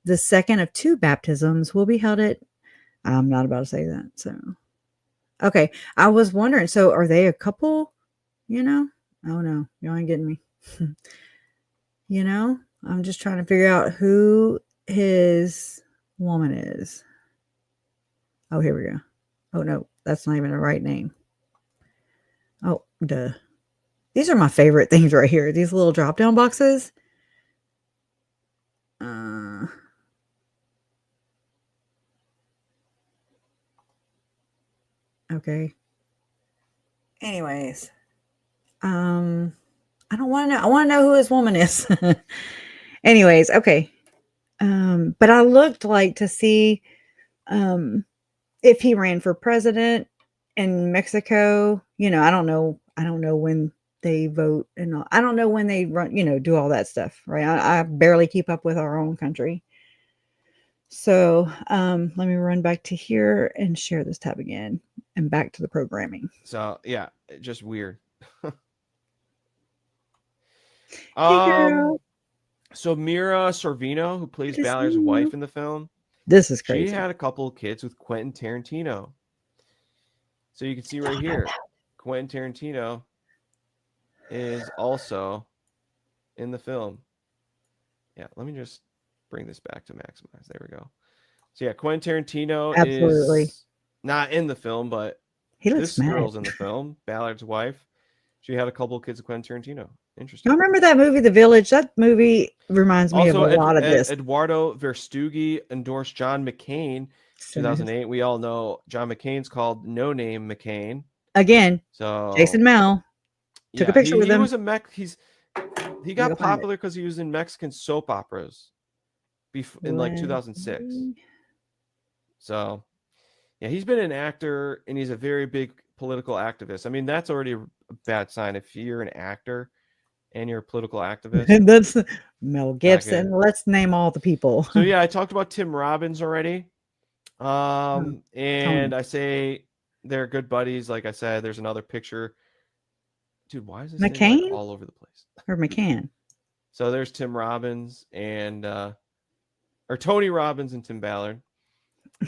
The second of 2 baptisms will be held at, I'm not about to say that. So, okay. I was wondering, so are they a couple? Oh no, you ain't getting me. I'm just trying to figure out who his woman is. Oh, here we go. Oh no, that's not even the right name. Oh, duh. These are my favorite things right here. These little drop-down boxes. Okay. Anyways, I don't want to know. I want to know who this woman is. Anyways, okay. But I looked like to see if he ran for president in Mexico. You know, I don't know when they vote and all. I don't know when they run, do all that stuff, right? I barely keep up with our own country. So let me run back to here and share this tab again and back to the programming. So yeah, just weird. Hey, girl. So Mira Sorvino, who plays Ballard's wife in the film, this is crazy. She had a couple of kids with Quentin Tarantino. So you can see right here, Quentin Tarantino is also in the film. Yeah, let me just bring this back to maximize. There we go. So yeah, Quentin Tarantino is not in the film, but this girl's in the film, Ballard's wife. She had a couple of kids with Quentin Tarantino. Interesting. I remember that movie, The Village. That movie reminds me Also, of a lot of this. Eduardo Verstughi endorsed John McCain, 2008. We all know John McCain's called No Name McCain. Again, so Jason Mel took a picture with him. He got popular because he was in Mexican soap operas in like 2006. So yeah, he's been an actor and he's a very big political activist. I mean, that's already a bad sign if you're an actor and you're a political activist. And that's Mel Gibson. Let's name all the people. So yeah, I talked about Tim Robbins already. And I say they're good buddies. Like I said, there's another picture. Dude, why is this thing like all over the place? Or McCann. So there's Tim Robbins and or Tony Robbins and Tim Ballard.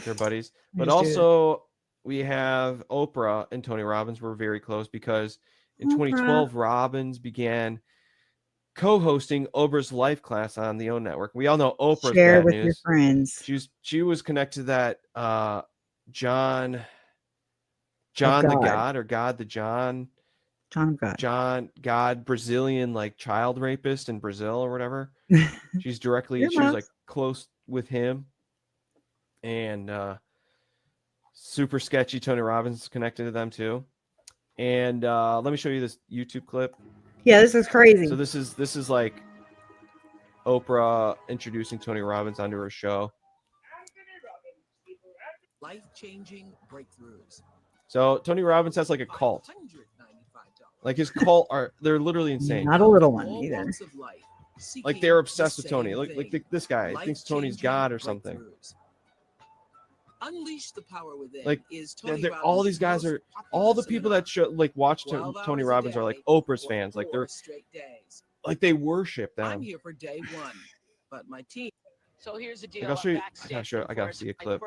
They're buddies. But also we have Oprah and Tony Robbins were very close because in 2012 Robbins began co-hosting Oprah's life class on the OWN network. We all know Oprah's Share bad with news. Your friends. She was connected to that John God. the God or God the John of God. John God Brazilian like child rapist in Brazil or whatever. She's directly she was like close with him. And super sketchy. Tony Robbins is connected to them too. And let me show you this YouTube clip. Yeah, this is crazy. So this is like Oprah introducing Tony Robbins onto her show. Life-changing breakthroughs. So Tony Robbins has like a cult. Like his cult they're literally insane. Not a little one either. Like they're obsessed with Tony. Like this guy thinks Tony's God or something. Unleash the power within. Like is Tony all these guys are all the people that watch Tony Robbins are like Oprah's fans. Like they're like they worship them. I'm here for day one, but my team. So here's the deal. Like I'll show you. I gotta see a clip.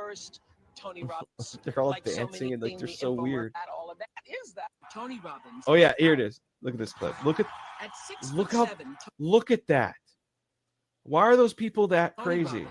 Tony Robbins. They're all dancing and like they're so weird. All of that is that Tony Robbins. Oh yeah, here it is. Look at this clip. Look at that. Why are those people that crazy?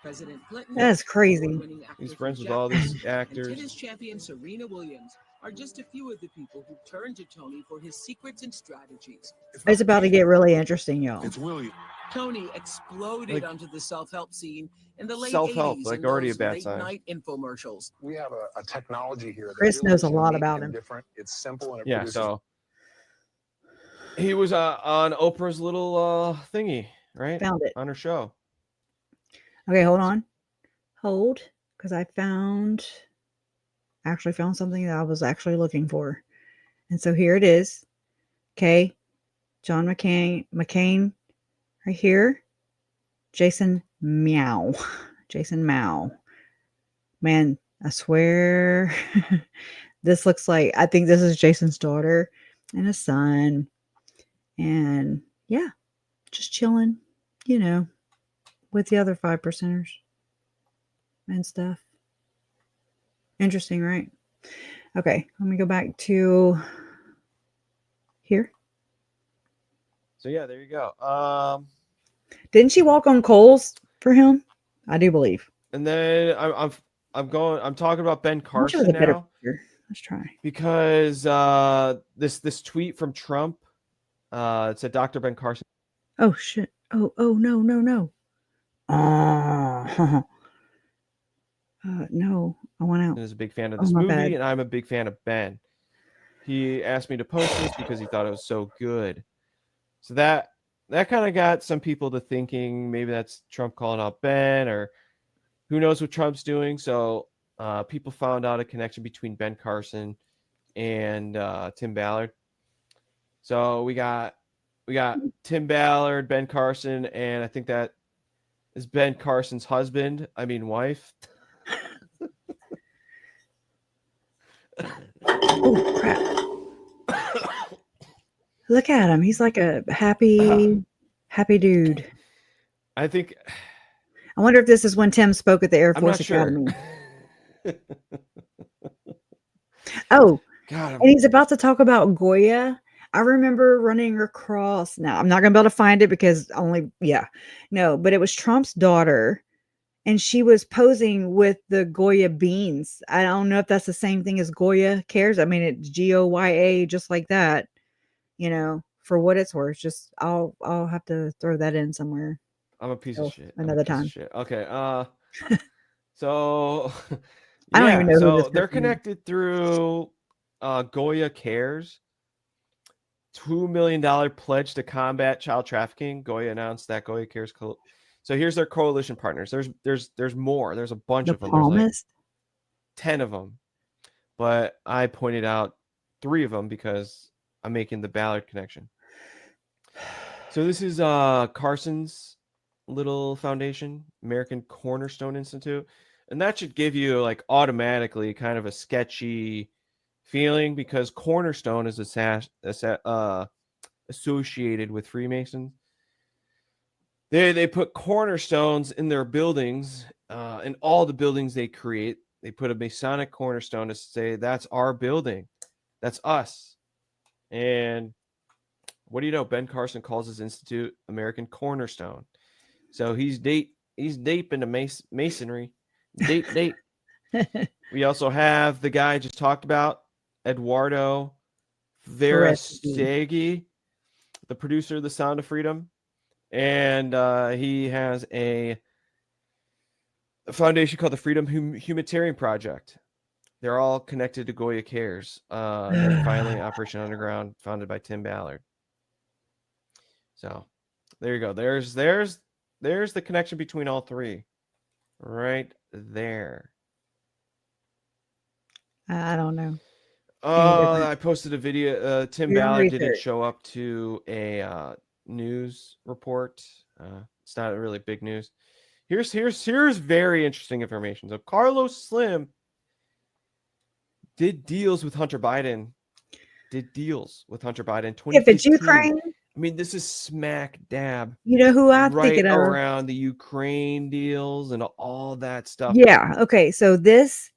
President Clinton. That's crazy. He's friends with all these actors. And tennis champion Serena Williams are just a few of the people who turned to Tony for his secrets and strategies. It's about to get really interesting, y'all. It's William. Tony exploded onto the self-help scene in the late self-help, 80s. Like already a bad sign. Night infomercials. We have a technology here. That Chris really knows a lot about him. Different. It's simple and it Yeah, produces. so he was on Oprah's little thingy, right? Found it on her show. Okay, hold on. Hold, because I actually found something that I was actually looking for. And so here it is. Okay. John McCain right here. Jason Mao. Man, I swear this looks like, I think this is Jason's daughter and his son. And yeah, just chilling, with the other 5%ers and stuff. Interesting, right? Okay, let me go back to here. So yeah, there you go. Didn't she walk on coals for him? I do believe. And then I'm talking about Ben Carson now. Let's try. Because this tweet from Trump, it said Dr. Ben Carson. Oh shit. Oh no. No, I want out. Is a big fan of this my movie, bad. and I'm a big fan of Ben. He asked me to post this because he thought it was so good. So that kind of got some people to thinking maybe that's Trump calling out Ben, or who knows what Trump's doing. So people found out a connection between Ben Carson and Tim Ballard. So we got Tim Ballard, Ben Carson, and I think that is Ben Carson's wife. Oh crap. Look at him. He's like a happy dude. I think. I wonder if this is when Tim spoke at the Air I'm Force not sure. Academy. Oh, God, and he's about to talk about Goya. I remember running across. Now, I'm not going to be able to find it because but it was Trump's daughter, and she was posing with the Goya beans. I don't know if that's the same thing as Goya Cares. I mean, it's Goya, just like that. For what it's worth. Just I'll have to throw that in somewhere. I'm a piece of shit. Another time. Okay. So I don't even know who this they're person is. connected through Goya Cares. $2 million pledge to combat child trafficking. Goya announced that Goya Cares. So here's their coalition partners. There's more. There's a bunch of them. There's like 10 of them, but I pointed out 3 of them because I'm making the Ballard connection. So this is Carson's little foundation, American Cornerstone Institute, and that should give you like automatically kind of a sketchy feeling because Cornerstone is associated with Freemasons. They put cornerstones in their buildings, in all the buildings they create. They put a Masonic cornerstone to say that's our building, that's us. And what do you know? Ben Carson calls his institute American Cornerstone. So he's deep into masonry. Deep. We also have the guy I just talked about, Eduardo Verastegui, the producer of The Sound of Freedom. And he has a foundation called the Freedom Humanitarian Project. They're all connected to Goya Cares. And then finally, Operation Underground, founded by Tim Ballard. So there you go. There's the connection between all 3 right there. I don't know. I posted a video. Tim Ballard didn't research. show up to a news report. It's not really big news. Here's very interesting information. So Carlos Slim did deals with Hunter Biden. If it's Ukraine. I mean, this is smack dab. You know who I'm right thinking of? Around the Ukraine deals and all that stuff. Yeah. Okay. So this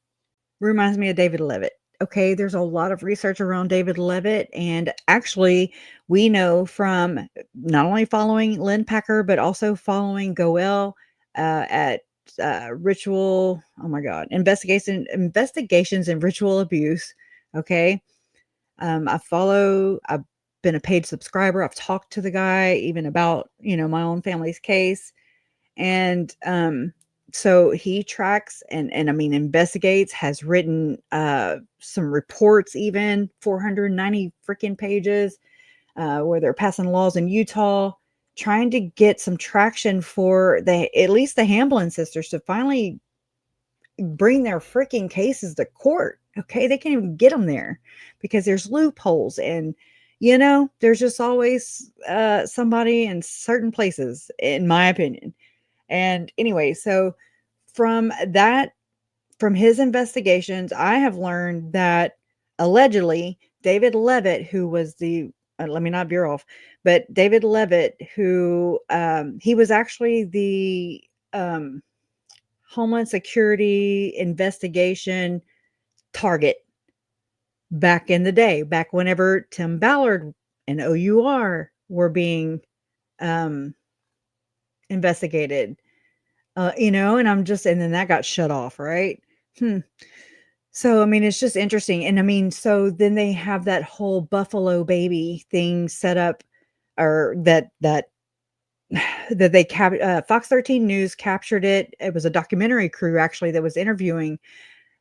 reminds me of David Levitt. Okay. There's a lot of research around David Levitt. And actually, we know from not only following Lynn Packer, but also following Goel at Ritual. Oh my God. Investigations in Ritual Abuse. Okay. I've been a paid subscriber. I've talked to the guy even about, my own family's case. And so he tracks and I mean, investigates, has written some reports, even 490 freaking pages, where they're passing laws in Utah, trying to get some traction for at least the Hamblin sisters to finally bring their freaking cases to court. Okay. They can't even get them there because there's loopholes and, there's just always somebody in certain places, in my opinion. And anyway, so from his investigations, I have learned that allegedly David Levitt, who was let me not veer off, but David Levitt, who he was actually the Homeland Security investigation target back in the day, back whenever Tim Ballard and OUR were being investigated, and and then that got shut off, right? So, I mean, it's just interesting. And I mean, so then they have that whole Buffalo baby thing set up, or that they Fox 13 News captured it. It was a documentary crew actually that was interviewing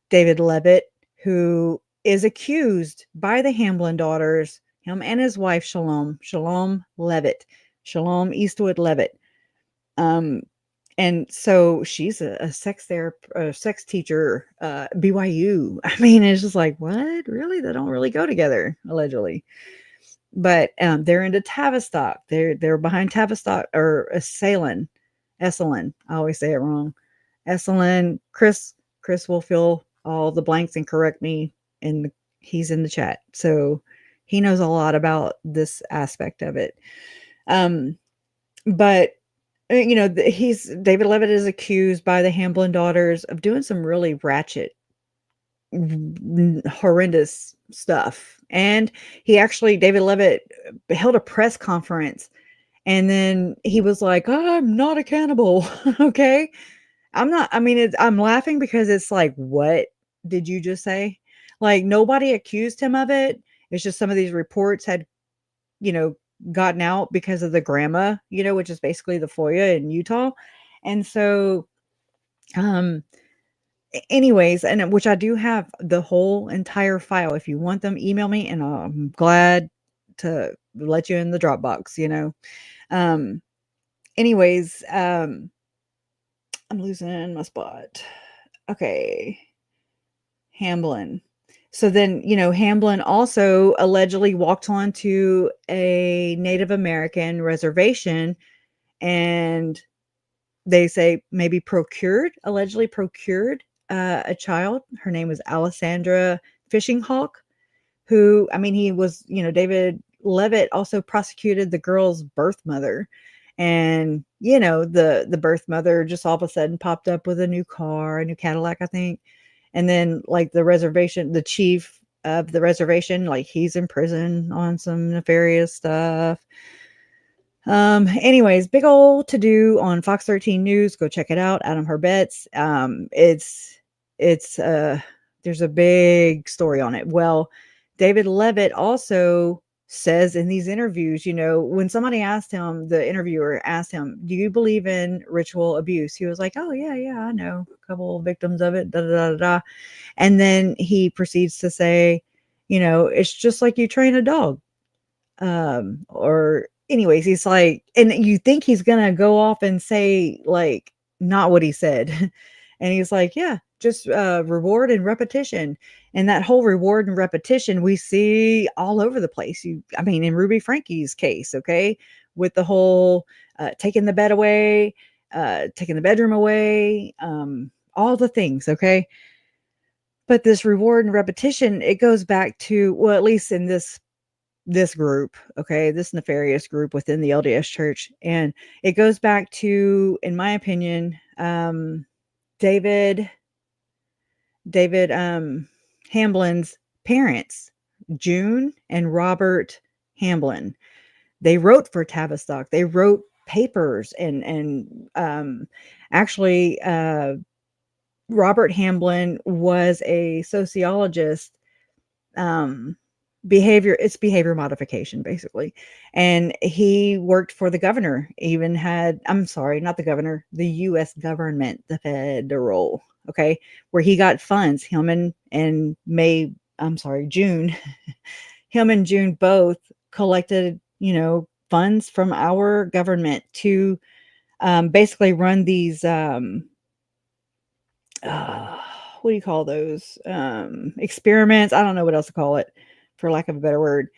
David Levitt, who is accused by the Hamblin daughters, him and his wife Shalom Eastwood Levitt. And so she's a sex teacher, BYU. I mean, it's just like, what? Really? They don't really go together, allegedly. But they're into Tavistock. They're behind Tavistock, or Esalen. I always say it wrong. Esalen. Chris will fill all the blanks and correct me, and he's in the chat, so he knows a lot about this aspect of it. But David Levitt is accused by the Hamblin daughters of doing some really ratchet, horrendous stuff. And David Levitt held a press conference, and then he was like, I'm not a cannibal. Okay. I'm laughing because it's like, what did you just say? Like, nobody accused him of it. It's just some of these reports had, gotten out because of the grandma, which is basically the FOIA in Utah. And so, anyways, and which I do have the whole entire file. If you want them, email me, and I'm glad to let you in the Dropbox, anyways, I'm losing my spot. Okay. Hamblin. So then, Hamblin also allegedly walked onto a Native American reservation, and they say maybe allegedly procured a child. Her name was Alessandra Fishing Hawk, who, he was, David Levitt also prosecuted the girl's birth mother. And, the birth mother just all of a sudden popped up with a new car, a new Cadillac, I think. And then, like, the chief of the reservation, like, he's in prison on some nefarious stuff. Anyways, big old to do on Fox 13 News. Go check it out. Adam Herbett's. There's a big story on it. Well, David Levitt also says in these interviews, when somebody asked him, the interviewer asked him, do you believe in ritual abuse? He was like, oh yeah, I know a couple of victims of it, and then he proceeds to say, it's just like you train a dog. Or anyways, he's like, and you think he's gonna go off and say, like, not what he said. And he's like, yeah, just reward and repetition. And that whole reward and repetition we see all over the place. In Ruby Frankie's case, okay, with the whole taking the bed away, taking the bedroom away, all the things, okay. But this reward and repetition, it goes back to, well, at least in this group, okay, this nefarious group within the LDS Church, and it goes back to, in my opinion, David Hamblin's parents, June and Robert Hamblin. They wrote for Tavistock. They wrote papers, and actually, Robert Hamblin was a sociologist. It's behavior modification, basically. And he worked for the governor, not the governor, the U.S. government, the federal, okay, where he got funds. June, him and June both collected, funds from our government to basically run these, what do you call those? Experiments. I don't know what else to call it, for lack of a better word,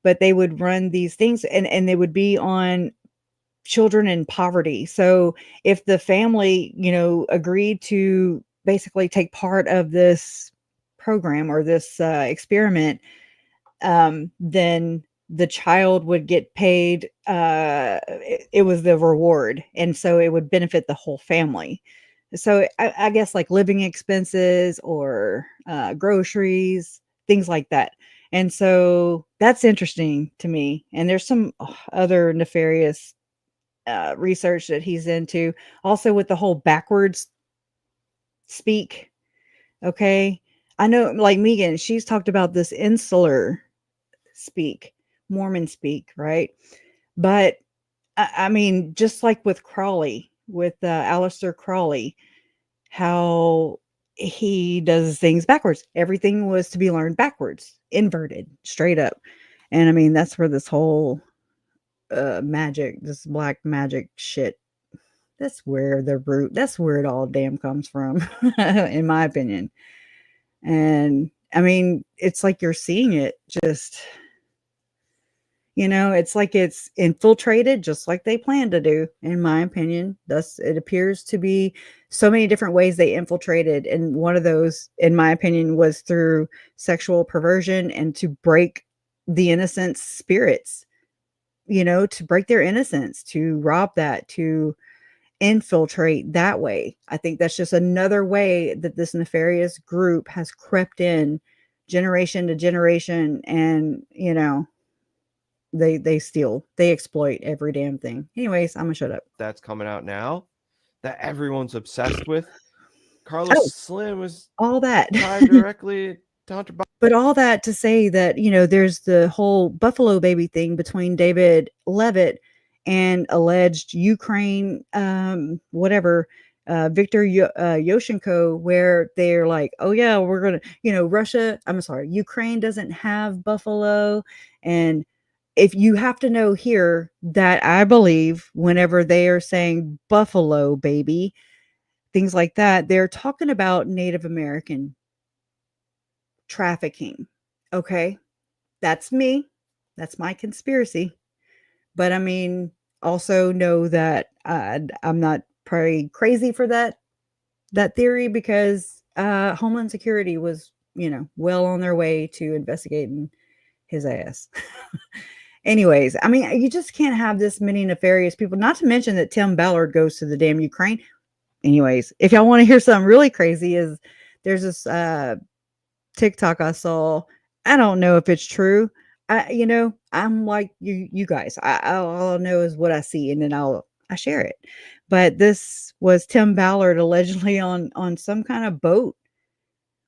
but they would run these things, and they would be on children in poverty. So if the family, agreed to basically take part of this program or this experiment, then the child would get paid. It was the reward. And so it would benefit the whole family. So I guess like living expenses or groceries, things like that. And so that's interesting to me. And there's some other nefarious research that he's into, also with the whole backwards speak. Okay. I know, like Megan, she's talked about this insular speak, Mormon speak, right? But I mean, just like with Crowley, with Aleister Crowley, how he does things backwards. Everything was to be learned backwards, inverted, straight up. And I mean, that's where this whole magic, this black magic shit, that's where it all damn comes from, in my opinion. And I mean, it's like you're seeing it just, it's like it's infiltrated just like they plan to do, in my opinion. Thus, it appears to be so many different ways they infiltrated. And one of those, in my opinion, was through sexual perversion and to break the innocent spirits, to break their innocence, to rob that, to infiltrate that way. I think that's just another way that this nefarious group has crept in generation to generation. And, they steal, they exploit every damn thing. Anyways, I'm gonna shut up. That's coming out now that everyone's obsessed with. Carlos Slim was all that tied directly to Hunter Biden. But all that to say that, there's the whole Buffalo baby thing between David Levitt and alleged Ukraine, Viktor Yushchenko, where they're like, oh yeah, we're going to, Ukraine doesn't have buffalo. And if you have to know here that I believe whenever they are saying buffalo baby, things like that, they're talking about Native American trafficking. Okay. That's me. That's my conspiracy. But I mean, also know that I'm not probably crazy for that theory, because Homeland Security was, well on their way to investigating his ass. Anyways, I mean, you just can't have this many nefarious people, not to mention that Tim Ballard goes to the damn Ukraine. Anyways, if y'all want to hear something really crazy, is there's this TikTok I saw. I don't know if it's true. I'm like you guys. All I know is what I see, and then I share it. But this was Tim Ballard allegedly on some kind of boat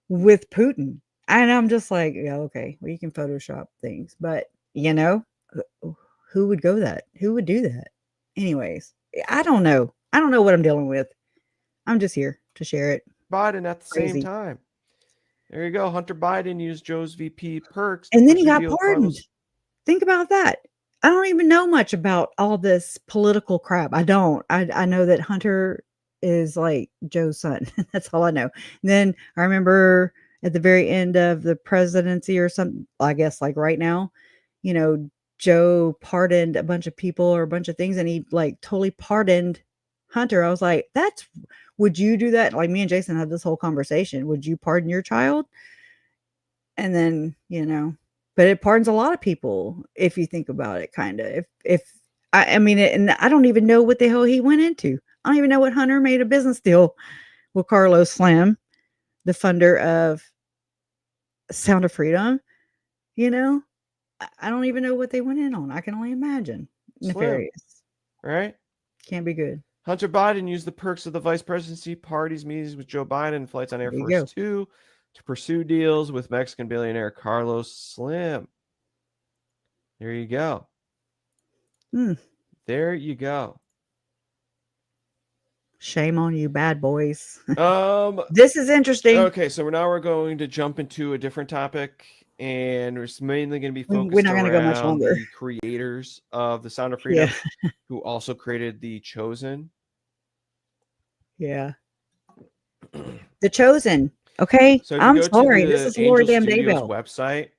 with Putin, and I'm just like, yeah, okay, well, you can Photoshop things, but who would go that? Who would do that? Anyways, I don't know. I don't know what I'm dealing with. I'm just here to share it. Biden at the same time. There you go. Hunter Biden used Joe's VP perks. And then he got pardoned. Think about that. I don't even know much about all this political crap. I don't. I know that Hunter is like Joe's son. That's all I know. And then I remember at the very end of the presidency or something, I guess like right now, Joe pardoned a bunch of people or a bunch of things, and he like totally pardoned Hunter. I was like, would you do that? Like me and Jason had this whole conversation. Would you pardon your child? And then, but it pardons a lot of people if you think about it, kind of. And I don't even know what the hell he went into. I don't even know what Hunter made a business deal with Carlos Slim, the funder of Sound of Freedom. I don't even know what they went in on. I can only imagine. Slim, nefarious. Right? Can't be good. Hunter Biden used the perks of the vice presidency, parties, meetings with Joe Biden, and flights on Air Force 2 to pursue deals with Mexican billionaire Carlos Slim. There you go. There you go. Shame on you, bad boys. This is interesting. Okay, so we're going to jump into a different topic, and it's mainly going to be focused around go much longer. The creators of the Sound of Freedom, who also created The Chosen. Yeah. The Chosen. Okay. So I'm sorry. This is Lord Damn Daybell website.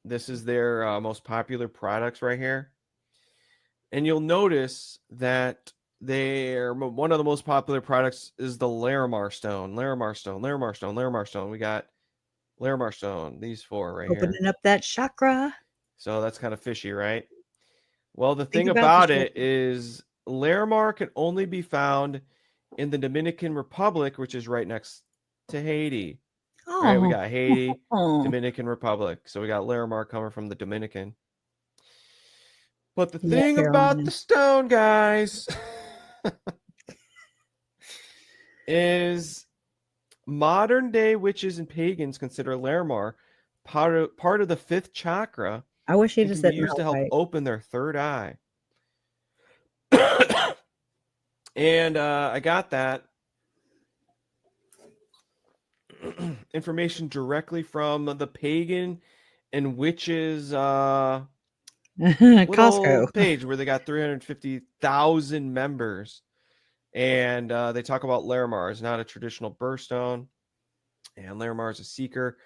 This is their most popular products right here. And you'll notice that one of the most popular products is the Larimar Stone. Larimar Stone, Larimar Stone, Larimar Stone. We got Larimar Stone, these four right here. Opening up that chakra. So that's kind of fishy, right? Well, the thing about it is Larimar can only be found in the Dominican Republic, which is right next to Haiti. Oh. Right, we got Haiti, Dominican Republic. So we got Larimar coming from the Dominican. But the thing about the stone, guys, is modern day witches and pagans consider Larimar part of the fifth chakra. I wish he'd and have can said be used to help malachite. open their third eye. And I got that information directly from the pagan and witches little Costco page where they got 350,000 members. And they talk about Larimar is not a traditional birthstone. And Larimar is a seeker.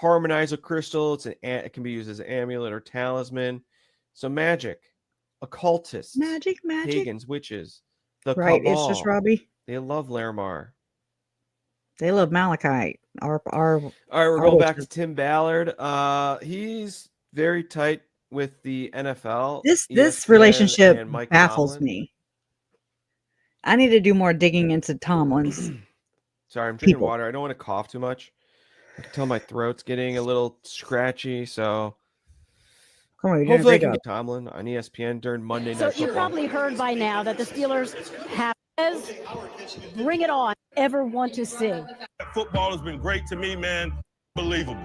Harmonizer crystal. It can be used as an amulet or talisman. So magic, occultists, magic, pagans, witches, the right. cabal. It's just Robbie. They love Larimar. They love malachite. All right, we're going back to Tim Ballard. He's very tight with the NFL. This ESPN, relationship and Mike baffles Tomlin. me. I need to do more digging into Tomlin's. Sorry, I'm drinking people. water. I don't want to cough too much. I can tell my throat's getting a little scratchy, so Come on, you're doing a hopefully I great can job. get Tomlin on ESPN during Monday So Night you Football. probably heard by now that the Steelers have bring it on ever want to see. Football has been great to me, man. Believable.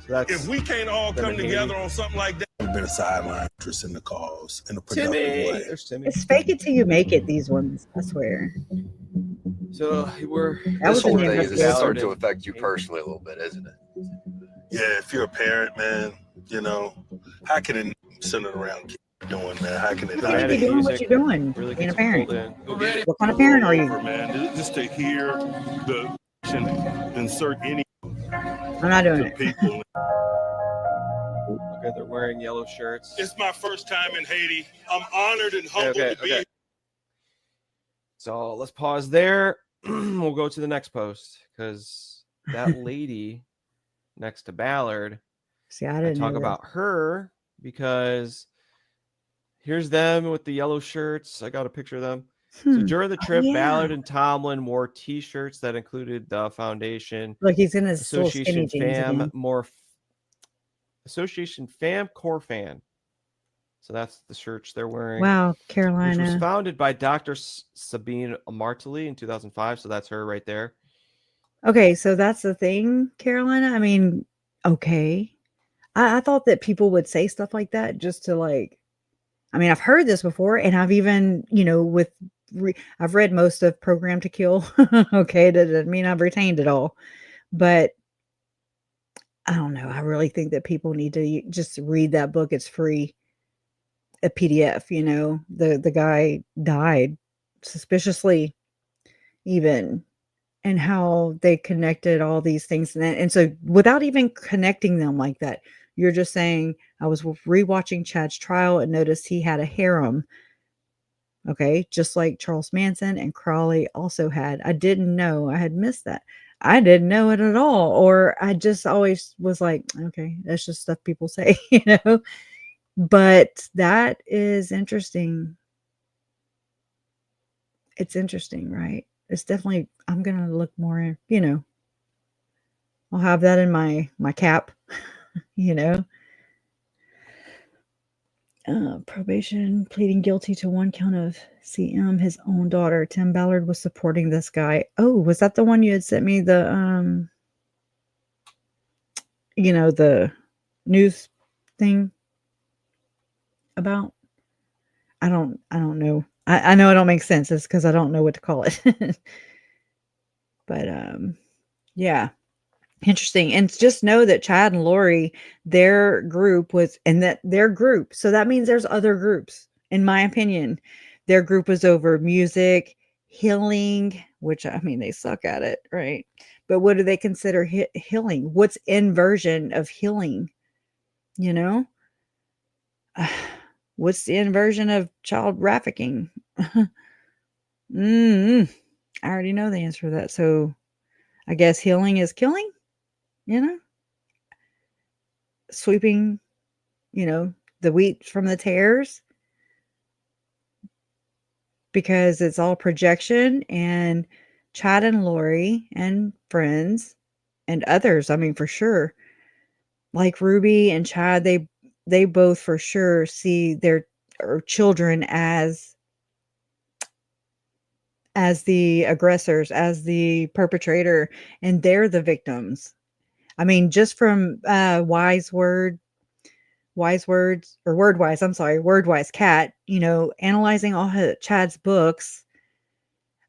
So that's if we can't all come together on something like that, I've been a sideline interest in the cause in a productive Timmy. way. There's Timmy. It's fake it till you make it. These ones, I swear. So we're This whole thing is starting to affect you personally a little bit, isn't it? yeah, if you're a parent, man, you know, how can it send it around keep doing, man? How can it You need to be doing what you're doing. Really being a gets parent. pulled in. What kind of parent are you? Man, just to hear the insert any I'm not doing it. people. Okay, they're wearing yellow shirts. It's my first time in Haiti. I'm honored and humbled to be here. So let's pause there. We'll go to the next post because that lady next to Ballard, See, I I didn't talk know about her because here's them with the yellow shirts. I got a picture of them. So during the trip, yeah. Ballard and Tomlin wore T-shirts that included the foundation. Look, he's in his little Association skinny jeans Fam again. Association Fam Core Fan. So that's the shirts they're wearing. Wow, Which was Carolina. founded by Dr. Sabine Martelly in 2005. So that's her right there. Okay, so that's the thing, Carolina. I mean, okay. I thought that people would say stuff like that just to like, I mean, I've heard this before, and I've even, I've read most of Program to Kill. Okay, that doesn't mean I've retained it all, but I don't know. I really think that people need to just read that book. It's free, a PDF. The guy died suspiciously, even, and how they connected all these things, and so without even connecting them like that, you're just saying, I was rewatching Chad's trial and noticed he had a harem. Okay, just like Charles Manson and Crowley also had. I didn't know. I had missed that. I didn't know it at all. Or I just always was like, okay, that's just stuff people say, But that is interesting. It's interesting, right? It's definitely, I'm going to look more, I'll have that in my cap, probation, pleading guilty to one count of CM, his own daughter. Tim Ballard was supporting this guy. Oh, was that the one you had sent me the the news thing about? I don't know. I know it don't make sense. It's because I don't know what to call it. But yeah. Interesting. And just know that Chad and Lori, their group was, and that their group, so that means there's other groups, in my opinion. Their group was over music, healing, which, I mean, they suck at it, right? But what do they consider healing? What's inversion of healing? What's the inversion of child trafficking? I already know the answer to that. So I guess healing is killing. Sweeping, the wheat from the tares, because it's all projection. And Chad and Lori and friends and others, I mean, for sure, like Ruby and Chad, they both for sure see their children as as the aggressors, as the perpetrator, and they're the victims. I mean, just from Wordwise Cat, you know, analyzing all Chad's books,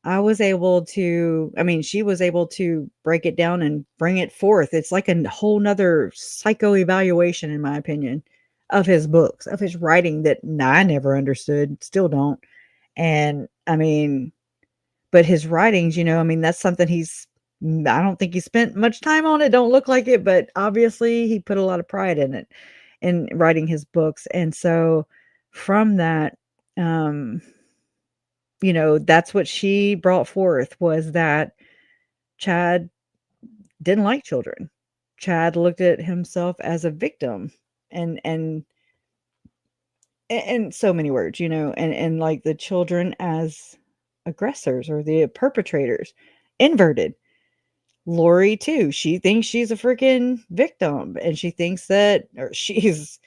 I was able to, I mean, she was able to break it down and bring it forth. It's like a whole nother psycho evaluation, in my opinion, of his books, of his writing that I never understood, still don't. And I mean, but his writings, you know, I mean, that's something I don't think he spent much time on it. Don't look like it, but obviously he put a lot of pride in it, in writing his books. And so from that, you know, that's what she brought forth, was that Chad didn't like children. Chad looked at himself as a victim, and so many words, you know, and like the children as aggressors or the perpetrators, inverted. Lori too. She thinks she's a freaking victim, and she thinks that, or she's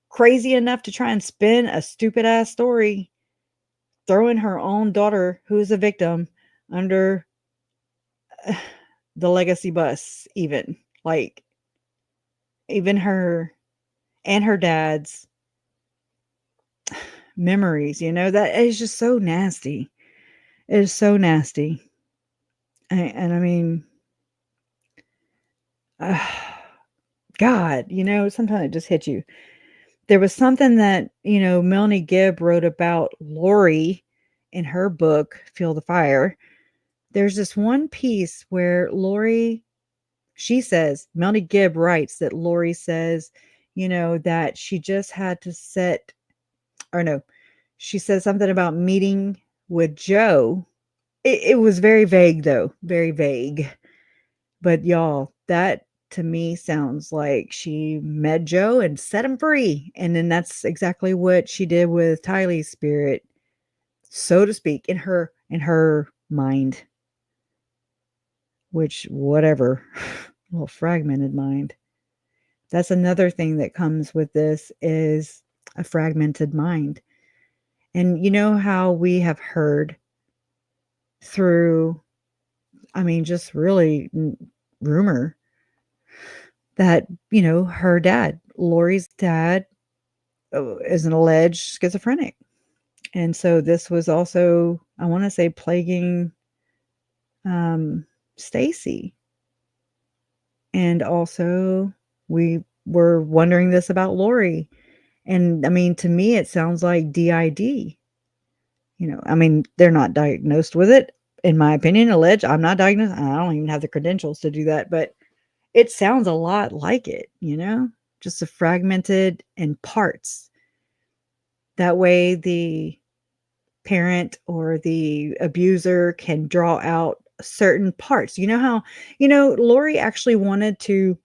crazy enough to try and spin a stupid ass story, throwing her own daughter, who is a victim, under the legacy bus, even like even her and her dad's memories, you know, that is just so nasty. It is so nasty. And I mean, God, you know, sometimes it just hits you. There was something that, you know, Melanie Gibb wrote about Lori in her book, Feel the Fire. There's this one piece where Lori, she says, Melanie Gibb writes that Lori says, you know, that she just had to set, or no, she says something about meeting with Joe. It was very vague, though, very vague. But y'all, that to me sounds like she met Joe and set him free. And then that's exactly what she did with Tylee's spirit, so to speak, in her mind. Which, whatever, a little fragmented mind. That's another thing that comes with this, is a fragmented mind. And you know how we have heard through, I mean, just really rumor that, you know, her dad, Lori's dad, is an alleged schizophrenic. And so this was also, I want to say, plaguing Stacy. And also we were wondering this about Lori. And I mean, to me, it sounds like DID. You know, I mean, they're not diagnosed with it, in my opinion, alleged. I'm not diagnosed. I don't even have the credentials to do that, but it sounds a lot like it, you know, just a fragmented in parts. That way the parent or the abuser can draw out certain parts. You know how, you know, Lori actually wanted to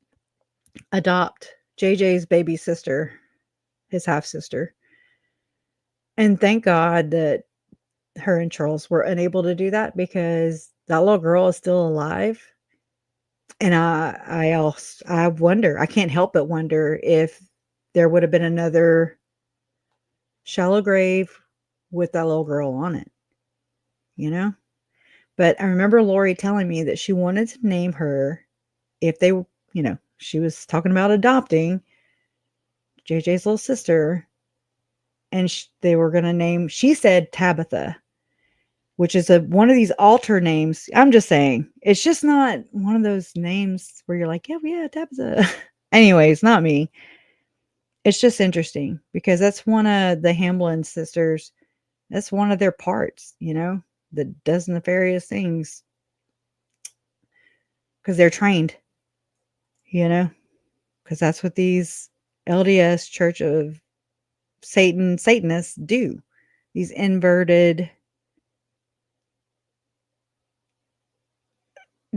adopt JJ's baby sister, his half sister. And thank God that her and Charles were unable to do that, because that little girl is still alive. And I wonder, I can't help but wonder if there would have been another shallow grave with that little girl on it, you know? But I remember Lori telling me that she wanted to name her, if they, you know, she was talking about adopting JJ's little sister, and they were going to name, she said Tabitha, which is one of these alter names. I'm just saying, it's just not one of those names where you're like, yeah, Tabitha. Anyways, not me. It's just interesting, because that's one of the Hamlin sisters. That's one of their parts, you know, that does nefarious things, because they're trained, you know, because that's what these LDS Church of Satan Satanists do. These inverted,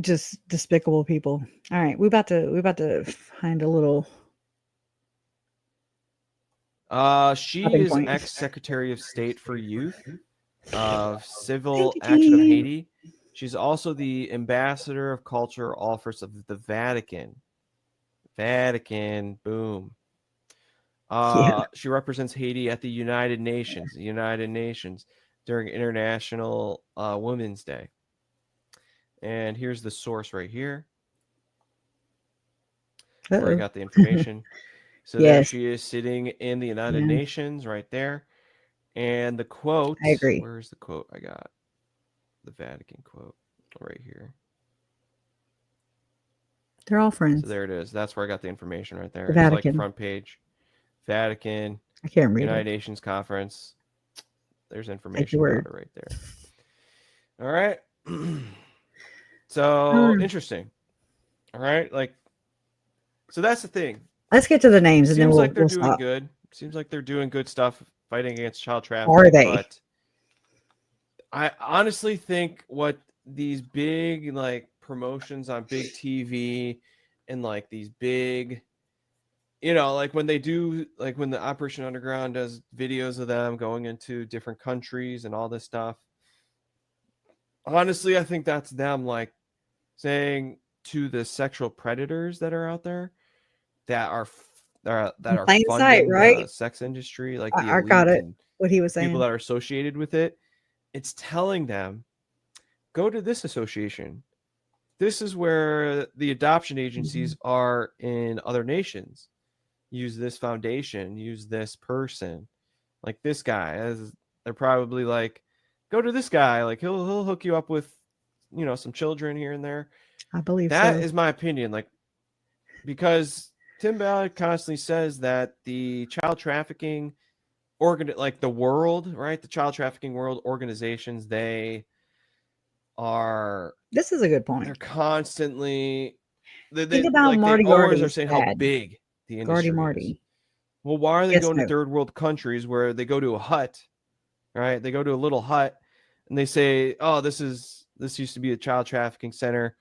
just despicable people. All right, we're about to find a little. She is ex-Secretary of State for Youth of Civil Action of Haiti. She's also the Ambassador of Culture Office of the Vatican. Boom. She represents Haiti at the United Nations. during International Women's Day. And here's the source right here, where I got the information. So there she is sitting in the United Nations right there. And the quote, I agree. Where's the quote? I got the Vatican quote right here. They're all friends. So there it is. That's where I got the information right there. The It's like Vatican. front page. Vatican. I can't read United it. Nations Conference. There's Take information your about word. it right there. All right. So interesting. All right. Like, so that's the thing. Let's get to the names and then Seems we'll, like they're we'll doing stop. good. Seems like they're doing good stuff fighting against child trafficking. Are they? But I honestly think what these big like promotions on big TV and like these big, you know, like when they do, like when the Operation Underground does videos of them going into different countries and all this stuff. Honestly, I think that's them like saying to the sexual predators that are out there that are Plain funding sight, right? the sex industry, like the I got elite it. and What he was people saying. that are associated with it. It's telling them, go to this association. This is where the adoption agencies are in other nations. Use this foundation, use this person, like this guy. As they're probably like, go to this guy, like he'll hook you up with, you know, some children here and there. I believe That so. is my opinion, like, because Tim Ballard constantly says that the child trafficking like the world, right? The child trafficking world organizations, they are. This is a good point. They're constantly. Think about like Marty they always are Gardy's saying how dad. big the Gardy industry is. Marty. Well, why are they Yes, going no. to third world countries where they go to a hut, right? They go to a little hut and they say, "Oh, this used to be a child trafficking center."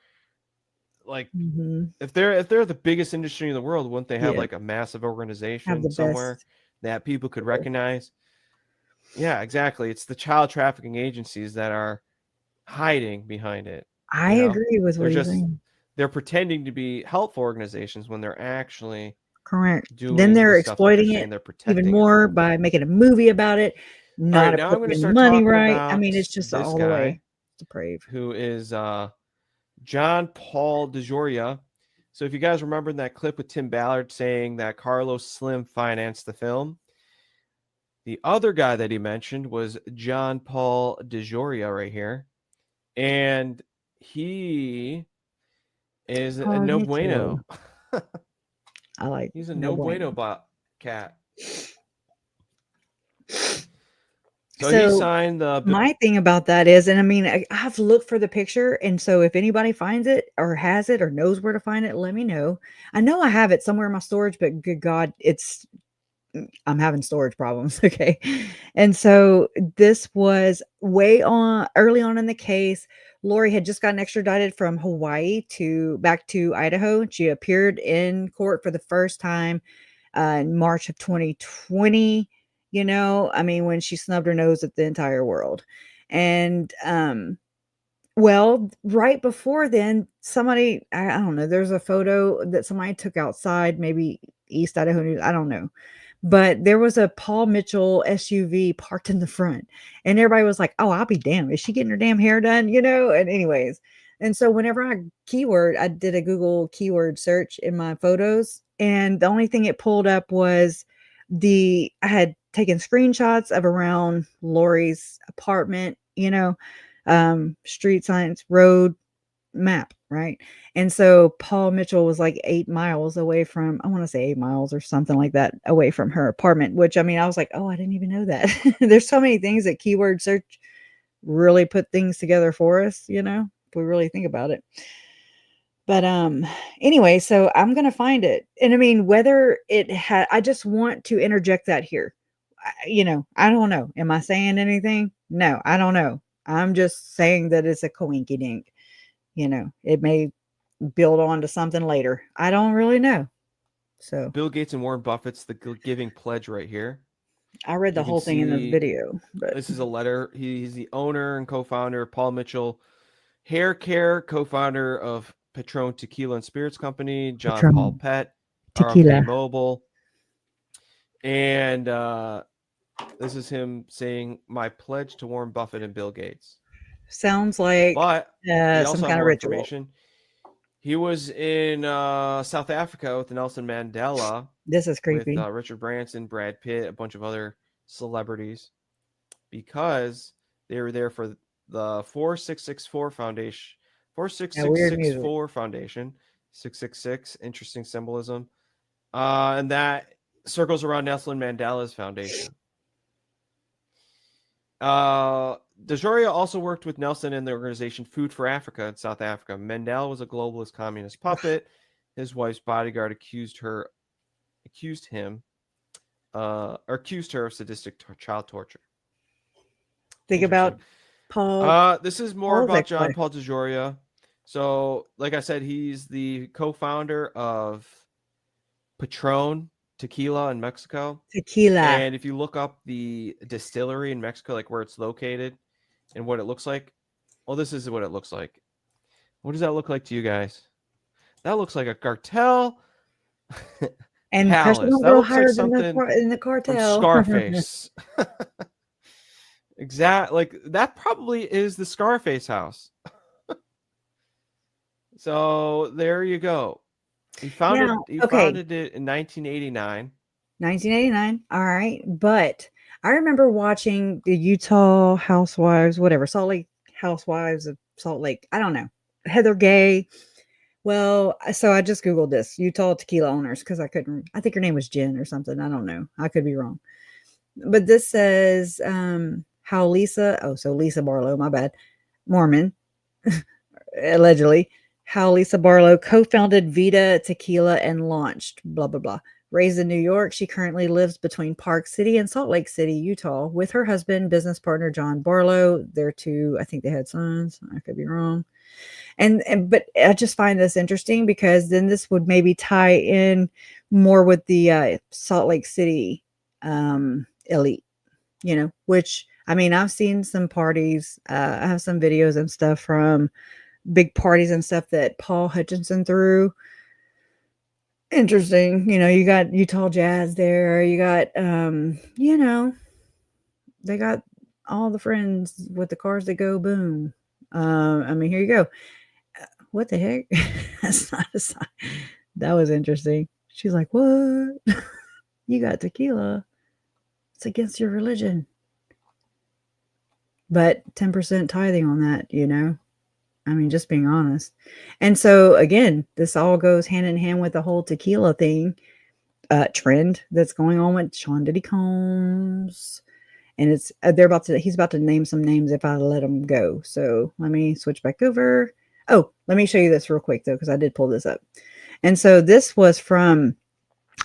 Like, if they're the biggest industry in the world, wouldn't they have Yeah. like a massive Have organization the somewhere best. that people could recognize? Yeah, exactly. It's the child trafficking agencies that are hiding behind it. I you know? agree with what he's saying. They're pretending to be helpful organizations when they're actually Correct. doing Then they're the stuff that exploiting saying it they're protecting even it. more by making a movie about it, All not right, now I'm going to appropriating start money talking right. about I mean, it's just this all the guy way depraved. who is John Paul DeJoria. So if you guys remember that clip with Tim Ballard saying that Carlos Slim financed the film, the other guy that he mentioned was John Paul DeJoria right here. And he is a Paul no Mitchell. bueno. I like He's a no bueno cat. So he signed the my thing about that is, and I mean, I have to look for the picture, and so if anybody finds it or has it or knows where to find it, let me know. I know I have it somewhere in my storage, but good God, I'm having storage problems. Okay. And so this was early on in the case. Lori had just gotten extradited from Hawaii back to Idaho. She appeared in court for the first time in March of 2020. You know, I mean, when she snubbed her nose at the entire world. And well, right before then, somebody, I don't know, there's a photo that somebody took outside, maybe East Idaho, I don't know. But there was a Paul Mitchell SUV parked in the front. And everybody was like, oh, I'll be damned. Is she getting her damn hair done? You know? And anyways. And so whenever I did a Google keyword search in my photos. And the only thing it pulled up was I had taken screenshots of around Lori's apartment, you know, street signs, road map, right? And so Paul Mitchell was like 8 miles away from, I want to say 8 miles or something like that away from her apartment, which I mean, I was like, oh, I didn't even know that. There's so many things that keyword search really put things together for us, you know, if we really think about it. But anyway, so I'm going to find it. And I mean, whether I just want to interject that here. You know, I don't know. Am I saying anything? No, I don't know. I'm just saying that it's a coinky dink. You know, it may build on to something later. I don't really know. So Bill Gates and Warren Buffett's the giving pledge right here. I read the whole thing in the video. But this is a letter. He's the owner and co-founder of Paul Mitchell Hair Care, co-founder of Patron Tequila and Spirits Company, John Paul Pett, Tequila RFK Mobile. And This is him saying, "My pledge to Warren Buffett and Bill Gates." Sounds like But we some also have kind of more ritual. information. He was in South Africa with Nelson Mandela. This is creepy. With Richard Branson, Brad Pitt, a bunch of other celebrities, because they were there for the 4664 Foundation. 46664 Foundation. 666, interesting symbolism. And that circles around Nelson Mandela's foundation. DeJoria also worked with Nelson in the organization Food for Africa in South Africa. Mandela was a globalist communist puppet. His wife's bodyguard accused her of sadistic child torture. Think about Paul. This is more about John Paul DeJoria. So, like I said, he's the co-founder of Patron Tequila in Mexico. Tequila. And if you look up the distillery in Mexico, like where it's located and what it looks like, well, this is what it looks like. What does that look like to you guys? That looks like a cartel. And palace. don't That go looks higher like something in the cartel. from Scarface. Exact, like that probably is the Scarface house. So there you go. He founded it in 1989. 1989. All right. But I remember watching the Utah Housewives, whatever, Salt Lake Housewives of Salt Lake. I don't know. Heather Gay. Well, so I just Googled this Utah tequila owners because I think her name was Jen or something. I don't know. I could be wrong. But this says how Lisa Barlow, my bad, Mormon, allegedly, how Lisa Barlow co-founded Vita Tequila and launched blah, blah, blah. Raised in New York, she currently lives between Park City and Salt Lake City, Utah, with her husband, business partner, John Barlow. Their two, I think they had sons. I could be wrong. But I just find this interesting because then this would maybe tie in more with the Salt Lake City elite, which, I mean, I've seen some parties. I have some videos and stuff from big parties and stuff that Paul Hutchinson threw. Interesting. You got Utah Jazz there. You got, they got all the friends with the cars that go boom. I mean, here you go. What the heck? That's not a sign. That was interesting. She's like, what? You got tequila. It's against your religion. But 10% tithing on that, I mean, just being honest. And so, again, this all goes hand in hand with the whole tequila thing, trend that's going on with Sean Diddy Combs. And it's he's about to name some names if I let him go. So let me switch back over. Oh, let me show you this real quick, though, because I did pull this up. And so this was from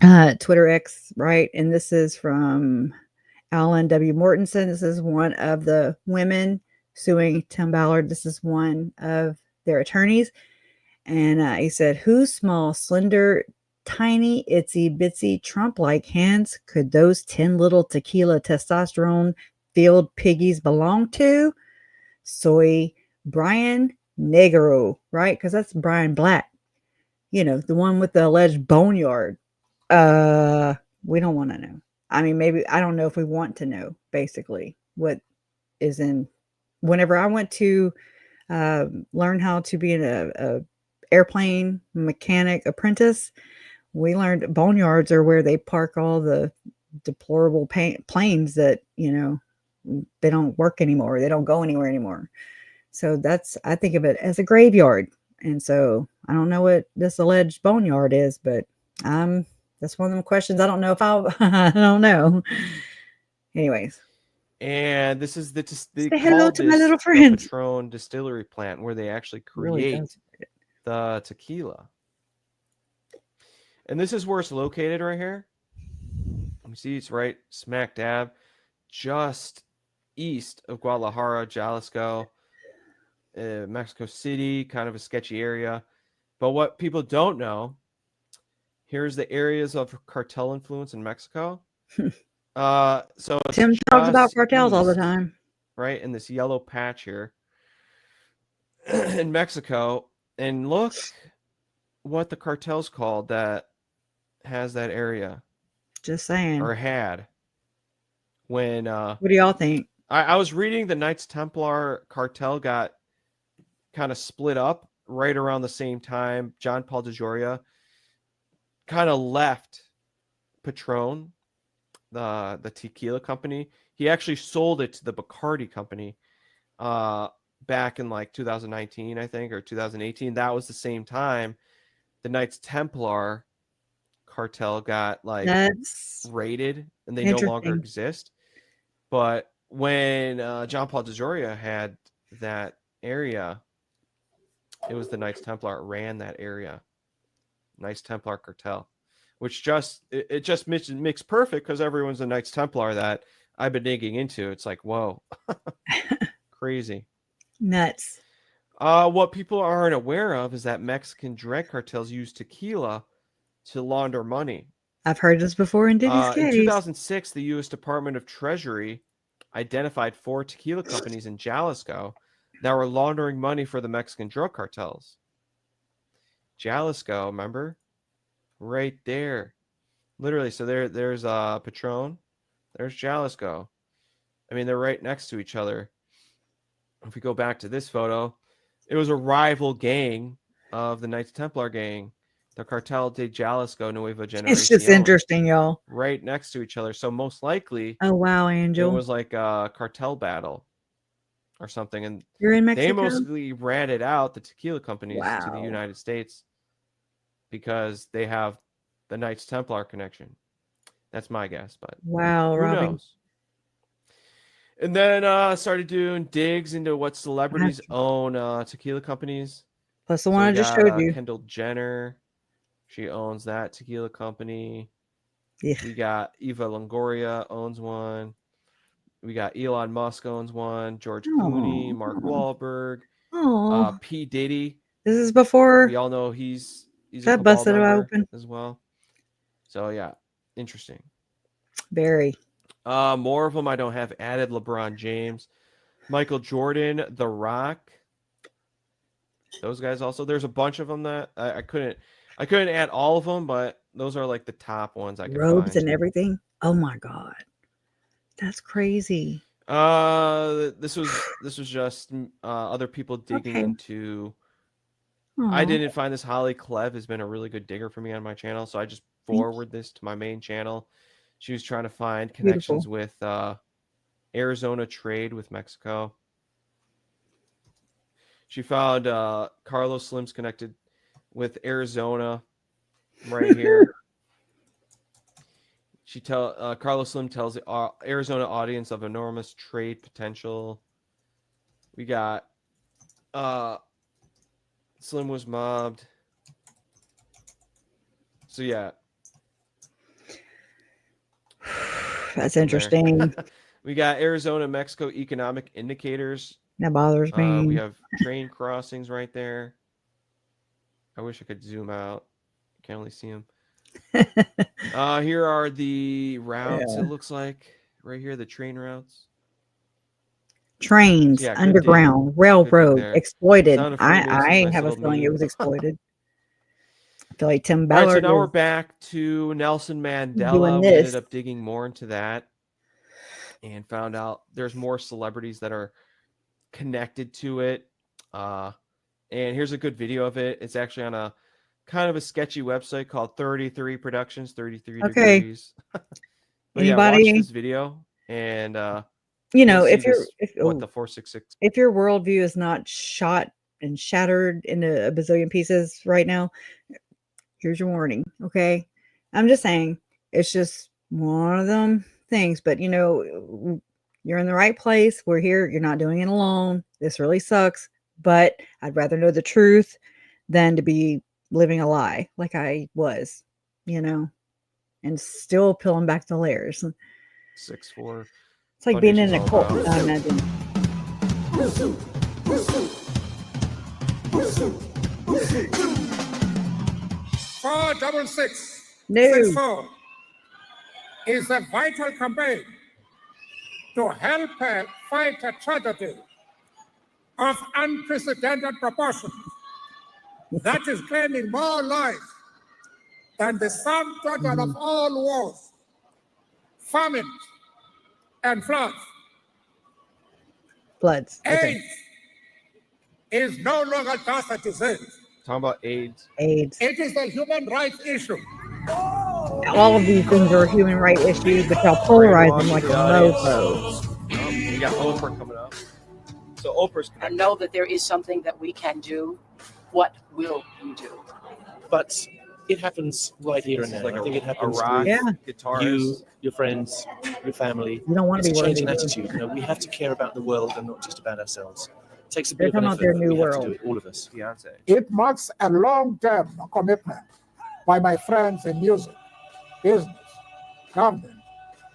Twitter X, right? And this is from Alan W. Mortensen. This is one of the women suing Tim Ballard. This is one of their attorneys. And he said, whose small, slender, tiny, itsy bitsy Trump-like hands could those 10 little tequila testosterone filled piggies belong to? Soy Brian Negro, right? Because that's Brian Black, the one with the alleged boneyard. We don't want to know. I mean, maybe, I don't know if we want to know, basically, what is in. Whenever I went to learn how to be a airplane mechanic apprentice, we learned boneyards are where they park all the deplorable planes that, they don't work anymore. They don't go anywhere anymore. So I think of it as a graveyard. And so I don't know what this alleged boneyard is, but that's one of them questions. I don't know if I don't know. Anyways. And this is say hello to my little friends. Patron distillery plant where they actually create the tequila. And this is where it's located right here. You see, it's right smack dab, just east of Guadalajara, Jalisco, Mexico City, kind of a sketchy area. But what people don't know, here's the areas of cartel influence in Mexico. So Tim talks about cartels all the time, right? In this yellow patch here in Mexico, and look what the cartel's called that has that area. Just saying. Or had. when What do y'all think? I was reading the Knights Templar cartel got kind of split up right around the same time. John Paul DeJoria kind of left Patron, the tequila company. He actually sold it to the Bacardi company back in like 2019, I think, or 2018. That was the same time the Knights Templar cartel got like raided, and they no longer exist. But when John Paul DeJoria had that area, it was the Knights Templar ran that area. Knights Templar cartel, which just mixed perfect because everyone's a Knights Templar that I've been digging into. It's like, whoa, crazy, nuts. What people aren't aware of is that Mexican drug cartels use tequila to launder money. I've heard this before in Diddy's case. In 2006, the U.S. Department of Treasury identified 4 tequila companies in Jalisco that were laundering money for the Mexican drug cartels. Jalisco, remember? Right there. Literally, so there's Patron, there's Jalisco. I mean, they're right next to each other. If we go back to this photo, it was a rival gang of the Knights Templar gang, the Cartel de Jalisco Nueva Generación. It's just interesting, y'all. Right next to each other. So most likely, oh wow, Angel, it was like a cartel battle or something, and you're in Mexico. They mostly ratted out the tequila companies to the United States because they have the Knights Templar connection. That's my guess, but wow, who Robbie knows? And then started doing digs into what celebrities own tequila companies. Plus the one I just showed you. Kendall Jenner, she owns that tequila company. Yeah. We got Eva Longoria owns one. We got Elon Musk owns one. George Clooney, Mark Wahlberg, P. Diddy. This is before. We all know he's that a busted member open as well. So yeah, interesting. Very. More of them I don't have added. LeBron James, Michael Jordan, The Rock. Those guys also. There's a bunch of them that I couldn't add all of them, but those are like the top ones I could robes find. and everything. Oh my god, that's crazy. This was just other people digging into. I didn't find this. Holly Clev has been a really good digger for me on my channel, so I just forward this to my main channel. She was trying to find connections with Arizona trade with Mexico. She found Carlos Slim's connected with Arizona right here. Carlos Slim tells the Arizona audience of enormous trade potential. We got Slim was mobbed. So yeah. That's interesting. We got Arizona, Mexico economic indicators. That bothers me. We have train crossings right there. I wish I could zoom out. I can only see them. Here are the routes. It looks like right here, the train routes. Trains, underground, railroad, exploited. I have a feeling it was exploited. I feel like Tim Ballard. All right, so now we're back to Nelson Mandela. We ended up digging more into that and found out there's more celebrities that are connected to it. And here's a good video of it. It's actually on a kind of a sketchy website called 33 Productions, 33 degrees. But anybody yeah, watch this video and you know, if the 466, if your worldview is not shot and shattered into a bazillion pieces right now, here's your warning. Okay, I'm just saying it's just one of them things. But you know, you're in the right place. We're here. You're not doing it alone. This really sucks. But I'd rather know the truth than to be living a lie like I was, you know, and still peeling back the layers. 6'4". It's like being in a cult. I imagine. 466 No. 64 is a vital campaign to help fight a tragedy of unprecedented proportions that is claiming more lives than the sum total of all wars, famines, and floods. Floods. Okay. AIDS is no longer just a disease. Talking about AIDS. AIDS. It is a human rights issue. All of these things are human rights issues, but y'all polarize them like a mofo. We got Oprah coming up. So Oprah's connected. And know that there is something that we can do. What will you do? But it happens right here and now. Like I think it happens rock with guitarist. you, your friends, your family. You don't want to It's be a change in worried. attitude. You know, we have to care about the world and not just about ourselves. It takes a They're bit of an talking about effort. their but new we have to world. do it, all of us. Beyonce. It marks a long-term commitment by my friends in music, business, government,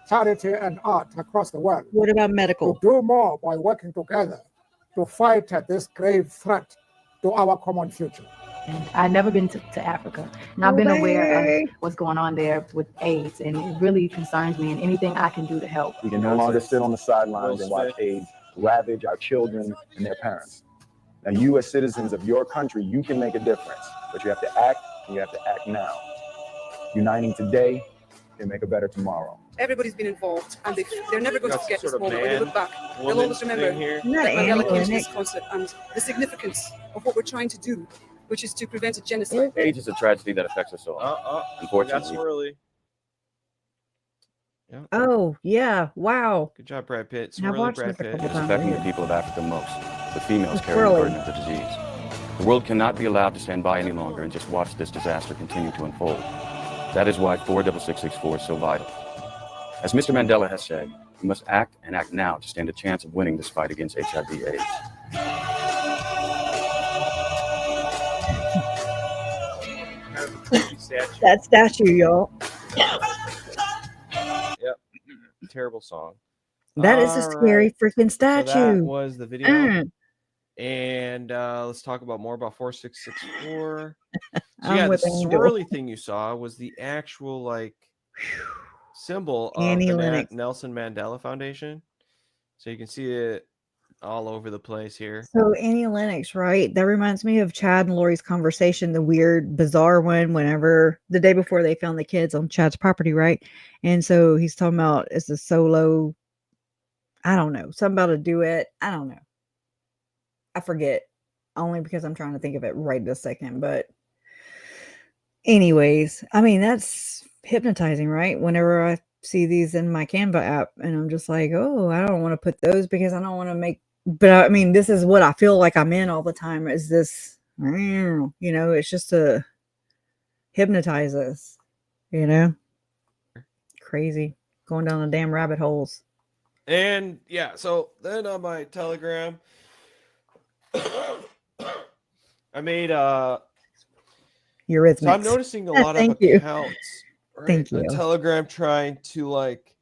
charity, and art across the world. What about medical? To do more by working together to fight at this grave threat to our common future. I've never been to Africa, and I've been aware of what's going on there with AIDS, and it really concerns me, and anything I can do to help. We can no longer sit on the sidelines and watch AIDS ravage our children and their parents. Now, you as citizens of your country, you can make a difference, but you have to act, and you have to act now. Uniting today can make a better tomorrow. Everybody's been involved, and they're never going to forget this moment. When you look back, they'll woman always remember thing here. that Not Mandela came to Nick. this concert and the significance of what we're trying to do, which is to prevent a genocide. AIDS is a tragedy that affects us all. Unfortunately. That's swirly. Yeah. Oh, yeah. Wow. Good job, Brad Pitt. I've Swirly watched Brad this a Pitt. couple It's times. affecting the people of Africa most. The females carrying the Swirly. burden of the disease. The world cannot be allowed to stand by any longer and just watch this disaster continue to unfold. That is why 46664 is so vital. As Mr. Mandela has said, we must act and act now to stand a chance of winning this fight against HIV/AIDS. That statue, y'all. Yep. Terrible song. That is a scary freaking statue. So that was the video. Mm. And let's talk about more about 4664. So I'm yeah, the with Angel. swirly thing you saw was the actual like symbol of Annie the Lennox. Nelson Mandela Foundation. So you can see it all over the place here. So Annie Lennox, right? That reminds me of Chad and Lori's conversation, the weird, bizarre one, whenever the day before they found the kids on Chad's property, right? And so he's talking about it's a solo, I don't know, something about a duet. I don't know. I forget. Only because I'm trying to think of it right this second. But anyways, I mean, that's hypnotizing, right? Whenever I see these in my Canva app and I'm just like, oh, I don't want to put those because I don't want to make, but I mean, this is what I feel like I'm in all the time is this, you know, it's just to hypnotize us, you know, crazy going down the damn rabbit holes. And yeah, so then on my Telegram, I made Eurythmics. so I'm noticing a lot of Thank you. accounts. Right? Thank The you. Telegram trying to like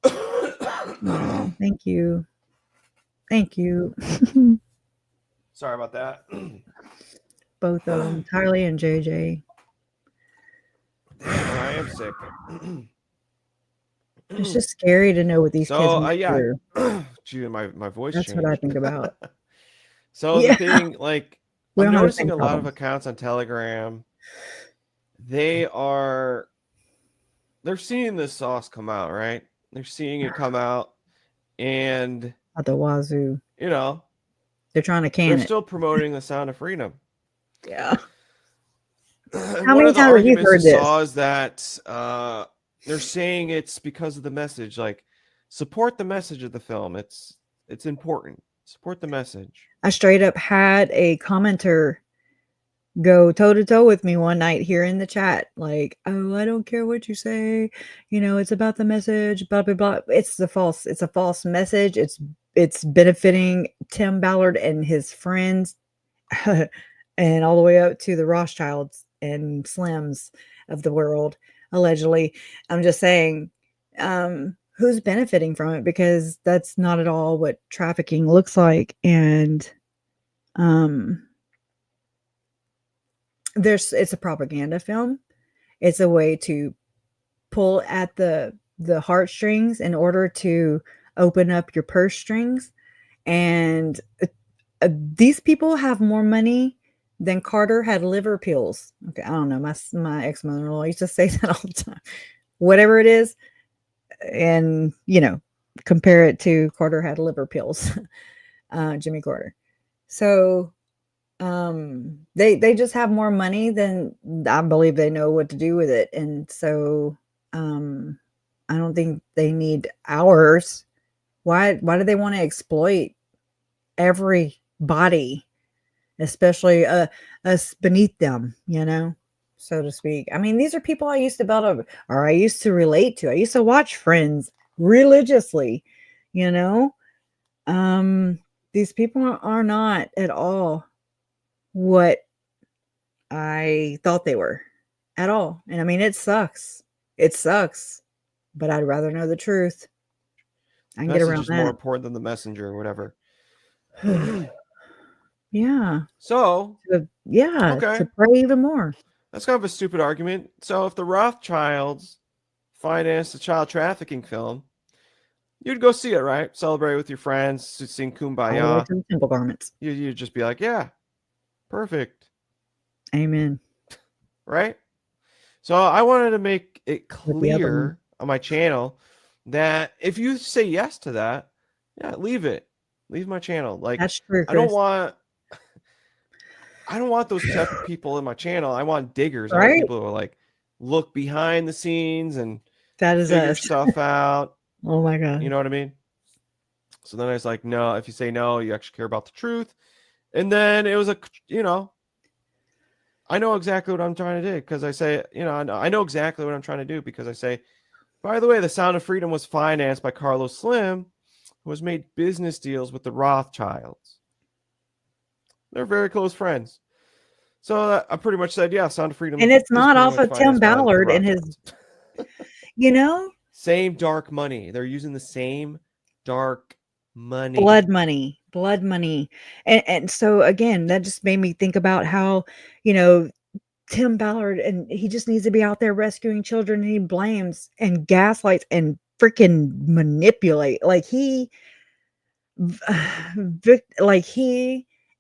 Oh, thank you. Thank you. sorry about that. Both of them, Tylee and JJ. I am sick. It's just scary to know what these kids So went yeah, through. gee, my voice That's changed. what I think about. So Yeah. the thing, like, We I'm don't have the noticing same a lot of problems. accounts on Telegram. They're seeing this sauce come out, right? They're seeing it come out, and At the wazoo. you know, They're trying to can they're it. still promoting the sound of freedom. Yeah. And How one many of the times have you arguments heard I this? saw is that they're saying it's because of the message. Like, support the message of the film. It's important. Support the message. I straight up had a commenter go toe to toe with me one night here in the chat. Like, oh, I don't care what you say. You know, it's about the message, blah, blah, blah. It's a false message. It's benefiting Tim Ballard and his friends and all the way up to the Rothschilds and Slims of the world, allegedly. I'm just saying, who's benefiting from it? Because that's not at all what trafficking looks like. And it's a propaganda film. It's a way to pull at the heartstrings in order to open up your purse strings. And these people have more money than Carter had liver pills. Okay, I don't know. My ex-mother-in-law used to say that all the time. Whatever it is, and you know, compare it to Carter had liver pills, Jimmy Carter. So they just have more money than I believe they know what to do with it. And so I don't think they need ours. Why do they want to exploit everybody, especially us beneath them, so to speak? I mean, these are people I used to build or I used to relate to. I used to watch Friends religiously, these people are not at all what I thought they were at all. And I mean, it sucks. It sucks, but I'd rather know the truth. I can get around is that. more important than the messenger or whatever. Yeah. So yeah, okay. to pray even more. That's kind of a stupid argument. So if the Rothschilds financed a child trafficking film, you'd go see it, right? Celebrate with your friends, sing Kumbaya. Temple garments. You'd just be like, yeah, perfect. Amen. Right? So I wanted to make it clear on my channel that if you say yes to that, yeah, leave it. Leave my channel. Like, that's true, I don't want those type of people in my channel. I want diggers. I want people who are like, look behind the scenes and that is figure us. stuff out. Oh my God. You know what I mean? So then I was like, no, if you say no, you actually care about the truth. And then it was I know exactly what I'm trying to do because I say, I know exactly what I'm trying to do because I say, by the way, the Sound of Freedom was financed by Carlos Slim, who has made business deals with the Rothschilds. They're very close friends. So I pretty much said, yeah, Sound of Freedom. And it's not off of Tim Ballard and his, Same dark money. They're using the same dark money. Blood money. And so again, that just made me think about how, Tim Ballard, and he just needs to be out there rescuing children, and he blames and gaslights and freaking manipulate he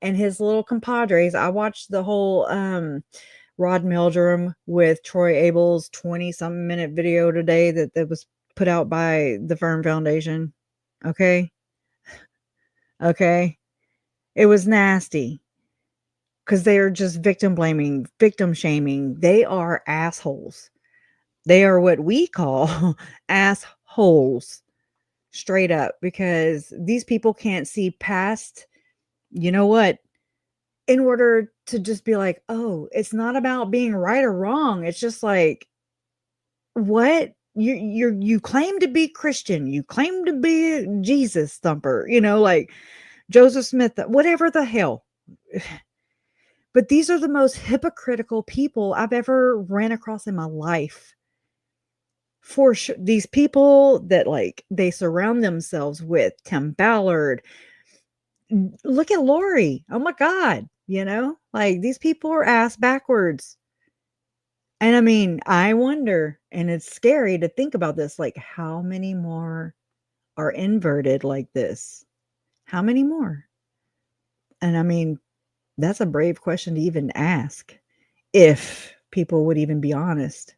and his little compadres. I watched the whole Rod Meldrum with Troy Abel's 20-something minute video today that was put out by the Firm Foundation. Okay. It was nasty because they are just victim blaming, victim shaming. They are assholes. They are what we call assholes, straight up, because these people can't see past, in order to just be like, oh, it's not about being right or wrong. It's just like, what? You claim to be Christian. You claim to be a Jesus thumper, like Joseph Smith, whatever the hell. But these are the most hypocritical people I've ever ran across in my life. For sure, these people that they surround themselves with Tim Ballard. Look at Lori. Oh my God. These people are ass backwards. And I mean, I wonder, and it's scary to think about this, how many more are inverted like this? How many more? And I mean, that's a brave question to even ask, if people would even be honest,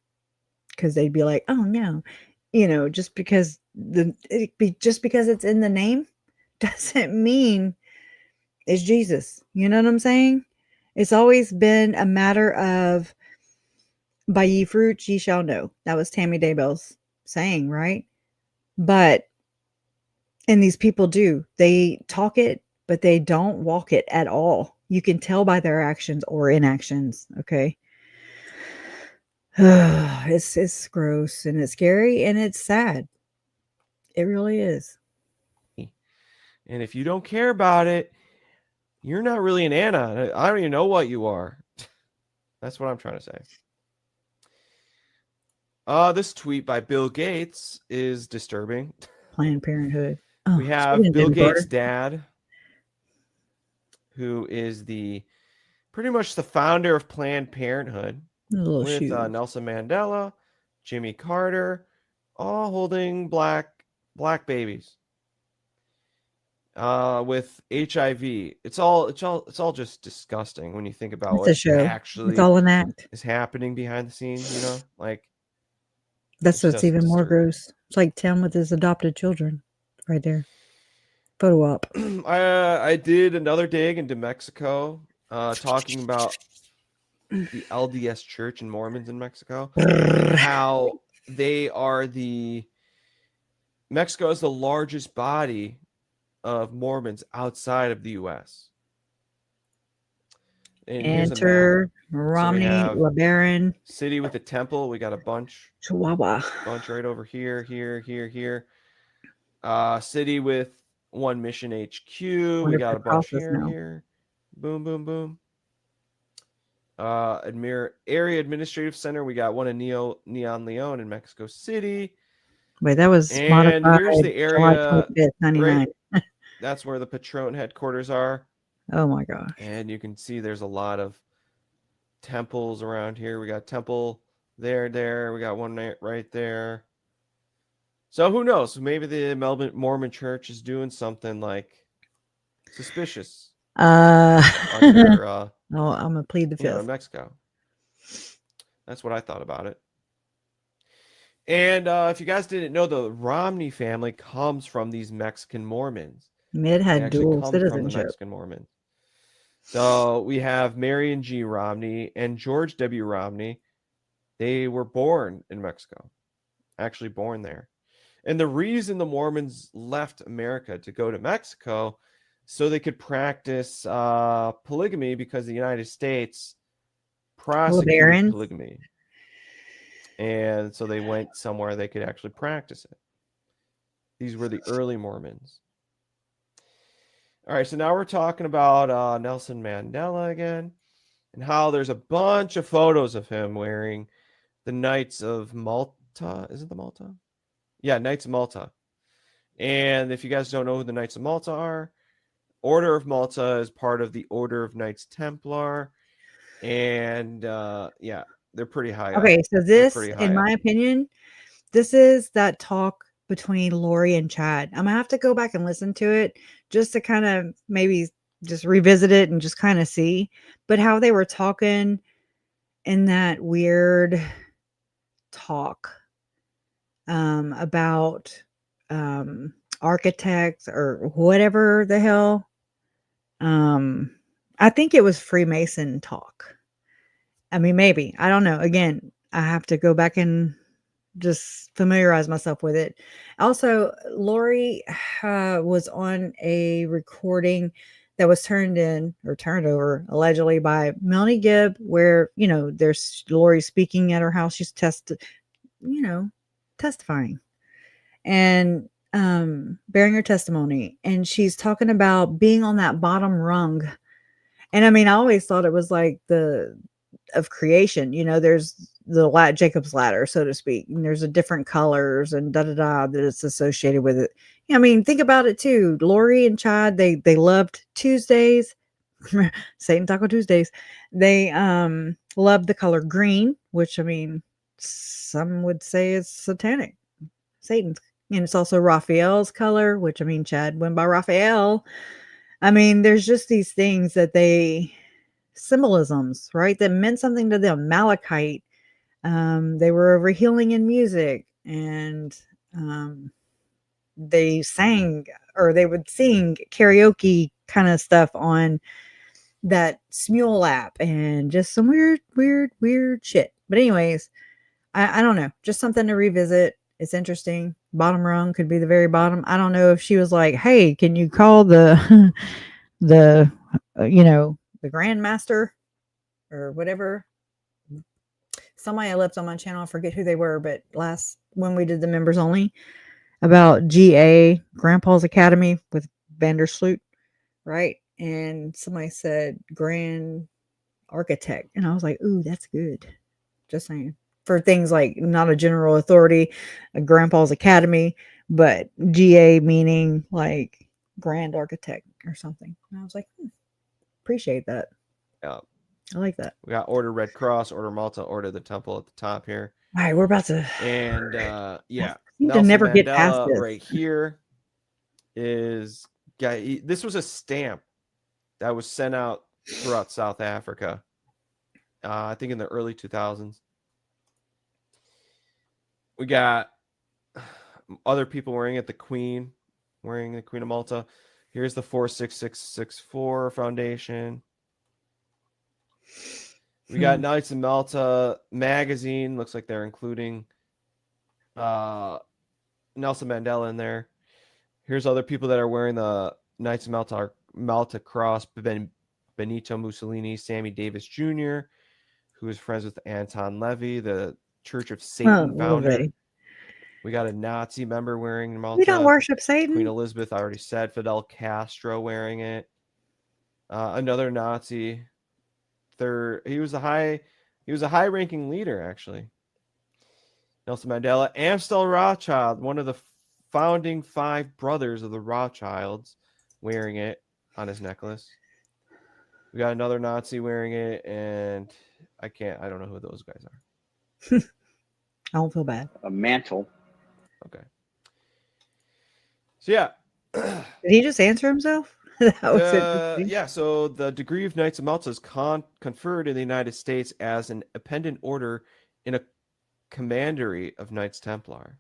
because they'd be like, oh no, just because it's in the name doesn't mean it's Jesus. You know what I'm saying? It's always been a matter of, by ye fruits ye shall know. That was Tammy Daybell's saying, right? And these people they talk it, but they don't walk it at all. You can tell by their actions or inactions. Okay. It's gross, and it's scary, and it's sad. It really is. And if you don't care about it, you're not really an Anna. I don't even know what you are. That's what I'm trying to say. This tweet by Bill Gates is disturbing. Planned Parenthood. We have Bill Gates' dad, who is pretty much the founder of Planned Parenthood, with Nelson Mandela, Jimmy Carter, all holding black babies with HIV. It's all just disgusting when you think about what actually it's all an act is happening behind the scenes. That's what's even more gross. It's like Tim with his adopted children. right there. Photo op. I did another dig into Mexico, talking about the LDS Church and Mormons in Mexico, and how they are Mexico is the largest body of Mormons outside of the U.S. And here's a map. Enter So we Romney, have LeBaron, city with a temple. We got a bunch Chihuahua. Bunch right over here, here. City with one mission HQ. We got a bunch here. Boom, boom, boom. Area Administrative Center. We got one in Neon Leon in Mexico City. Wait, that was And modified here's the July area. 25th, 99. Right, that's where the Patron headquarters are. Oh my gosh. And you can see there's a lot of temples around here. We got temple there. We got one right there. So who knows? Maybe the Melbourne Mormon Church is doing something like suspicious. Under, I'm gonna plead the fifth. In Mexico. That's what I thought about it. And if you guys didn't know, the Romney family comes from these Mexican Mormons. It had They actually dual come from the citizenship. Mexican Mormons. So we have Marion G. Romney and George W. Romney. They were born in Mexico, actually born there. And the reason the Mormons left America to go to Mexico, so they could practice polygamy, because the United States prosecuted polygamy. And so they went somewhere they could actually practice it. These were the early Mormons. All right, so now we're talking about Nelson Mandela again, and how there's a bunch of photos of him wearing the Knights of Malta. Is it the Malta? Yeah, Knights of Malta. And if you guys don't know who the Knights of Malta are, Order of Malta is part of the Order of Knights Templar. And yeah, they're pretty high up. Okay, so this, in my opinion, this is that talk between Lori and Chad. I'm gonna have to go back and listen to it just to kind of maybe just revisit it and just kind of see. But how they were talking in that weird talk about architects or whatever the hell. I think it was Freemason talk. I mean, maybe. I don't know. Again, I have to go back and just familiarize myself with it. Also, Lori was on a recording that was turned over allegedly by Melanie Gibb, where, there's Lori speaking at her house. She's testifying and bearing her testimony. And she's talking about being on that bottom rung. And I mean, I always thought it was like of creation, there's the Jacob's ladder, so to speak, and there's a different colors and that it's associated with it. I mean, think about it too. Lori and Chad, they loved Tuesdays, Satan Taco Tuesdays. They loved the color green, which, I mean, some would say is satanic, Satan's, and it's also Raphael's color, which, I mean, Chad went by Raphael. I mean, there's just these things that symbolisms, right, that meant something to them. Malachite, they were over healing in music, and they sang, or they would sing karaoke kind of stuff on that Smule app, and just some weird shit. But anyways, I don't know, just something to revisit. It's interesting. Bottom rung could be the very bottom. I don't know if she was like, hey, can you call the the Grandmaster or whatever. Somebody I left on my channel, I forget who they were, but when we did the members only about GA, Grandpa's Academy with Vandersloot, right? And somebody said Grand Architect, and I was like, ooh, that's good. Just saying. For things like not a general authority, a Grandpa's Academy, but GA meaning like Grand Architect or something. And I was like, appreciate that. Yeah. I like that. We got Order Red Cross, Order Malta, Order the Temple at the top here. All right, we're about to. And yeah, seem to never get past Mandela this. right here is this was a stamp that was sent out throughout South Africa. I think in the early 2000s. We got other people wearing it. The Queen wearing the Queen of Malta. Here's the 46664 Foundation. We got Knights of Malta magazine. Looks like they're including Nelson Mandela in there. Here's other people that are wearing the Knights of Malta cross. Benito Mussolini, Sammy Davis Jr., who is friends with Anton Levy, the Church of Satan founder. We got a Nazi member wearing Malta. We don't worship Satan. Queen Elizabeth, I already said. Fidel Castro wearing it. Another Nazi. He was a high-ranking leader, actually. Nelson Mandela. Amstel Rothschild, one of the founding 5 brothers of the Rothschilds, wearing it on his necklace. We got another Nazi wearing it, and I don't know who those guys are. I don't feel bad. A mantle. Okay. So yeah. Did he just answer himself? That was interesting. Yeah, so the degree of Knights of Malta is conferred in the United States as an appendant order in a commandery of Knights Templar.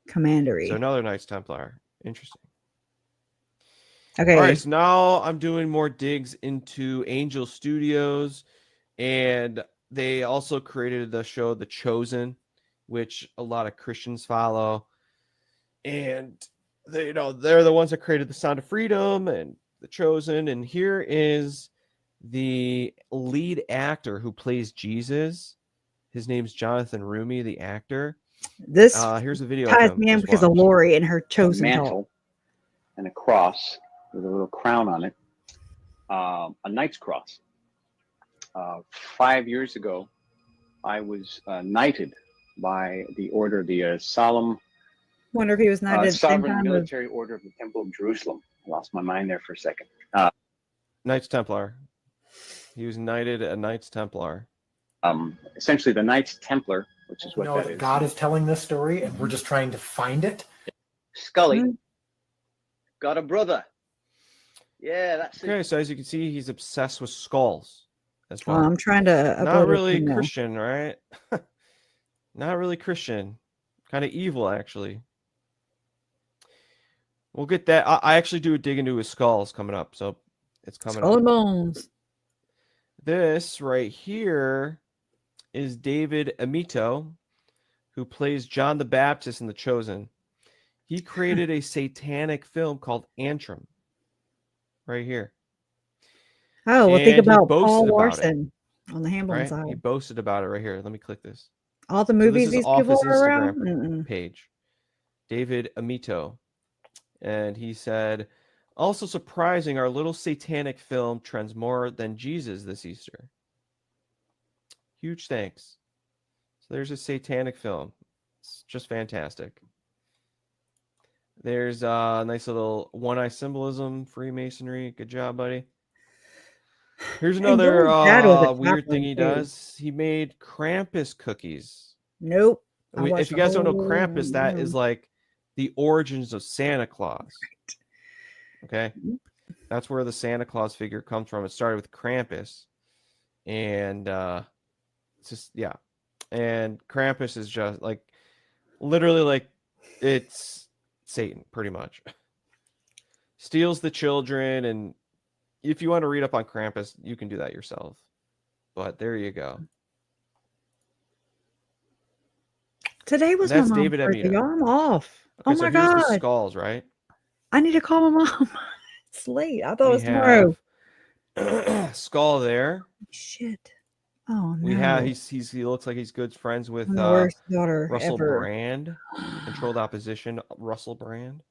Commandery. So another Knights Templar. Interesting. Okay. All right, so now I'm doing more digs into Angel Studios, and they also created the show The Chosen, which a lot of Christians follow. And they're the ones that created The Sound of Freedom and The Chosen. And here is the lead actor who plays Jesus. His name's Jonathan Rumi, the actor. This here's a video ties me in because of Lori and her Chosen mantle and a cross with a little crown on it. A knight's cross. 5 years ago, I was knighted by the order, the solemn. Wonder if he was knighted at the same Sovereign time. Military Order of the Temple of Jerusalem. I lost my mind there for a second. Knights Templar. He was knighted a Knights Templar. Essentially, the Knights Templar, which is what that is. God is telling this story, and we're just trying to find it. Scully got a brother. Yeah, that's it. Okay, so as you can see, he's obsessed with skulls as well. I'm trying to Not upload really it now. Christian, right? Not really Christian. Kind of evil, actually. We'll get that. I actually do a dig into his skulls coming up, so it's coming Skull up. and Bones. This right here is David Amito, who plays John the Baptist in The Chosen. He created a satanic film called Antrim. Right here. Oh, well, think And he about boasted Paul about it, Larson on the Hamblin right? side. He boasted about it right here. Let me click this. All the So movies this is these off people his are around. Instagram page. David Amito. And he said, also surprising, our little satanic film trends more than Jesus this Easter. Huge thanks. So there's a satanic film. It's just fantastic. There's a nice little one-eye symbolism, Freemasonry. Good job, buddy. Here's another weird thing he does. He made Krampus cookies. Nope. If you guys don't know Krampus, that is like the origins of Santa Claus. Okay? That's where the Santa Claus figure comes from. It started with Krampus. And it's just, yeah. And Krampus is just like, literally like, it's Satan, pretty much. Steals the children, and if you want to read up on Krampus, you can do that yourself. But there you go. Today was And that's my mom's David birthday. Amito. Y'all, I'm off. Okay, Oh so my here's the God. skulls, right? I need to call my mom. It's late. I thought it We was tomorrow. have skull there. Shit. Oh, no. We have he looks like he's good friends with I'm the worst daughter Russell ever. Brand, Controlled Opposition, Russell Brand.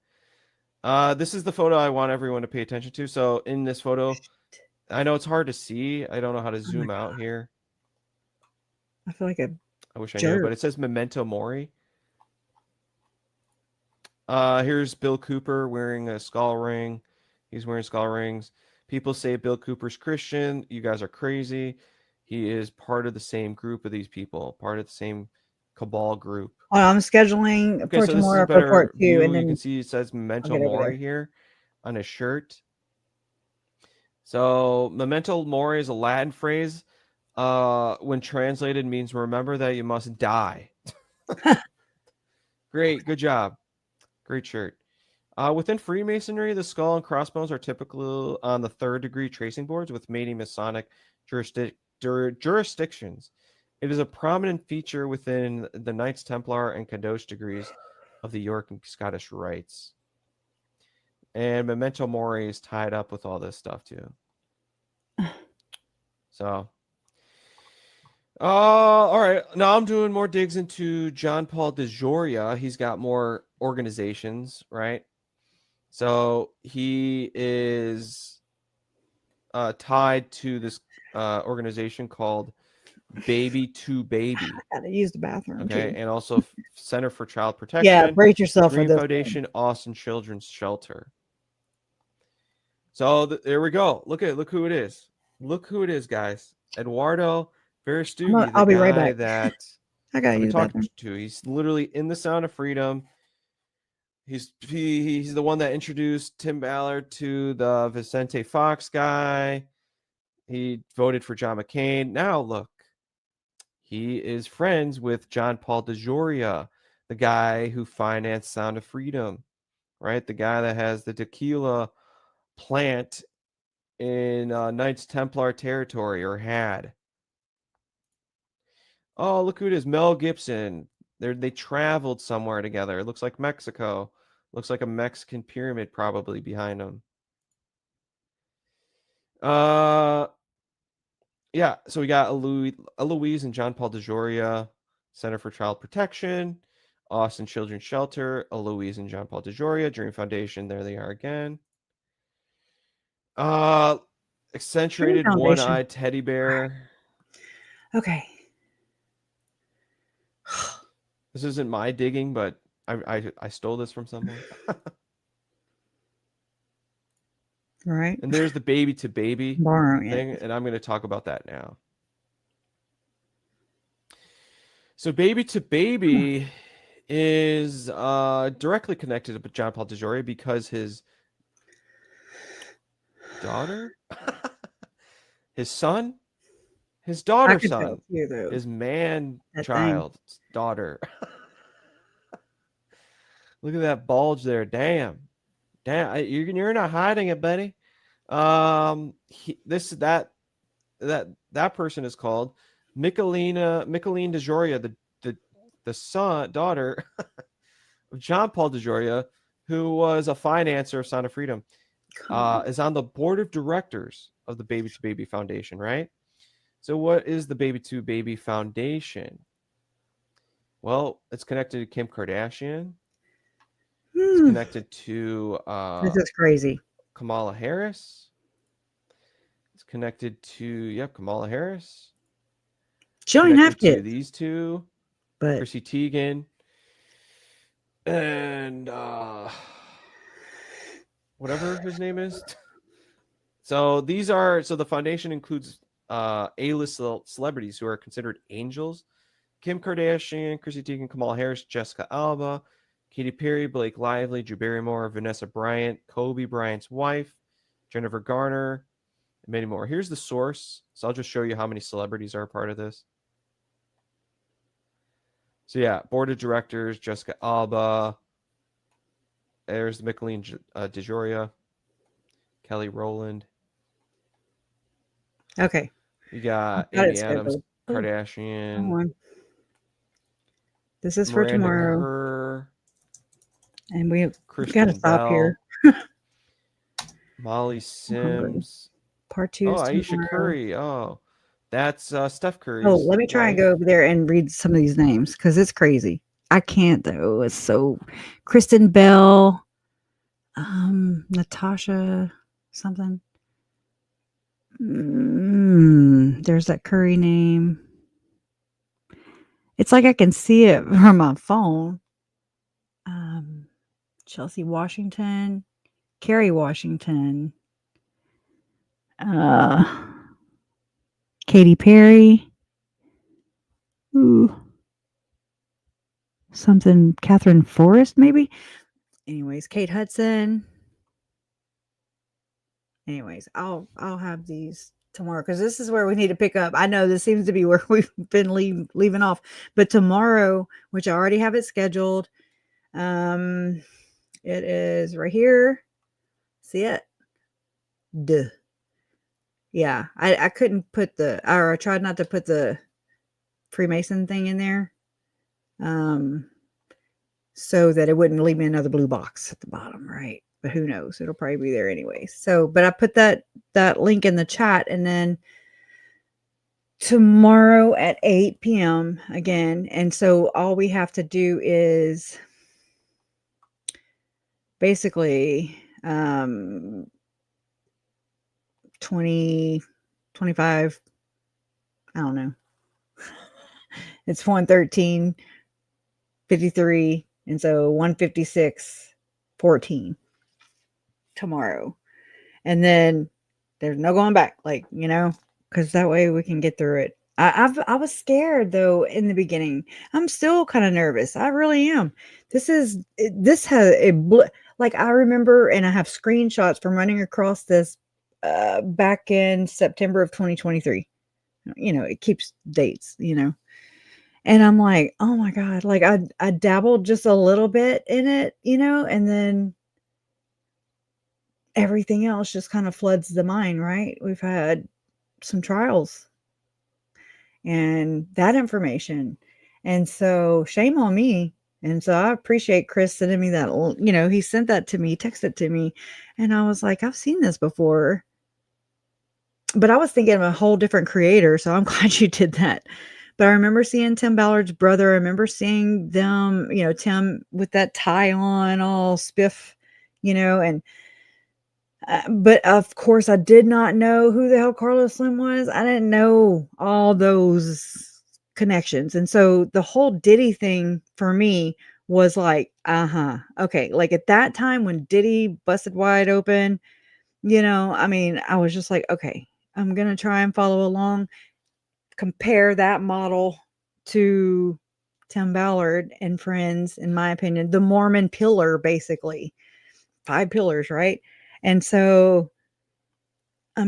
This is the photo I want everyone to pay attention to. So in this photo, I know it's hard to see. I don't know how to zoom out here. I feel like I wish I jerk. knew, but it says Memento Mori. Here's Bill Cooper wearing a skull ring. He's wearing skull rings. People say Bill Cooper's Christian. You guys are crazy. He is part of the same group of these people, part of the same cabal group. Oh, I'm scheduling Okay, for so this is a tomorrow for better part 2. view. And You then can see it says I'll Memento get over Mori there. here on his shirt. So Memento Mori is a Latin phrase. When translated, means remember that you must die. Great, good job. Great shirt. Within Freemasonry, the skull and crossbones are typically on the 3rd degree tracing boards with many Masonic jurisdictions. It is a prominent feature within the Knights Templar and Kadosh degrees of the York and Scottish rites. And Memento Mori is tied up with all this stuff too. So, all right. Now I'm doing more digs into John Paul DeJoria. He's got more organizations, right? So he is tied to this organization called Baby to Baby. I gotta use the bathroom. Okay, too. and also Center for Child Protection. Yeah, brace yourself for Green this Foundation, Austin Children's Shelter. So there we go. Look who it is. Look who it is, guys. Eduardo Verstugi, I'll the be right guy back. that I gotta we use the talked bathroom. to. He's literally in the Sound of Freedom. He's the one that introduced Tim Ballard to the Vicente Fox guy. He voted for John McCain. Now look, he is friends with John Paul DeJoria, the guy who financed Sound of Freedom, right? The guy that has the tequila plant in Knights Templar territory, or had. Oh, look who it is. Mel Gibson. They traveled somewhere together. It looks like Mexico. Looks like a Mexican pyramid probably behind them. Yeah, so we got Eloise and John Paul DeJoria, Center for Child Protection, Austin Children's Shelter, Eloise and John Paul DeJoria, Dream Foundation, there they are again. Accentuated one-eyed teddy bear. Okay. This isn't my digging, but I stole this from someone. Right. And there's the baby to baby Borrowing thing, it. and I'm going to talk about that now. So baby to baby is directly connected to John Paul DeJoria because his daughter, his son, his daughter's son, his man-child daughter. Look at that bulge there. Damn, you're not hiding it, buddy. That person is called Micheline DeJoria, the daughter of John Paul DeJoria, who was a financer of Sound of Freedom, is on the board of directors of the Baby to Baby Foundation, right? So what is the Baby to Baby Foundation? Well, it's connected to Kim Kardashian. It's connected to This is crazy. Kamala Harris. It's connected to Kamala Harris. She don't even have Connected kids. to these two, But Chrissy Teigen, and whatever his name is. So the foundation includes A-list celebrities who are considered angels: Kim Kardashian, Chrissy Teigen, Kamala Harris, Jessica Alba, Katy Perry, Blake Lively, Drew Barrymore, Vanessa Bryant, Kobe Bryant's wife, Jennifer Garner, and many more. Here's the source. So I'll just show you how many celebrities are a part of this. So yeah, board of directors, Jessica Alba. There's Micheline DeJoria, Kelly Rowland. okay. You got Got it Amy Adams, scheduled. Kardashian. Come on. This is Miranda for tomorrow. Kerr, And we Kristen gotta stop Bell, here. Molly Sims. Part 2 is Aisha tomorrow. Curry. Oh, that's Steph Curry's. Oh, let me try and wife. go over there and read some of these names because it's crazy. I can't though. It's so Kristen Bell, Natasha something. There's that Curry name. It's like I can see it from my phone. Chelsea Washington, Kerry Washington, Katy Perry. Ooh. Something Catherine Forrest, maybe. Anyways, Kate Hudson. Anyways, I'll have these tomorrow because this is where we need to pick up. I know this seems to be where we've been leaving off, but tomorrow, which I already have it scheduled, It is right here. See it? Duh. Yeah, I couldn't put or I tried not to put the Freemason thing in there. So that it wouldn't leave me another blue box at the bottom, right? But who knows? It'll probably be there anyway. So, but I put that link in the chat, and then tomorrow at 8 p.m. again. And so all we have to do is basically 20, 25, I don't know. It's 113, 53. And so 156.14 tomorrow. And then there's no going back, like, because that way we can get through it. I was scared though in the beginning. I'm still kind of nervous. I really am. This has like I remember, and I have screenshots from running across this back in September of 2023. It keeps dates, And I'm like, oh my God, like I dabbled just a little bit in it, and then everything else just kind of floods the mind, right? We've had some trials and that information. And so shame on me. And so I appreciate Chris sending me that, he sent that to me, texted it to me. And I was like, I've seen this before. But I was thinking of a whole different creator. So I'm glad you did that. But I remember seeing Tim Ballard's brother. I remember seeing them, Tim with that tie on, all spiff, and but of course I did not know who the hell Carlos Slim was. I didn't know all those connections. And so the whole Diddy thing for me was like, okay. Like at that time when Diddy busted wide open, I was just like, okay, I'm going to try and follow along, compare that model to Tim Ballard and friends, in my opinion, the Mormon pillar, basically 5 pillars, right? And so, but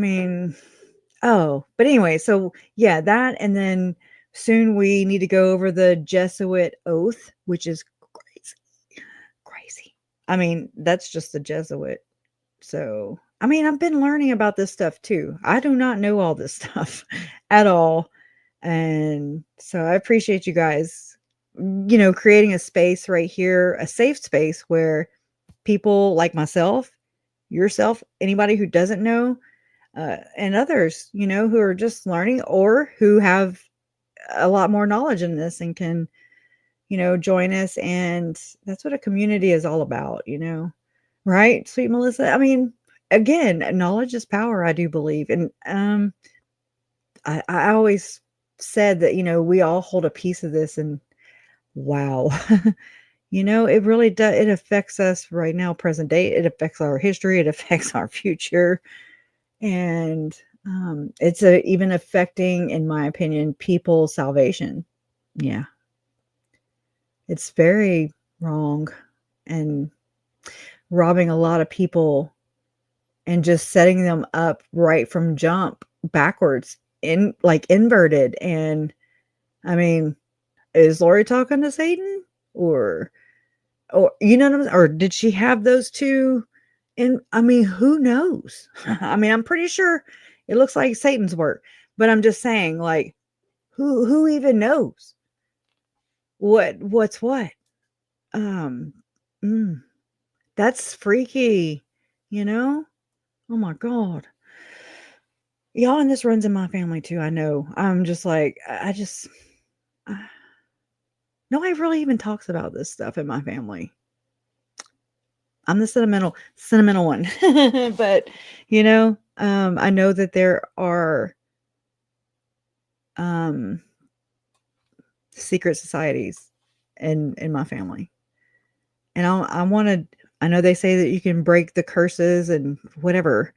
anyway, so yeah, that, and then soon we need to go over the Jesuit oath, which is crazy. That's just the Jesuit. So, I've been learning about this stuff too. I do not know all this stuff at all. And so I appreciate you guys, creating a space right here, a safe space where people like myself, yourself, anybody who doesn't know, and others, who are just learning or who have a lot more knowledge in this and can, join us. And that's what a community is all about, right? Sweet Melissa. Again, knowledge is power, I do believe. And I always said that, we all hold a piece of this, and wow. It really does. It affects us right now, present day. It affects our history. It affects our future. And it's even affecting, in my opinion, people's salvation. Yeah. It's very wrong and robbing a lot of people and just setting them up right from jump backwards, inverted. And is Lori talking to Satan or or did she have those two? And who knows? I'm pretty sure it looks like Satan's work, but I'm just saying, like, who even knows what's what? That's freaky, Oh my God. Y'all, and this runs in my family too. I know. I'm just like, nobody really even talks about this stuff in my family. I'm the sentimental one, but I know that there are secret societies in my family, and I know they say that you can break the curses and whatever.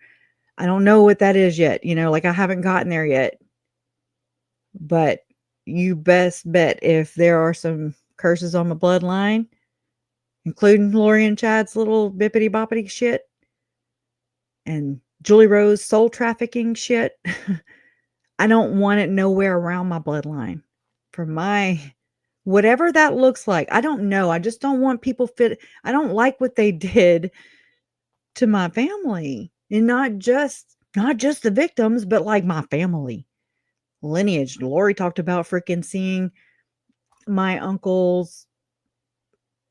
I don't know what that is yet, like I haven't gotten there yet, but you best bet if there are some curses on my bloodline, including Lori and Chad's little bippity boppity shit and Julie Rose soul trafficking shit, I don't want it nowhere around my bloodline for my Whatever that looks like. I don't know. I just don't want people I don't like what they did to my family. And not just the victims, but like my family lineage. Lori talked about freaking seeing my uncle's,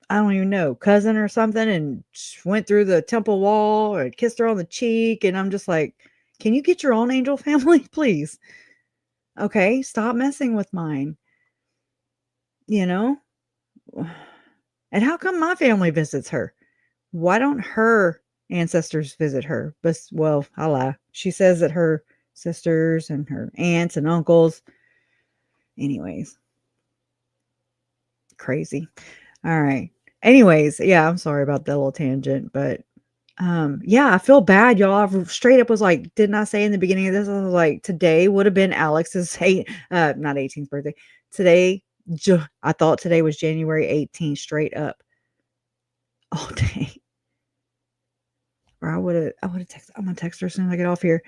I don't even know, cousin or something, and went through the temple wall and kissed her on the cheek. And I'm just like, can you get your own angel family, please? Okay, stop messing with mine. You know? And how come my family visits her? Why don't her ancestors visit her? But, well, I lie. She says that her sisters and her aunts and uncles. Anyways. Crazy. All right. Anyways, yeah, I'm sorry about that little tangent, but yeah, I feel bad, y'all. I straight up was like, didn't I say in the beginning of this? I was like, today would have been Alex's not 18th birthday. Today, I thought today was January 18th, straight up. All day. Or I would have texted. I'm gonna text her as soon as I get off here.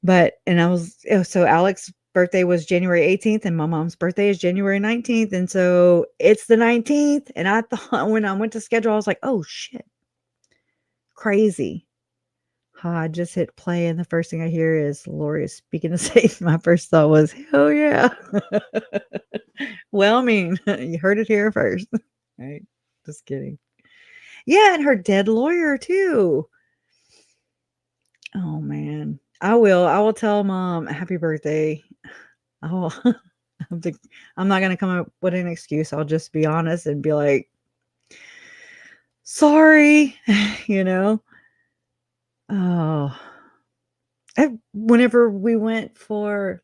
But so Alex's birthday was January 18th, and my mom's birthday is January 19th, and so it's the 19th. And I thought when I went to schedule, I was like, oh shit. Crazy. I just hit play, and the first thing I hear is Lori speaking to Satan. My first thought was, hell yeah. Well, I mean, you heard it here first. Right? Just kidding. Yeah, and her dead lawyer too. Oh man. I will tell mom happy birthday. Oh, I'm not gonna come up with an excuse. I'll just be honest and be like, sorry, you know. Oh, whenever we went for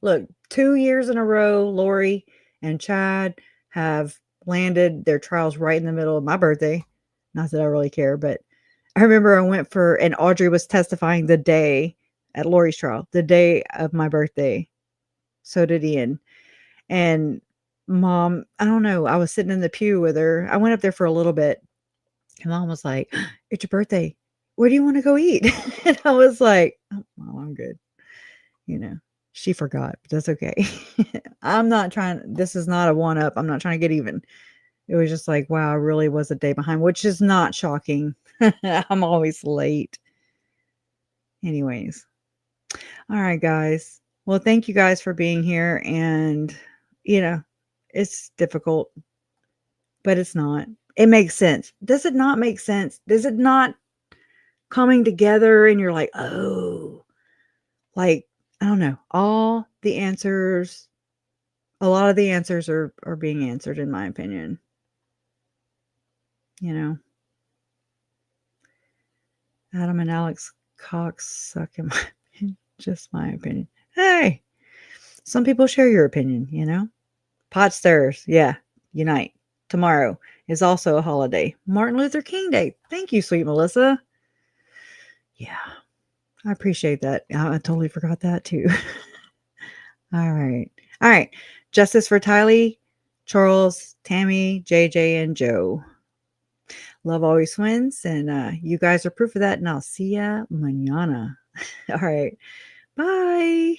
2 years in a row, Lori and Chad have landed their trials right in the middle of my birthday. Not that I really care, but I remember I went and Audrey was testifying the day at Lori's trial, the day of my birthday. So did Ian. And mom, I don't know, I was sitting in the pew with her. I went up there for a little bit. And mom was like, it's your birthday. Where do you want to go eat? And I was like, oh, well, I'm good. You know, she forgot, but that's okay. This is not a one up. I'm not trying to get even. It was just like, wow, I really was a day behind, which is not shocking. I'm always late. Anyways. All right, guys. Well, thank you guys for being here. And, it's difficult, but it's not. It makes sense. Does it not make sense? Does it not coming together and you're like, oh, like, I don't know. A lot of the answers are being answered, in my opinion. Adam and Alex Cox suck, in my opinion. Just my opinion. Hey, some people share your opinion, Pot stirs. Yeah. Unite. Tomorrow is also a holiday. Martin Luther King Day. Thank you, sweet Melissa. Yeah. I appreciate that. I totally forgot that too. All right. Justice for Tylee, Charles, Tammy, JJ, and Joe. Love always wins. And you guys are proof of that. And I'll see ya mañana. All right. Bye.